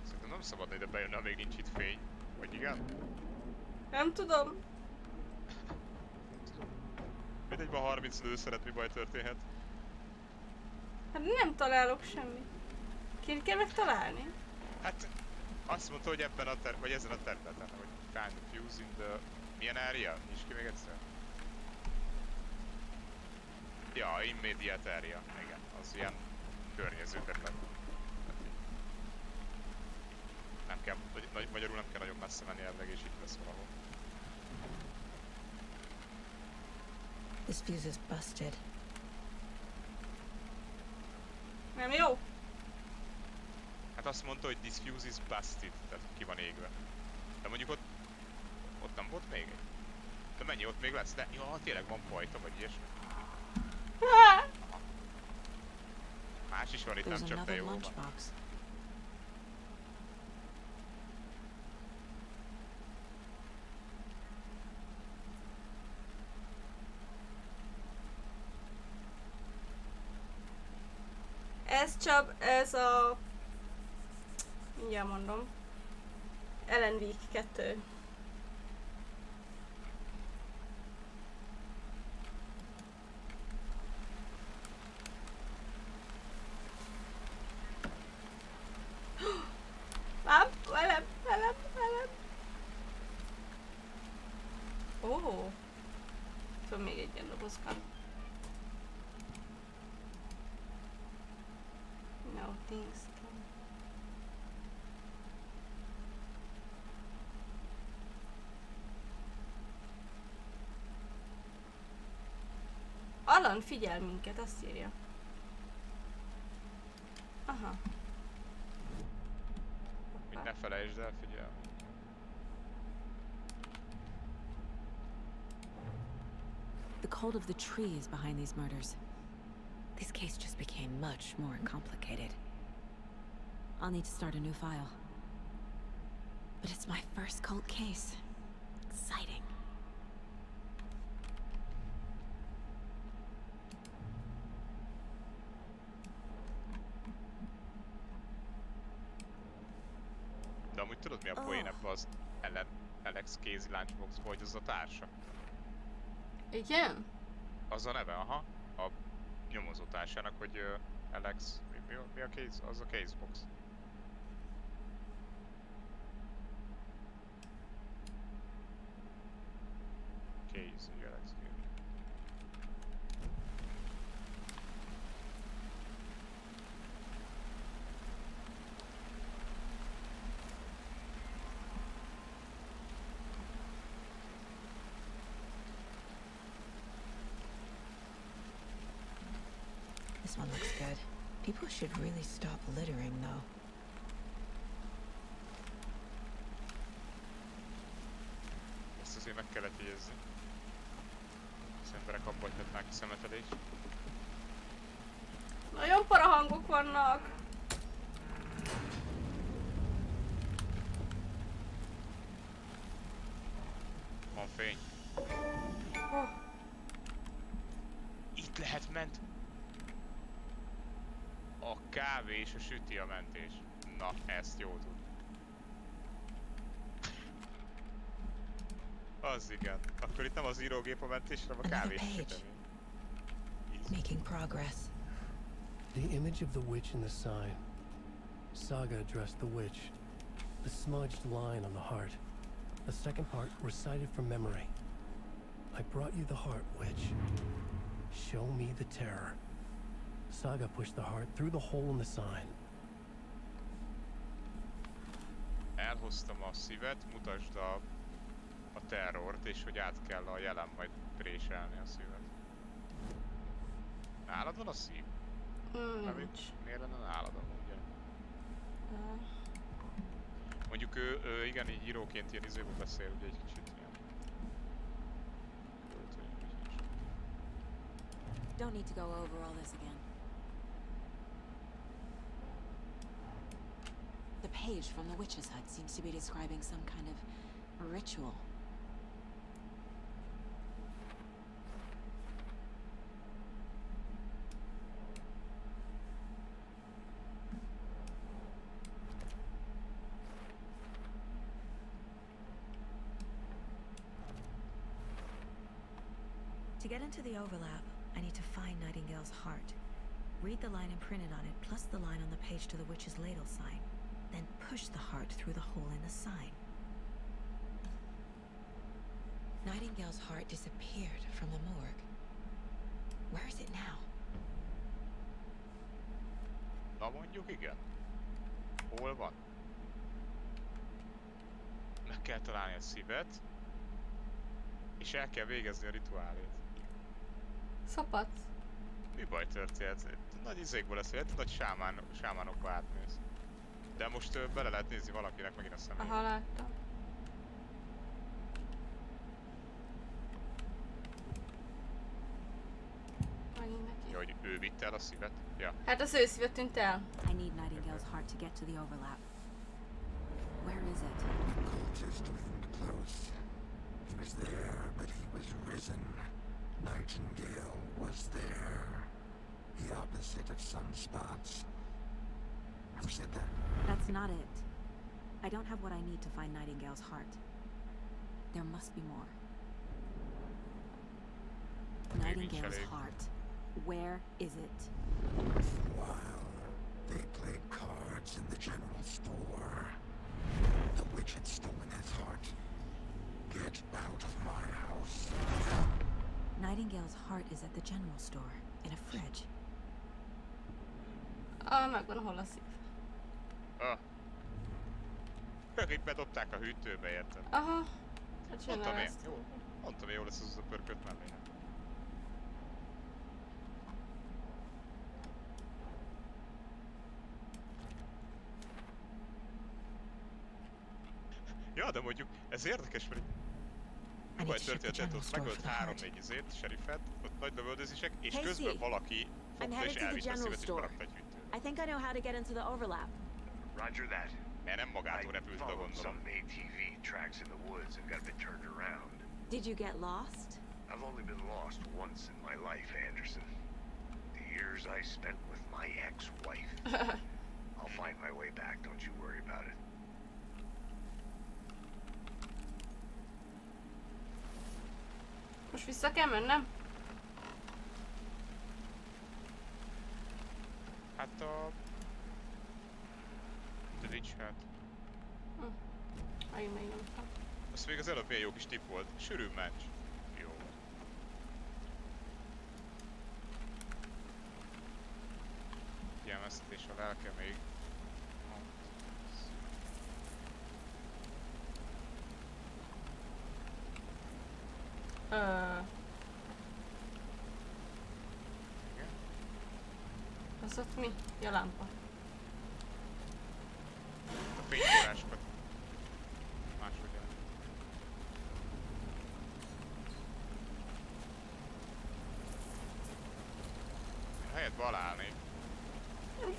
Szerintem nem szabadna ide bejönni, ha még nincs itt fény. Vagy igen? Nem tudom. Mindegy, ma 30 lőszeret, mi baj történhet. Hát nem találok semmit. Ki kell megtalálni? Hát azt mondta, hogy ebben a vagy ezen a területen, hogy find the fuse in the... Milyen area? Nyisd ki még egyszer. Ja, immediate area. Igen, az ilyen környező terület. Nem kell, magyarul nem kell nagyon messze menni elvileg, és itt lesz valahol. This fuse is busted. Nem jó? Hát azt mondta, hogy this fuse is busted, tehát ki van égve. De mondjuk ott nem volt még egy? De mennyi ott még lesz? De ja, tényleg van pajta, vagy ilyesmi. Más is van itt, nem csak te jó van. Ez csak, ez a... Mindjárt mondom. Ellen Week 2. Velem. Ó. Szóval még egy ilyen dobozka. No things. Alan figyel minket, azt írja. Aha. Hogy ne felejtsd el, figyelj. The cult of the tree is behind these murders. This case just became much more complicated. I'll need to start a new file. But it's my first cult case. Exciting. De amúgy tudod mi a poén ebben az Alex Casey Lunchbox, hogy az a társa? Igen? Az a neve, aha. A nyomozó társának, hogy Alex... Mi a case? Az a Casebox. Casey, Alex Casey. This one looks good. People should really stop littering, though. Ezt azért meg kellett jegyezni. Az emberek abba hagyhatnák a szemetelést. Nagyon para hangok vannak. Van fény. Oh. Itt lehet ment. A kávé és a süti a mentés. Na, ezt jó tud. Az igen. Akkor itt nem az írógép a mentés, hanem a kávé és a sütemény. Making progress. The image of the witch in the sign. Saga addressed the witch. The smudged line on the heart. The second part recited from memory. I brought you the heart, witch. Show me the terror. Saga pushed the heart through the hole in the sign. Elhoztam a szívet, mutasd a terrort, és hogy át kell a jelen majd préselni a szívet. Nálad van a szív? Miért lenne nálad amúgy? Mondjuk ő igen, így íróként ilyen izébe beszél, ugye egy kicsit ilyen. Don't need to go over all this again. The page from the witch's hut seems to be describing some kind of ritual. To get into the overlap, I need to find Nightingale's heart. Read the line imprinted on it, plus the line on the page to the witch's ladle sign. Then push the heart through the hole in the sign. Nightingale's heart disappeared from the morgue. Where is it now? Na mondjuk igen. Hol van? Meg kell találni a szívet, és el kell végezni a rituálét. Szapatsz. Mi baj történt? Nagy izékból lesz, hogy nagy sámánokba átmész. De most bele lehet nézni valakinek megint a személybe. Aha, láttam. Megint neki. Ja, hogy ő vitte el a szívet? Ja. Hát az ő szíve tűnt el. I need Nightingale's heart to get to the overlap. Where is it? The cultist leaned close. He was there, but he was risen. Nightingale was there. The opposite of sunspots. Who said that? That's not it. I don't have what I need to find Nightingale's heart. There must be more. Nightingale's heart. Where is it? While they played cards in the general store, the witch had stolen his heart. Get out of my house. Nightingale's heart is at the general store, in a fridge. Megvan, ahol a szív. Itt bedobták a hűtőbe, érted? Aha. Hát Mondtam én, ezt. jó. Mondtam én, jó lesz az a pörkölt mellé. Ja, de mondjuk, ez érdekes, mert így baj történetet, ott megölt 3-4 izét, sheriffet, ott nagy lövöldözések, és közben valaki fogta és elvitte a szívet és berakta egy hűtőbe. I think I know how to get into the overlap. Roger that. Mert nem magától repült be, Followed gondolom. some ATV tracks in the woods and got a bit turned around. Did you get lost? I've only been lost once in my life, Anderson. The years I spent with my ex-wife. I'll find my way back, don't you worry about it. Most vissza kell mennem? Hát a... The Witch hát. Megint megnyomtam. Azt még az előbb milyen jó kis tipp volt. Sűrű meccs. Jó. Figyelmeztetés a lelke még. Igen? Az ott mi? Ja, lámpa. A fényforrásokat. Máshogy el. Én helyett balálnék.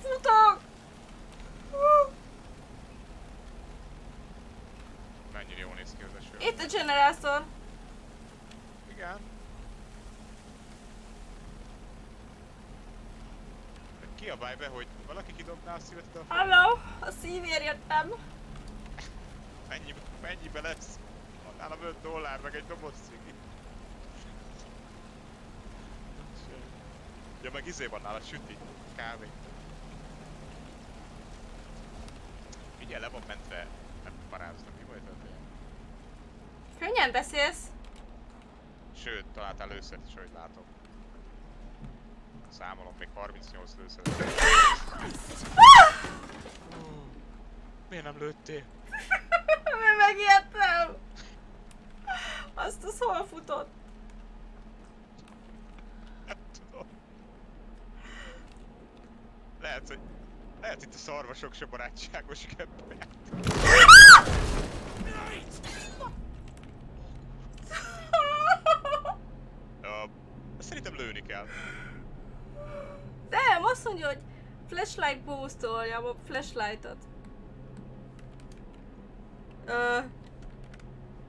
Futok! Mennyire jól néz ki az eső. Itt a generátor! Igen. Kiabálj be, hogy valaki kidobná a szívet ide a földre. Hello! A szívért jöttem! Mennyibe lesz? Van nálam $5 meg egy doboz cigi. Ja, meg izé van nála, süti, kávé. Figyelj, le van mentve, nem paráznak, mi volt történt? Könnyen beszélsz? Sőt, találtál lőszert is, ahogy látom. Számolom, még 38 lőszert. Miért nem lőttél? Mert megijedtem! Azt az hol futott? Nem tudom. Lehet itt a szarvasok se barátságos kebbek. Szerintem lőni kell. Nem, azt mondja, hogy flashlight boostolja a flashlightot.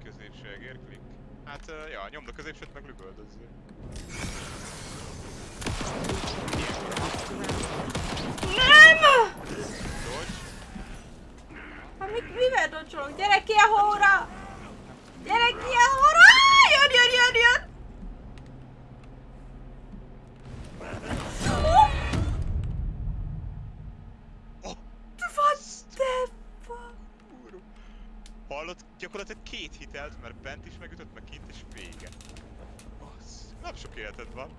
Középső egér, klik. Hát, ja, nyomd a középsőt, meg lövöldözzél. Nem! Dodge. Hát mivel dodge-olok? Gyere ki a hóra! Gyere ki a hóra! Jön! What the fuck? Hallott? Gyakorlatilag 2 hitelt, mert bent is megütött, meg kint, és vége. Nem sok életed van.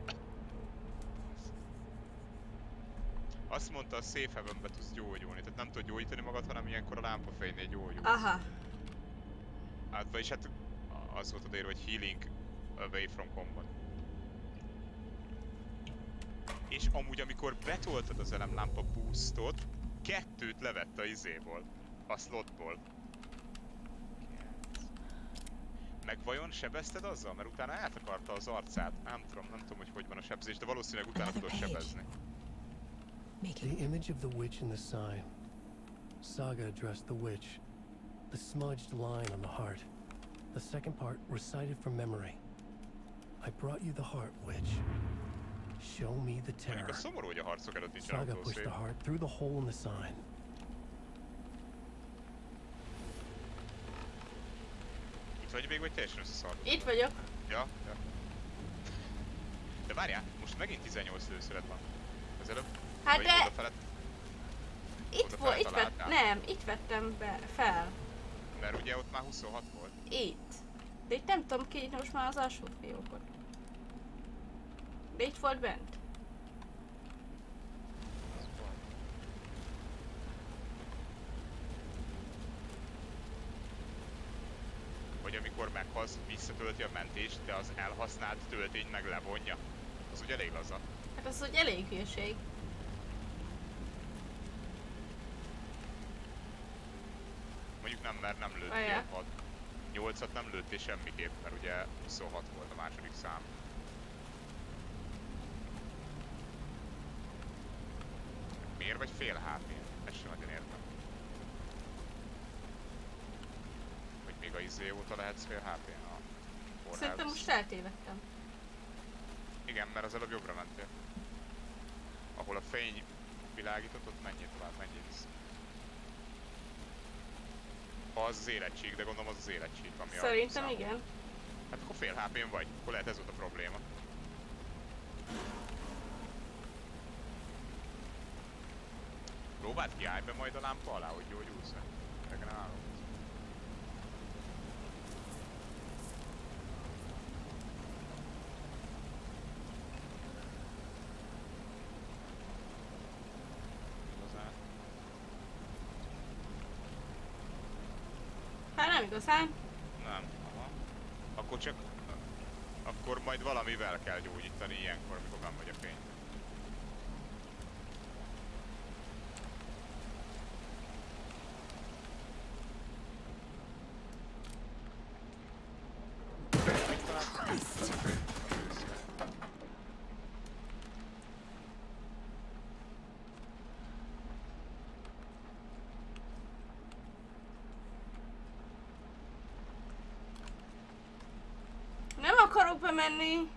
Azt mondta, a safe havenbe tudsz gyógyulni, tehát nem tudod gyógyítani magad, hanem ilyenkor a lámpafénynél gyógyulsz. Aha. Hát, vagyis hát az volt odaírva, hogy healing away from combat. És amúgy, amikor betoltad az elemlámpa boostot, 2-t levett a izéból, a slotból. Meg vajon sebezted azzal? Mert utána eltakarta az arcát. Nem tudom, hogy van a sebzés, de valószínűleg utána tudod sebezni. The image of the witch in the sign. Saga addressed the witch. The smudged line on the heart. The second part recited from memory. I brought you the heart, witch. Show me the terror. Szomorú, hogy a harcok előtt nincs Saga pushed the heart through the hole in the sign. vagy még, vagy teljesen összeszartod? Itt vagyok. Ja. De várjál, most megint 18 lőszered van. Az előbb? Hát vagy de... odafelett? Itt volt, nem, itt vettem be, fel. Mert ugye ott már 26 volt. Itt. De itt nem tudom kinyitni most már az alsó fiókot. De itt volt bent. Vagy amikor meghalsz, visszatölti a mentést, de az elhasznált töltény meg levonja. Az ugye elég laza. Hát az úgy elég hülyeség. Mondjuk nem, mert nem lőttél 6. 8-at nem lőttél semmiképp, mert ugye 26 volt a második szám. Miért vagy fél HP? Ezt sem nagyon értem. Hogy még a izé óta lehetsz fél HP-n a kórház. Szerintem most eltévedtem. Igen, mert az előbb jobbra mentél. Ahol a fény világított, ott menjél tovább, menjél vissza. Ha az az életség, de gondolom az az életség, ami szerintem a igen. Hát akkor fél HP-n vagy, akkor lehet ez volt a probléma. Próbáld ki, állj be majd a lámpa alá, hogy gyógyulsz-e. Regenerálod. Hát nem igazán. Nem. Aha. Akkor csak... Akkor majd valamivel kell gyógyítani ilyenkor, amikor nem vagy a fény. Nem akarok bemenni.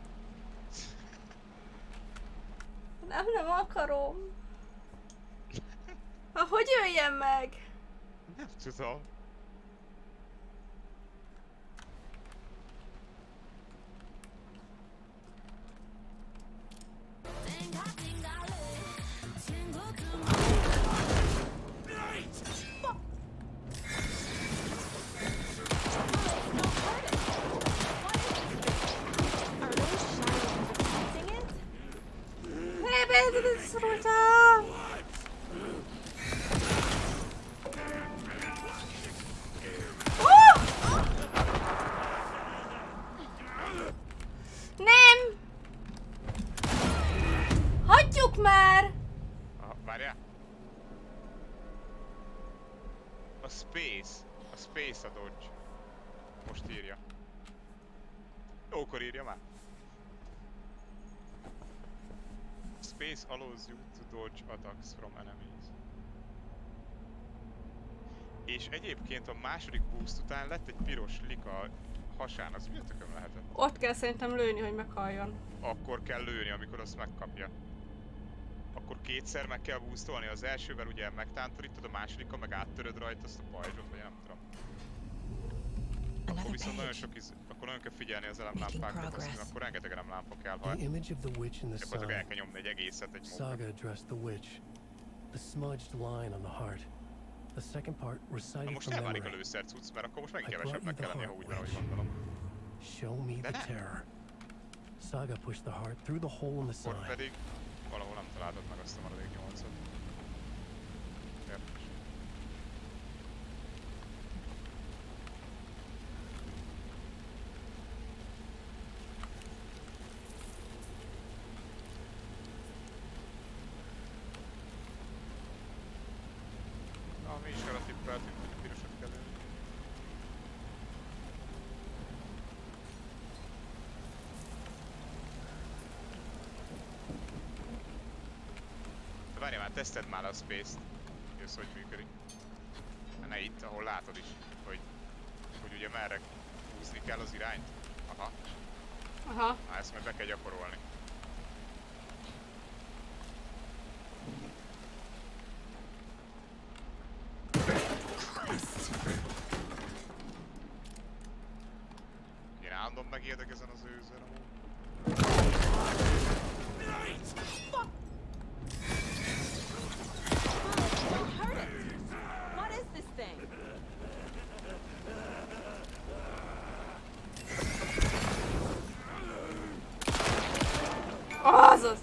Nem akarom. Ha hogy jöjjem meg? Nem tudom. Szorultam! Nem! Hagyjuk már! Aha, várjál! A space. A space a dodge. Most írja. Jókor írja már. Space allows you to dodge attacks from enemies. És egyébként a második boost után lett egy piros lika hasán, az mi a tököm lehetett? Ott kell szerintem lőni, hogy meghalljon. Akkor kell lőni, amikor azt megkapja. Akkor kétszer meg kell boostolni, az elsővel ugye megtántorítod, a másodikkal meg áttöröd rajta azt a pajzsot, vagy nem tudom. Akkor viszont nagyon sok akkor nagyon kell figyelni az elemlámpákra, akkor rengeteg elemlámpa kell, ha gyakorlatilag el kell nyomni egy egészet egy módra. Saga addressed the witch. The smudged line on the heart. The second part recited most from elválik a memory. lőszer cucc, mert akkor most megint I brought kevesebbnek you kell the lenni, ha heart, úgy van, ahogy witch. gondolom. Show me the terror. Saga pushed the heart through the hole in the Akkor side. pedig valahol nem találtad meg azt a maradék 8-at. Érdekes. Na, mi is arra tippeltünk, hogy a pirosat kell lőni. De várjál már, teszted már a space-t, hogy ez hogy működik. Ne itt, ahol látod is, hogy ugye merre húzni kell az irányt. Aha. Aha. Na, ezt majd be kell gyakorolni. megijedek ezen az őzön amúgy. Don't hurt it! What is this thing? Azaz!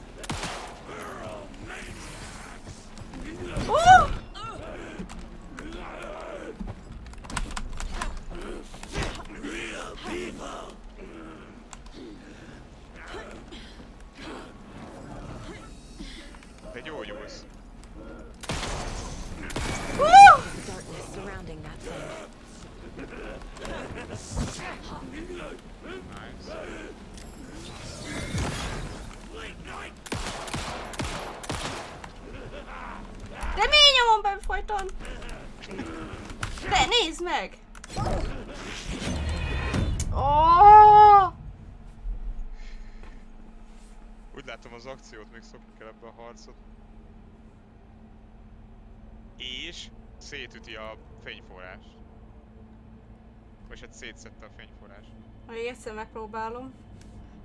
Te gyógyulsz. Darkness surrounding that thing. Nice. De miért nyomom be folyton? De nézd meg! Oh! Úgy látom az akciót, még szokni kell ebbe a harcot. És szétüti a fényforrást. Vagy hát szétszette a fényforrást. Még egyszer megpróbálom.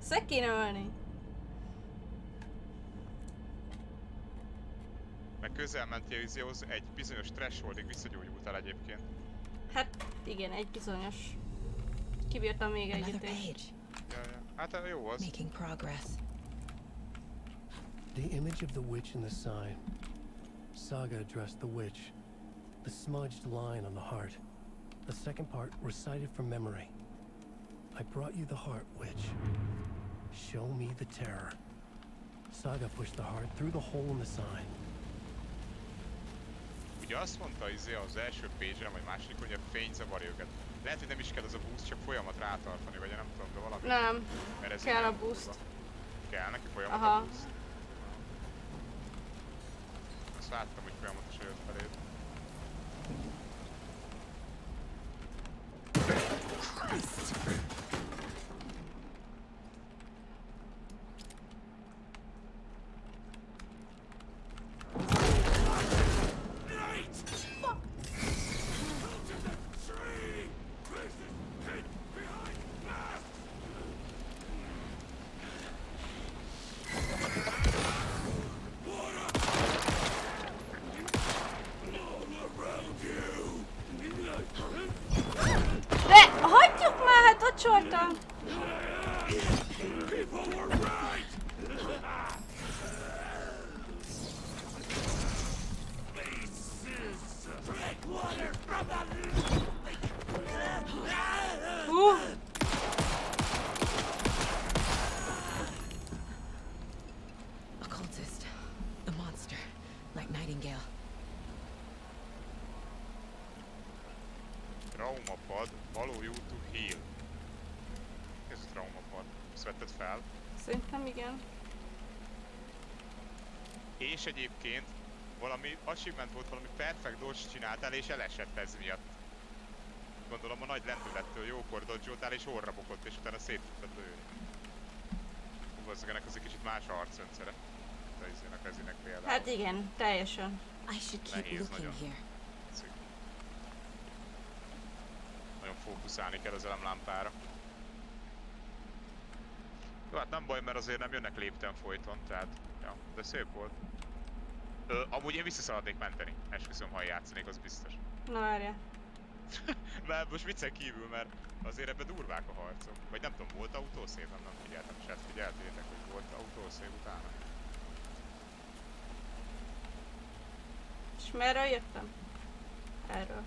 Össze kéne ölni. Meg közel mentél izéhoz, egy bizonyos thresholdig visszagyógyultál egyébként. Hát igen, egy bizonyos. Kibírtam még egyet is. Ja. Hát jó az. Making progress. The image of the witch in the sign. Saga addressed the witch. The smudged line on the heart. The second part recited from memory. I brought you the heart, witch. Show me the terror. Saga pushed the heart through the hole in the sign. Ugye azt mondta az első page-en, vagy második, hogy a fény zavarja őket. Lehet, hogy nem is kell az a boost, csak folyamat rátartani, vagy nem tudom, de valami. Nem, mert ez kell a boost. Kell neki folyamat Aha. a boost? Azt láttam, hogy folyamatosan jött feléd. De hagyjuk már, hát ott csoltam. A cultist. A monster. Like Nightingale. Traumapad, follow you to heal. Ez a traumapad. Ezt vetted fel. Szerintem igen. És egyébként valami achievement volt, valami perfect dodge csináltál és elesett ez miatt. Gondolom a nagy lendülettől jókor dodge-oltál és orra bukott és utána szét tudtad lőni. Hú, ennek az egy kicsit más a harcrendszere. De izének ezinek például. Hát igen, teljesen. I should keep Nehéz looking nagyon. here. Nagyon fókuszálni kell az elemlámpára. Jó, hát nem baj, mert azért nem jönnek lépten folyton, tehát... Ja, de szép volt. Amúgy én visszaszaladnék menteni, esküszöm, ha játszanék, az biztos. Na várjál. Mert most viccen kívül, mert azért ebben durvák a harcok. Vagy nem tudom, volt autószép, nem figyeltem, se figyeltétek, hogy volt autószép utána. És merről jöttem? Erről.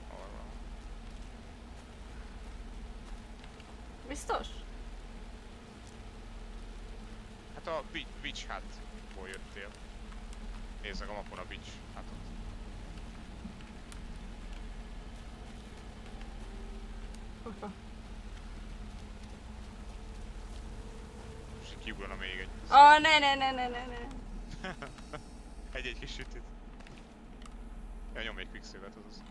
Arra. Biztos? Hát a Witch Hut-ból jöttél. Nézd meg a mapon a Witch Hut-ot. Hoppa. És így kiugrana még egy. Ne. Egy kis sütit. Ja, nyomj egy quicksave-et, azaz.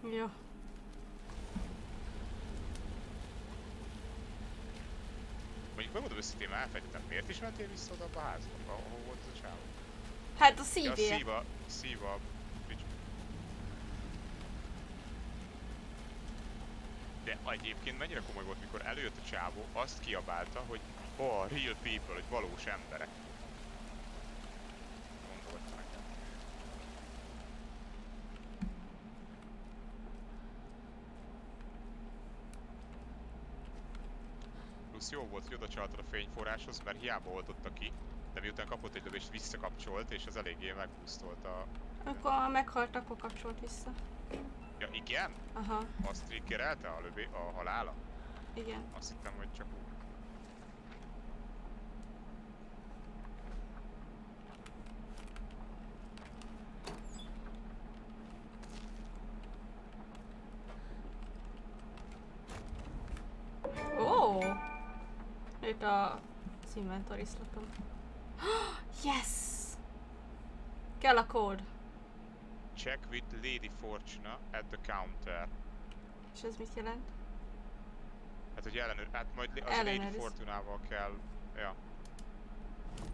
Jó. Mondjuk megmondom őszintén, már elfejtettem, miért is mentél vissza oda abba a házba, ahol volt ez a csávó? Hát a Ja, szívért. szíva. De egyébként mennyire komoly volt, mikor előjött a csávó, azt kiabálta, hogy real people, hogy valós emberek. Gondolt nekem. Plusz jó volt, hogy oda csaltad a fényforráshoz, mert hiába oltotta ki, de miután kapott egy lövést visszakapcsolt, és az eléggé megbusztolta. Akkor meghalt, akkor kapcsolt vissza. Ja, igen? Aha. Azt triggerelte a halála? Igen. Azt hittem, hogy csak úgy. Ó! Itt az inventory slotom. Yes! Kell a kód. Check with Lady Fortuna at the counter. És ez mit jelent? Hát, hogy hát majd az Ellenőriz. Lady Fortunával kell... Ja.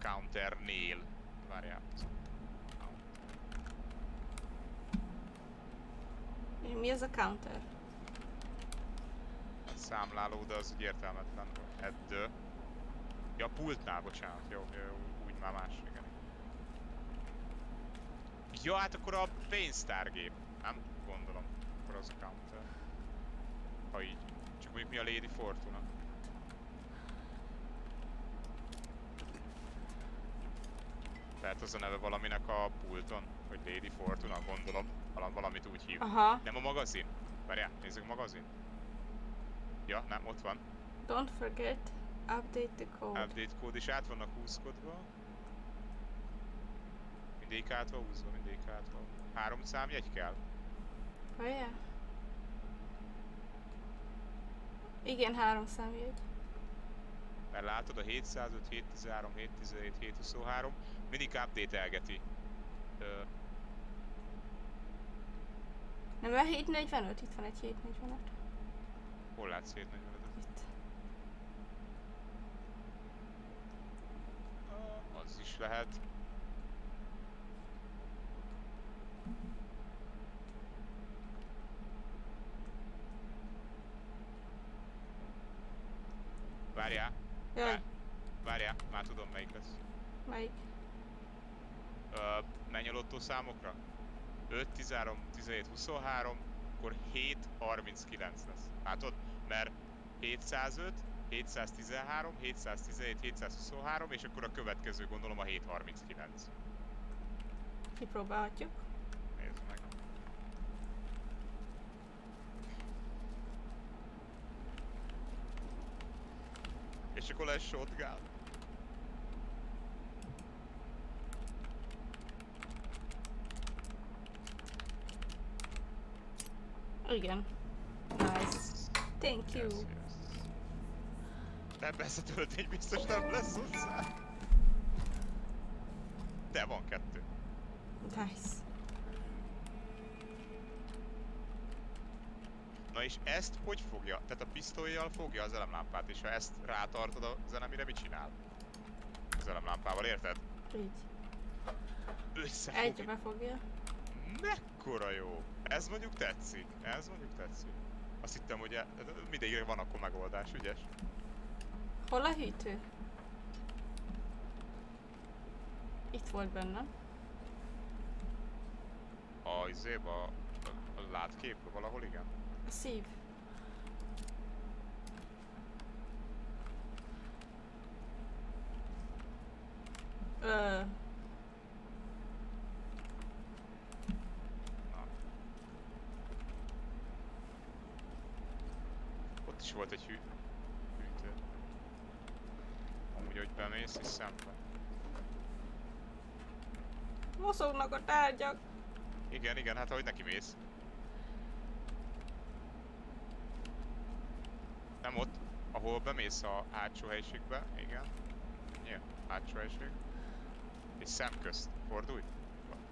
Counternél. Várjál. Mi az a counter? Számláló, de az úgy értelmetlen. At the... Ja, pultnál, bocsánat. Jó, úgy már más, igen. Ja, hát akkor a pénztárgép. Nem gondolom. Akkor az a counter. Ha így. Csak mondjuk mi a Lady Fortuna. Tehát az a neve valaminek a pulton, hogy Lady Fortuna, gondolom. Valamit úgy hív. Aha. Nem a magazin? Várjál, nézzük a magazin. Ja, nem, ott van. Don't forget, update the code. Update kód is át vannak húzkodva. Mindegyik át van húzva, mindegyik át van. 3 számjegy kell? Várjál. Igen, 3 számjegy. Mert látod a 705, 713, 717, 723 mindig update-elgeti. Nem, mert 745, itt van egy 745. Hol látsz 745-et? Itt. Az is lehet. Várjál. Jaj. Várjál, már tudom melyik lesz. Melyik? Menj a lottó számokra. 5, 13, 17, 23, akkor 7, 39 lesz. Látod? Mert 705, 713, 717, 723, és akkor a következő gondolom a 739. Kipróbálhatjuk. Nézd meg. És akkor lesz shotgun. Igen. Nice. Thank you. Yes. Nem persze töltény biztos nem lesz hozzá. De van 2. Nice. Na és ezt hogy fogja? Tehát a pisztolyjal fogja az elemlámpát, és ha ezt rátartod a zenemire, mit csinál? Az elemlámpával, érted? Így. Összefogja. Egybe fogja. Mekkora jó! Ez mondjuk tetszik. Ez mondjuk tetszik. Azt hittem, hogy mindig van akkor megoldás, ügyes? Hol a hűtő? Itt volt benne. A izéba, a látképbe valahol, igen? A szív. Ott is volt egy hűtő. Amúgy, hogy bemész, és szembe. Mozognak a tárgyak. Igen, igen, hát ahogy neki mész. Nem ott, ahol bemész a hátsó helyiségbe, igen. Nyilván, hátsó helység. És szemközt, fordulj.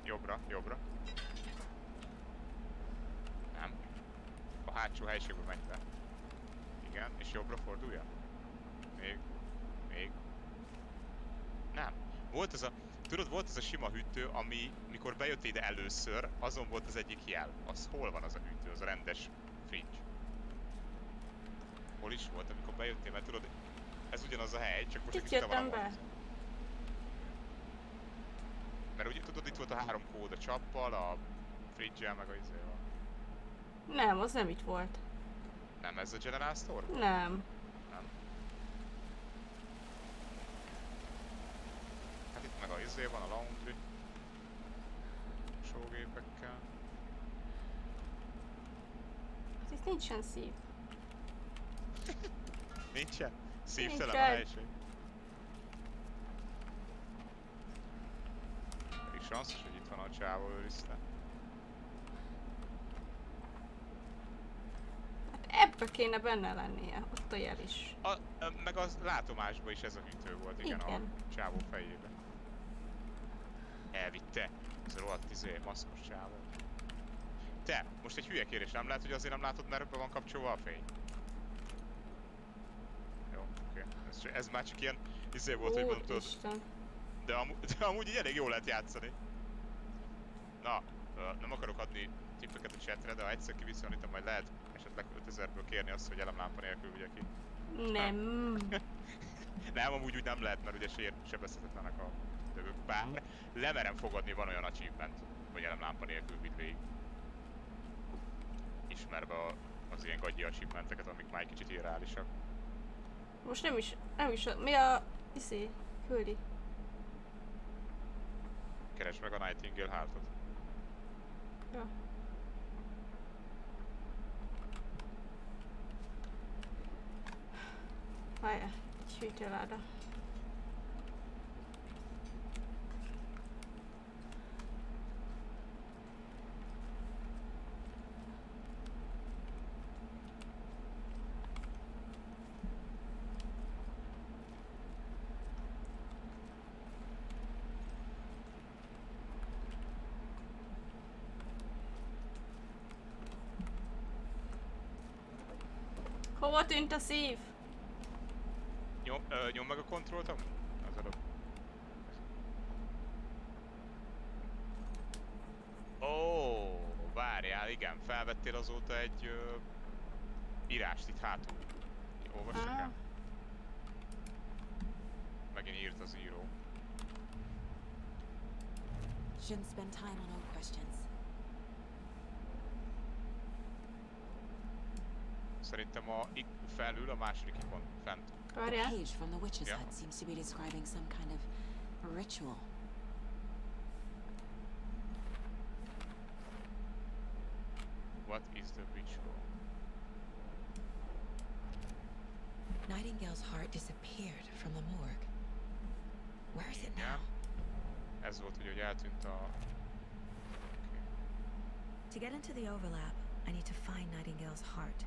Jobbra, jobbra. Nem. A hátsó helyiségbe menj be. Igen, és jobbra fordulja. Még. Nem. Volt ez a... Tudod, volt ez a sima hűtő, ami, mikor bejött ide először, azon volt az egyik jel. Az hol van az a hűtő, az a rendes fridge? Hol is volt, amikor bejöttél, mert tudod, ez ugyanaz a hely, csak most Itt egy kicsit jöttem be. van. Mert ugye tudod, itt volt a 3 kód, a csappal, a fridge-el, meg a izéval. Nem, az nem itt volt. Nem ez a General Store? Nem. Nem. Hát itt meg a izé van, a laundry. Sógépekkel. Hát itt nincsen szív. Nincsen? Szívtelen a Nincsen. helység. Pedig sanszos, hogy itt van a csávó őrizte. Ebbe kéne benne lennie, ott a jel is. Meg az látomásban is ez a hűtő volt, igen, Igen. a csávó fejében. Elvitte. Ez a rohadt maszkos csávó. Te, most egy hülye kérés, nem lehet, hogy azért nem látod, mert be van kapcsolva a fény? Jó, oké. Ez már csak ilyen volt, hogy mondom, tudod. De amúgy így elég jól lehet játszani. Na, nem akarok adni tippeket a chatre, de ha egyszer kiviszonyítom, majd lehet esetleg 5000-ből kérni azt, hogy elemlámpa nélkül vigye ki. Nem. Nem, amúgy úgy nem lehet, mert ugye sebezhetetlenek a dögök. Bár lemerem fogadni, van olyan achievement, hogy elemlámpa nélkül vidd végig. Ismerve az ilyen gagyi achievementeket, amik már egy kicsit irreálisak. Most nem is, mi a küldi? Keresd meg a Nightingale hátot. Ja. Várjál, egy hűtőláda. Hova tűnt a szív? Nyom meg a kontrollt amúgy? Az előbb. Ó, várjál, igen, felvettél azóta egy írást itt hátul. Olvassuk el. Megint írt az író. Shouldn't spend time on old questions. Szerintem felül a második ikon, fent. The page from the witch's hut seems to be describing some kind of ritual. What is the ritual? Nightingale's heart disappeared from the morgue. Where is it now? Ez volt ugye, hogy eltűnt a... To get into the overlap, I need to find Nightingale's heart.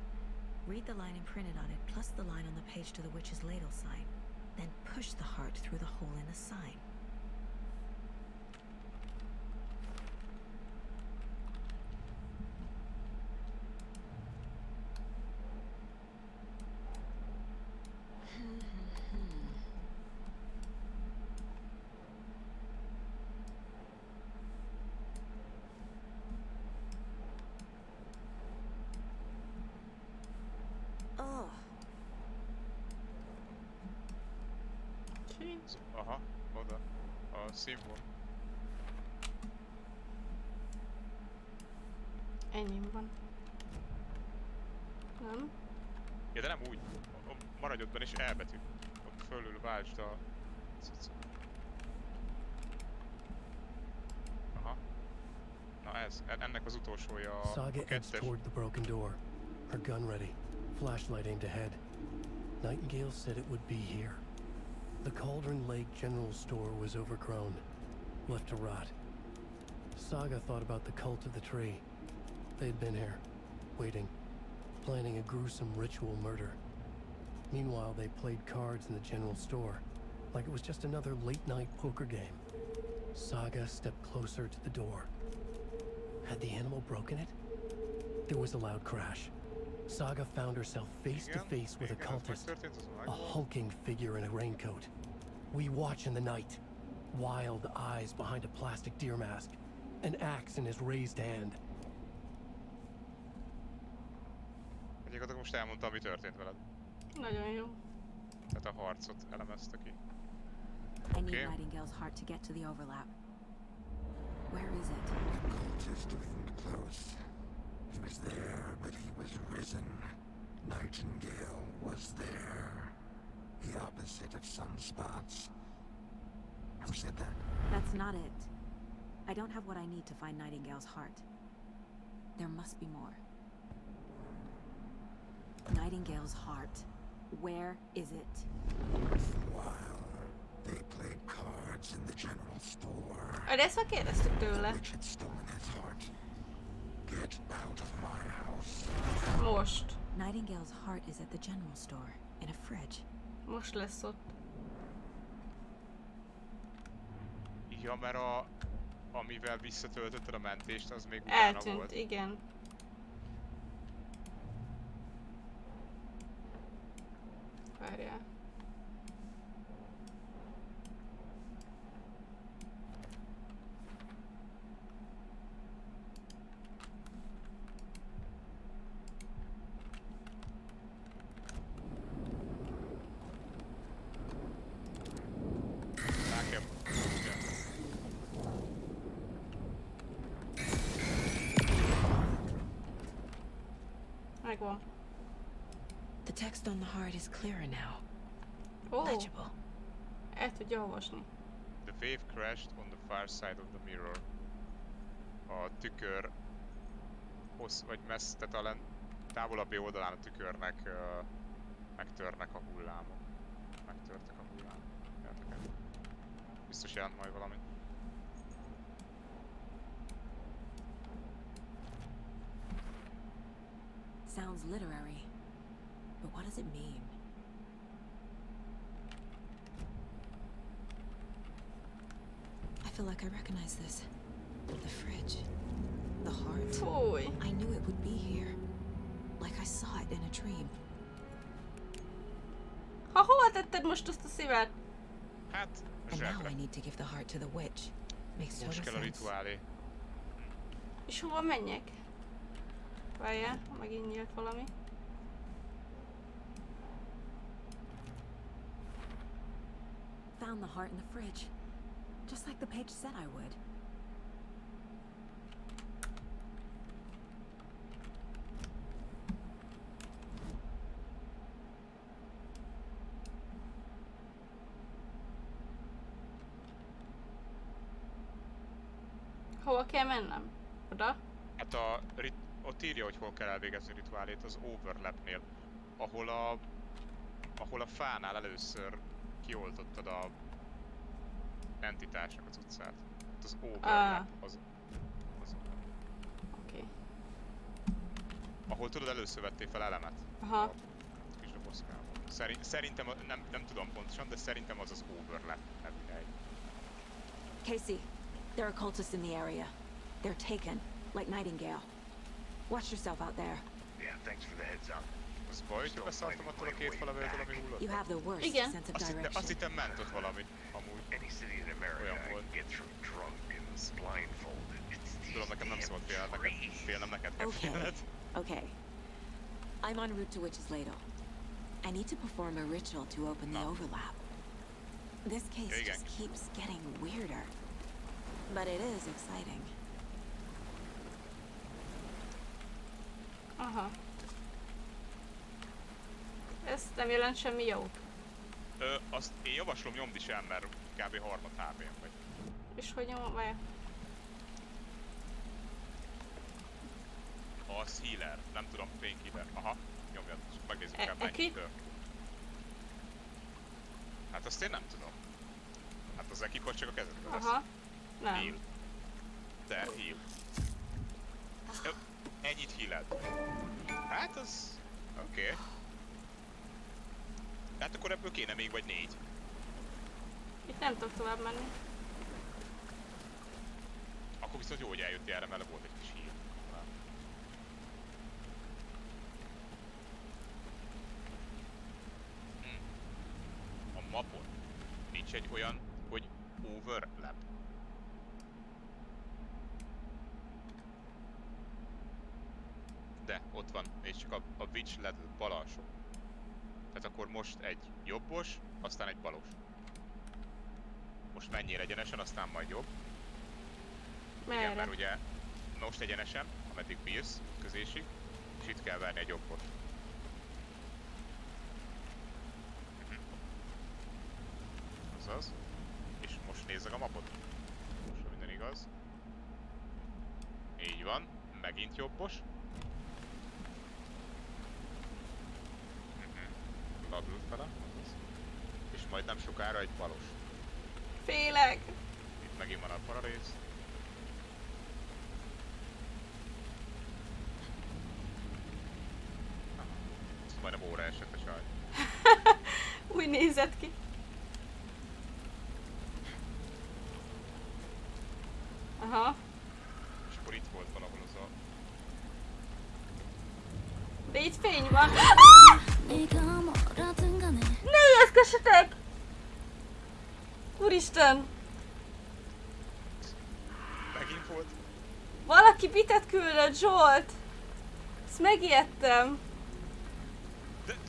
Read the line imprinted on it, plus the line on the page to the witch's ladle sign. Then push the heart through the hole in the sign. Aha, oda. A szimbol. Ennyi van. Nem? Ja, de nem úgy. Maradj ottban és elbetű. Ott fölül váltsd a... Aha. Na ez, ennek az utolsója a Saga edged toward the broken door, her gun ready, flashlight aimed ahead. Nightingale said it would be here. The Cauldron Lake General Store was overgrown, left to rot. Saga thought about the cult of the tree. They'd been here, waiting, planning a gruesome ritual murder. Meanwhile, they played cards in the general store, like it was just another late-night poker game. Saga stepped closer to the door. Had the animal broken it? There was a loud crash. Saga found herself face to face with a cultist, a hulking figure in a raincoat. We watch in the night. wild eyes behind a plastic deer mask, an axe in his raised hand. Egyébként most elmondtam, mi történt veled. Nagyon jó. Tehát a harcot elemezte ki. I need Nightingale's heart to get to the overlap. Where is it? Cultist isn't close. He was there, but he was risen. Nightingale was there. The opposite of sunspots. Who said that? That's not it. I don't have what I need to find Nightingale's heart. There must be more. Nightingale's heart. Where is it? While they played cards in the general store. De ezt már kérdeztük tőle. Which had stolen his heart. Get out of my house. Most. Nightingale's heart is at the general store, in a fridge. Most lesz ott. Ja, mert amivel visszatöltötted a mentést, az még utána Eltűnt, volt. igen. Várjál. Megvan. The text on the heart is clearer now. Ó, Legible. el tudja olvasni. The wave crashed on the far side of the mirror. A tükör vagy messze, tehát a távolabbi oldalán a tükörnek megtörnek a hullámok. Megtörtek a hullámok. Játok. Biztos jelent majd valami. Sounds literary, but what does it mean? I feel like I recognize this. The fridge. The heart. Fúj. I knew it would be here. Like I saw it in a dream. Ha hova tetted most azt a szívet? Hát, And now zsebre. I need to give the heart to the witch. Makes Most total kell a sense. rituálé. És hova menjek? Várjál, megint nyílt valami. Found the heart in the fridge. Just like the page said I would. Hova kell mennem? Oda? Hát ott írja, hogy hol kell elvégezni a rituálét, az overlapnél. Ahol a fánál először kioltottad a entitásnak az utcát. Ott az overlap, az Oké. ahol tudod először vettél fel elemet. Aha. A kis dobozkában. Szerintem, nem tudom pontosan, de szerintem az az overlap nevű hely. Casey, there are cultists in the area. They're taken, like Nightingale. Watch yourself out there. Yeah, thanks for the heads up. Az baj, hogy beszartam attól a két falavőtől, ami hullott? You have the worst Igen. sense of Azt direction. hittem ment ott valami, amúgy. Any city in America Olyan I can volt. get through drunk and blindfolded. It's Tudom, nekem nem szabad félnem, neked kell Okay. félned. Okay. I'm en route to Witch's Ladle. I need to perform a ritual to open the overlap. This case Yeah, just keeps getting weirder. But it is exciting. Aha. Ez nem jelent semmi jót. Azt én javaslom, nyomd is el, mert kb. harmad HP-n vagy. És hogy nyomom, vagy? Az healer, nem tudom, painkiller. Aha, nyomjad, és megnézzük el, Eki? mennyi tör. Hát azt én nem tudom. Hát az ekipot csak a kezedbe vesz. Aha. Nem. Heal. De heal. Ö, ennyit healed. Hát az... Oké. Hát akkor ebből kéne még vagy 4. Itt nem tudok tovább menni. Akkor viszont jó, hogy eljöttél erre, mert volt egy kis heal. A mapon nincs egy olyan, hogy overlap. De, ott van, és csak a witch led bal alsó. Tehát akkor most egy jobbos, aztán egy balos. Most menjél egyenesen, aztán majd jobb. Merre? Igen, mert ugye most egyenesen, ameddig bírsz, közésig, és itt kell verni egy jobbot. Azaz. És most nézzek a mapot. Most minden igaz. Így van, megint jobbos. Ladult vele, és majd nem sokára egy balos. Félek! Itt megint van a pararész. Ez majdnem óra esett a csaj. Úgy nézett ki. Aha. És akkor itt volt valahol az a... De itt fény van. Ne ijeszgessetek! Úristen! Megint volt? Valaki bitet küldött, Zsolt! Ezt megijedtem.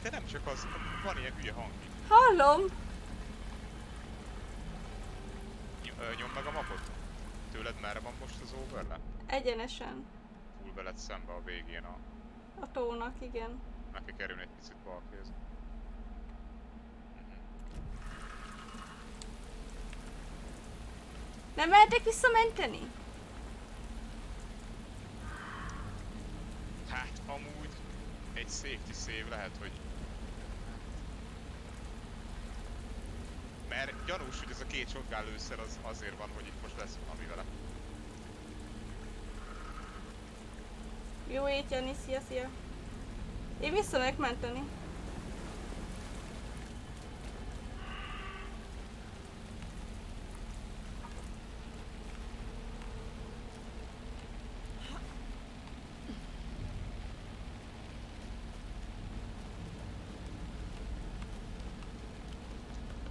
De nem csak az, van ilyen hülye hang. Hallom! Nyomd meg a mapot. Tőled merre van most az overlap? Egyenesen. Full veled szembe a végén a... A tónak, igen. Meg kell kerülni egy picit balkéz. Nem mehetek visszamenteni? Hát amúgy egy safety save lehet, hogy... Mert gyanús, hogy ez a két shotgun lőszer az azért van, hogy itt most lesz valami vele. Jó ét, Jani, szia! Én vissza megyek menteni.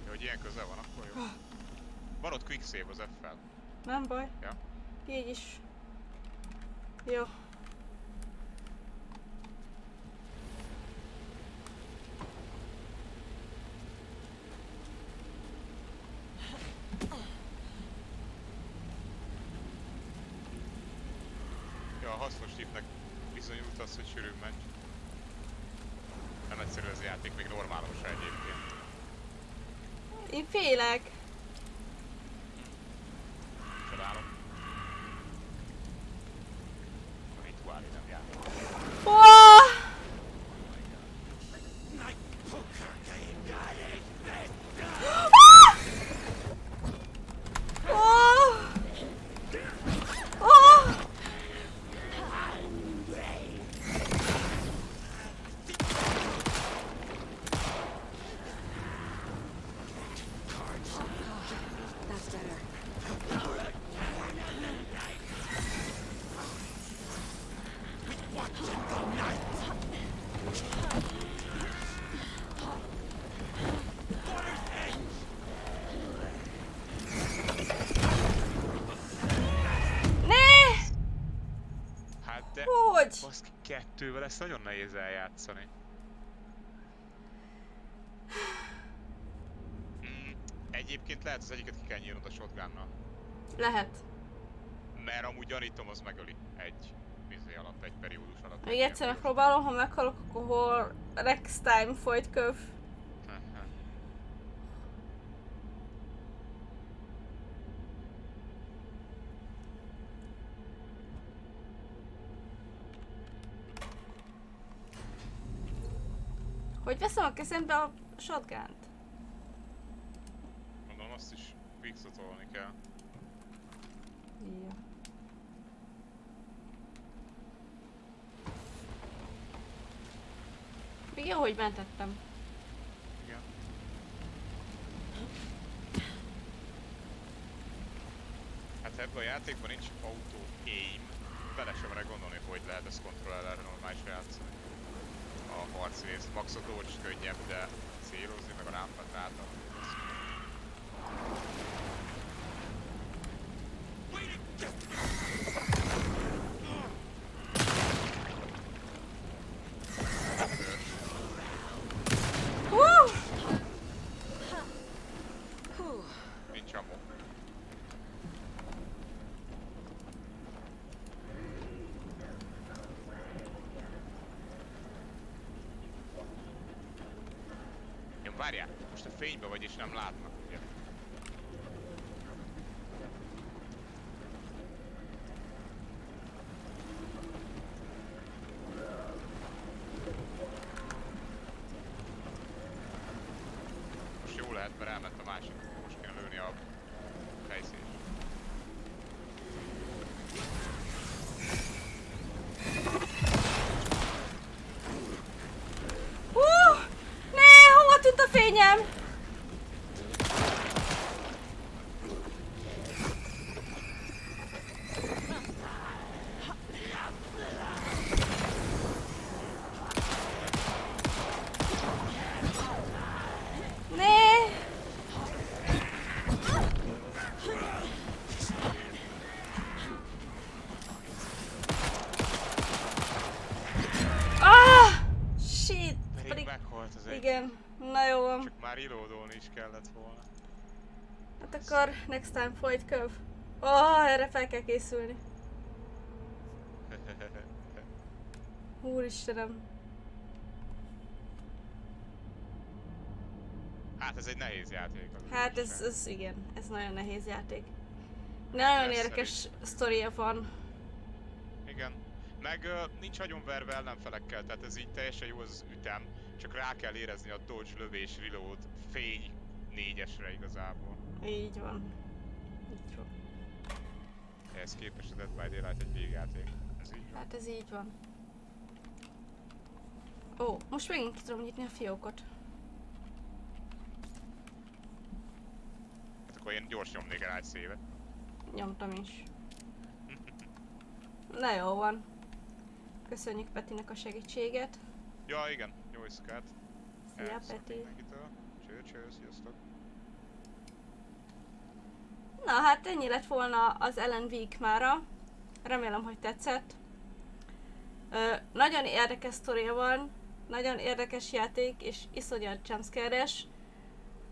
Ja, hogy ilyen közel van, akkor jó. Van ott quick save az F-fel. Nem baj. Ja. Így is. Jó. Ja, a hasznos tipnek bizonyult az, hogy sűrűn menj. Nem egyszerű ez a játék, még normálos egyébként. Én félek. Csodálom. A rituálé nem játék. Baszki, kettővel ezt nagyon nehéz eljátszani. Egyébként lehet az egyiket ki kell nyírnod a shotgunnal. Lehet. Mert amúgy gyanítom, az megöli egy vizé alatt, egy periódus alatt. Még egyszer megpróbálom, ha meghalok, akkor Rex time folyt köv. Hogy veszem a kezembe a shotgunt? Mondom, azt is fixotolni kell. Ja. Még jó, hogy mentettem. Igen. Hát ebben a játékban nincs auto aim. Bele sem merek gondolni, hogy lehet ezt kontrollerre normális játszani. A harci rész. Max a dodge könnyebb, de célozni meg a rámpát rátartani. Nincs ammo. Jó, várjál, most a fénybe vagy és nem látnak, ugye? Most jó lehet, mert elment a másik. Most kéne lőni a fejszét. Ne, hova tűnt a fényem? Ne! Ah! Shit! Pedig meghalt az egy. Igen, na jó van. Csak már reloadolni is kellett volna. Hát akkor next time folyt köv. Erre fel kell készülni. Úristenem. Hát ez egy nehéz játék. Hát ez igen, ez nagyon nehéz játék. Nagyon érdekes sztoria van. Igen. Meg nincs hagyonverve ellenfelekkel, tehát ez így teljesen jó az ütem. Csak rá kell érezni a dodge, lövés, reload, fény 4-esre igazából. Így van. Így van. Ehhez képest a Dead by Daylight egy végjáték. Ez így van. Hát ez így van. Ó, most megint ki tudom nyitni a fiókot. Hát akkor én gyors nyomnék el egy szévet. Nyomtam is. Na jó van. Köszönjük Petinek a segítséget. Ja igen, jó éjszakát. Szia Peti. Cső, sziasztok. Na hát ennyi lett volna az Alan Wake mára. Remélem, hogy tetszett. Nagyon érdekes sztoria van, nagyon érdekes játék és iszonyat jumpscare-es.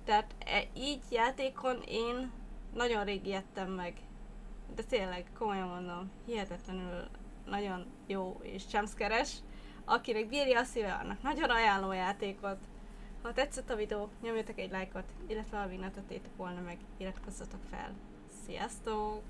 Tehát így játékon én nagyon rég ijedtem meg. De tényleg, komolyan mondom, hihetetlenül nagyon jó és jumpscare-es. Akinek bírja a szíve, annak nagyon ajánló játékot. Ha tetszett a videó, nyomjatok egy lájkot, illetve ha még nem tettétek volna meg, iratkozzatok fel. Sziasztok!